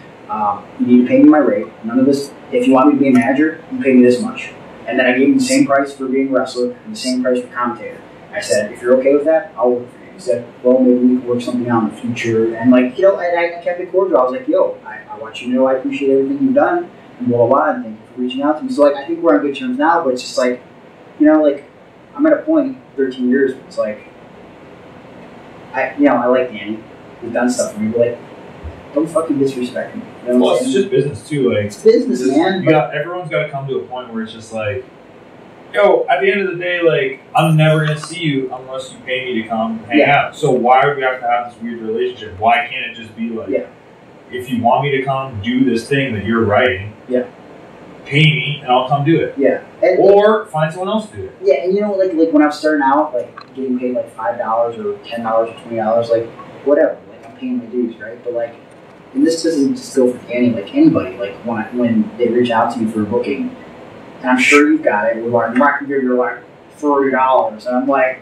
Speaker 3: You need to pay me my rate. None of this. If you want me to be a manager, you pay me this much. And then I gave him the same price for being a wrestler and the same price for commentator. I said, if you're okay with that, I'll work for you. He said, well, maybe we can work something out in the future. And like, you know, and I kept it cordial. I was like, yo, I want you to know I appreciate everything you've done and blah, blah, blah. And thank you for reaching out to me. So like, I think we're on good terms now, but it's just like, you know, like, I'm at a point, 13 years, it's like, I like Danny. He's done stuff for me, but like, don't fucking disrespect me. You know
Speaker 1: Plus, it's just business too. Like,
Speaker 3: it's business, man.
Speaker 1: Everyone's got to come to a point where it's just like, yo, at the end of the day, like, I'm never gonna see you unless you pay me to come hang out. So why do we have to have this weird relationship? Why can't it just be like, if you want me to come do this thing that you're writing, pay pay me and I'll come do it.
Speaker 3: Yeah. And,
Speaker 1: or find someone else to do it.
Speaker 3: Yeah, and you know, like when I was starting out, like getting paid like $5 or $10 or $20, like whatever, like I'm paying my dues, right? But like, and this doesn't just go for Danny, like anybody, like when they reach out to me for a booking, and I'm sure you've got it, we're like, I can give you like $30, and I'm like,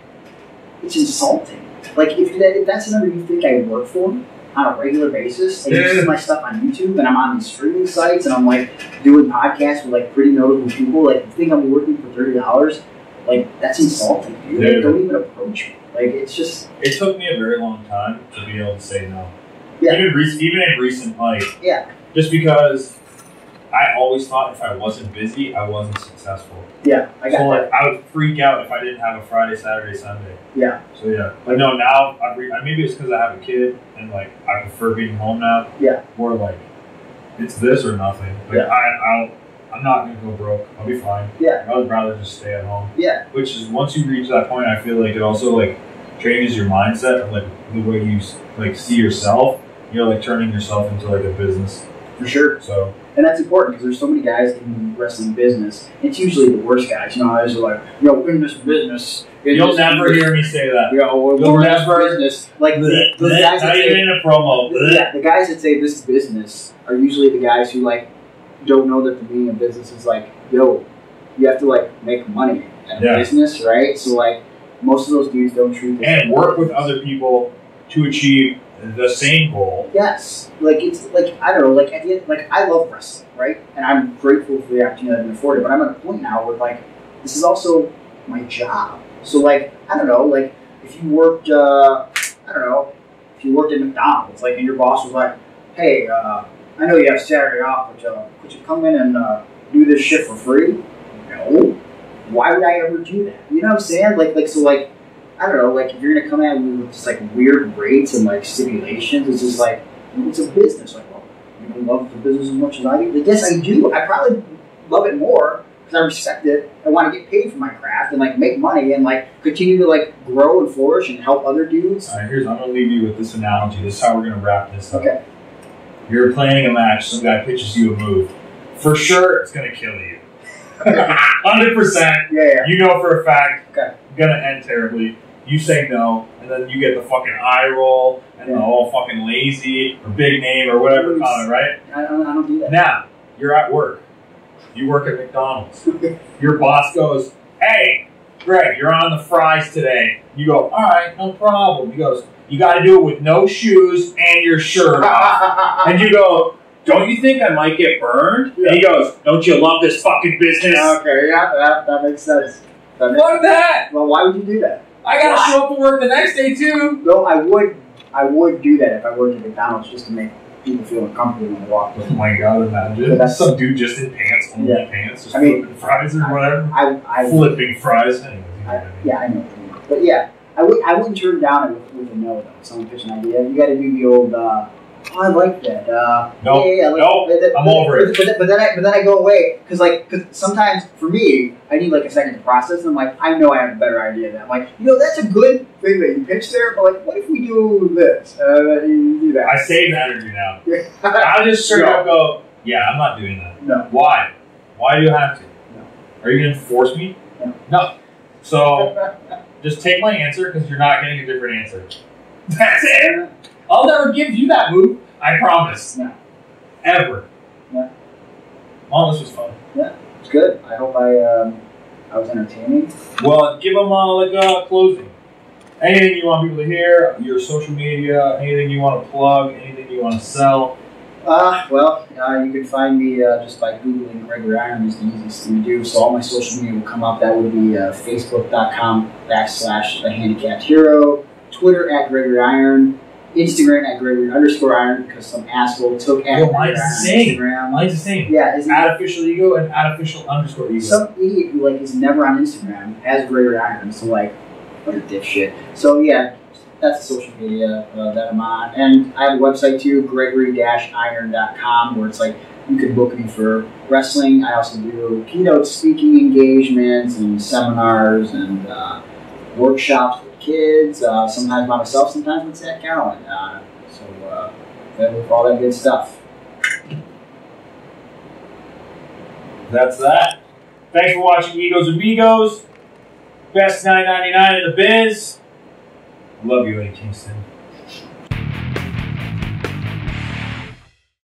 Speaker 3: it's insulting. Like if that's the number you think I work for on a regular basis, and you see my stuff on YouTube, and I'm on these streaming sites, and I'm like doing podcasts with like pretty notable people, like you think I'm working for $30, like that's insulting, dude. Like, don't even approach me. Like it's just.
Speaker 1: It took me a very long time to be able to say no.
Speaker 3: Yeah.
Speaker 1: Even in recent life.
Speaker 3: Yeah.
Speaker 1: Just because I always thought if I wasn't busy, I wasn't successful.
Speaker 3: Yeah, I got
Speaker 1: so
Speaker 3: that.
Speaker 1: like I would freak out if I didn't have a Friday, Saturday, Sunday.
Speaker 3: Yeah.
Speaker 1: So yeah, but no, now maybe it's because I have a kid and like I prefer being home now.
Speaker 3: Yeah.
Speaker 1: Or like it's this or nothing. Like
Speaker 3: Yeah.
Speaker 1: I'm not gonna go broke. I'll be fine.
Speaker 3: Yeah.
Speaker 1: I would rather just stay at home.
Speaker 3: Yeah.
Speaker 1: Which is once you reach that point, I feel like it also like changes your mindset and like the way you like see yourself. You're like turning yourself into like a business.
Speaker 3: For sure.
Speaker 1: So.
Speaker 3: And that's important because there's so many guys in the wrestling business. It's usually the worst guys. You know, guys are like, yo, in this business.
Speaker 1: You'll never hear me say that.
Speaker 3: Yo,
Speaker 1: you'll
Speaker 3: we're
Speaker 1: never.
Speaker 3: In this business. Like the guys that say,
Speaker 1: in a promo.
Speaker 3: Yeah, the guys that say this business are usually the guys who like don't know that the meaning of business is like, yo, you have to like make money at a business, right? So like most of those dudes don't treat this
Speaker 1: and work with other people to achieve the same goal.
Speaker 3: Yes, like it's like I don't know, like at the end, like I love wrestling, right? And I'm grateful for the opportunity I've been afforded. But I'm at a point now where like this is also my job. So like I don't know, like if you worked, if you worked at McDonald's, like and your boss was like, hey, I know you have Saturday off, but could you come in and do this shit for free? No. Why would I ever do that? You know what I'm saying? Like so like. I don't know, like if you're gonna come at me with just like weird rates and like stipulations, it's just like it's a business. Like, well, you don't love the business as much as I do. Like, yes, I do. I probably love it more because I respect it. I want to get paid for my craft and like make money and like continue to like grow and flourish and help other dudes.
Speaker 1: All right, I'm gonna leave you with this analogy. This is how we're gonna wrap this up.
Speaker 3: Okay.
Speaker 1: You're playing a match. Some guy pitches you a move. For sure, it's gonna kill you. 100%.
Speaker 3: Yeah.
Speaker 1: You know for a fact.
Speaker 3: Okay.
Speaker 1: Gonna end terribly. You say no, and then you get the fucking eye roll and the all fucking lazy or big name or whatever comment, right?
Speaker 3: I don't do that.
Speaker 1: Now, you're at work. You work at McDonald's. Your boss goes, hey, Greg, you're on the fries today. You go, all right, no problem. He goes, you got to do it with no shoes and your shirt off. And you go, don't you think I might get burned? Yeah. And he goes, don't you love this fucking business?
Speaker 3: Okay, yeah, that makes sense.
Speaker 1: Fuck that!
Speaker 3: Well, why would you do that?
Speaker 1: I gotta show up to work the next day too.
Speaker 3: No, I would do that if I worked at McDonald's just to make people feel uncomfortable when they walk in.
Speaker 1: Oh my god, imagine some dude just in pants, only pants, just flipping fries or whatever. Flipping fries. Anyways,
Speaker 3: I know. But yeah, I wouldn't turn down it with a no though. If someone pitched an idea, you got to do the old. I like that.
Speaker 1: Nope. I'm over it.
Speaker 3: But then I go away because sometimes for me I need like a second to process. And I'm like I know I have a better idea than I'm like that's a good thing that you pitched there. But like what if we do this? You do that.
Speaker 1: I save energy now. I'll just straight up go. Yeah, I'm not doing that.
Speaker 3: No.
Speaker 1: Why? Why do you have to?
Speaker 3: No.
Speaker 1: Are you going to force me? No. So just take my answer because you're not getting a different answer. That's it. I'll never give you that move. I promise.
Speaker 3: No.
Speaker 1: Ever.
Speaker 3: Yeah.
Speaker 1: Oh, this was fun.
Speaker 3: Yeah, it's good. I hope I was entertaining.
Speaker 1: Well, give them a closing. Anything you want people to hear, your social media, anything you want to plug, anything you want to sell.
Speaker 3: You can find me just by Googling Gregory Iron is the easiest thing to do. So all my social media will come up. That would be Facebook.com/The Handicapped Hero, Twitter @Gregory Iron, Instagram @Gregory_Iron because some asshole took
Speaker 1: mine's the same.
Speaker 3: Instagram.
Speaker 1: Mine's the same.
Speaker 3: Yeah,
Speaker 1: @official ego and @official_ego.
Speaker 3: Some idiot who is never on Instagram has Gregory Iron. So what a dipshit. So yeah, that's the social media that I'm on, and I have a website too, Gregory-Iron.com, where it's you can book me for wrestling. I also do keynote speaking engagements and seminars and workshops with kids, sometimes by myself, sometimes with Zach Cowan. With all that good stuff.
Speaker 1: That's that. Thanks for watching Egos Amigos. Best $9.99 in the biz. I love you, Eddie Kingston.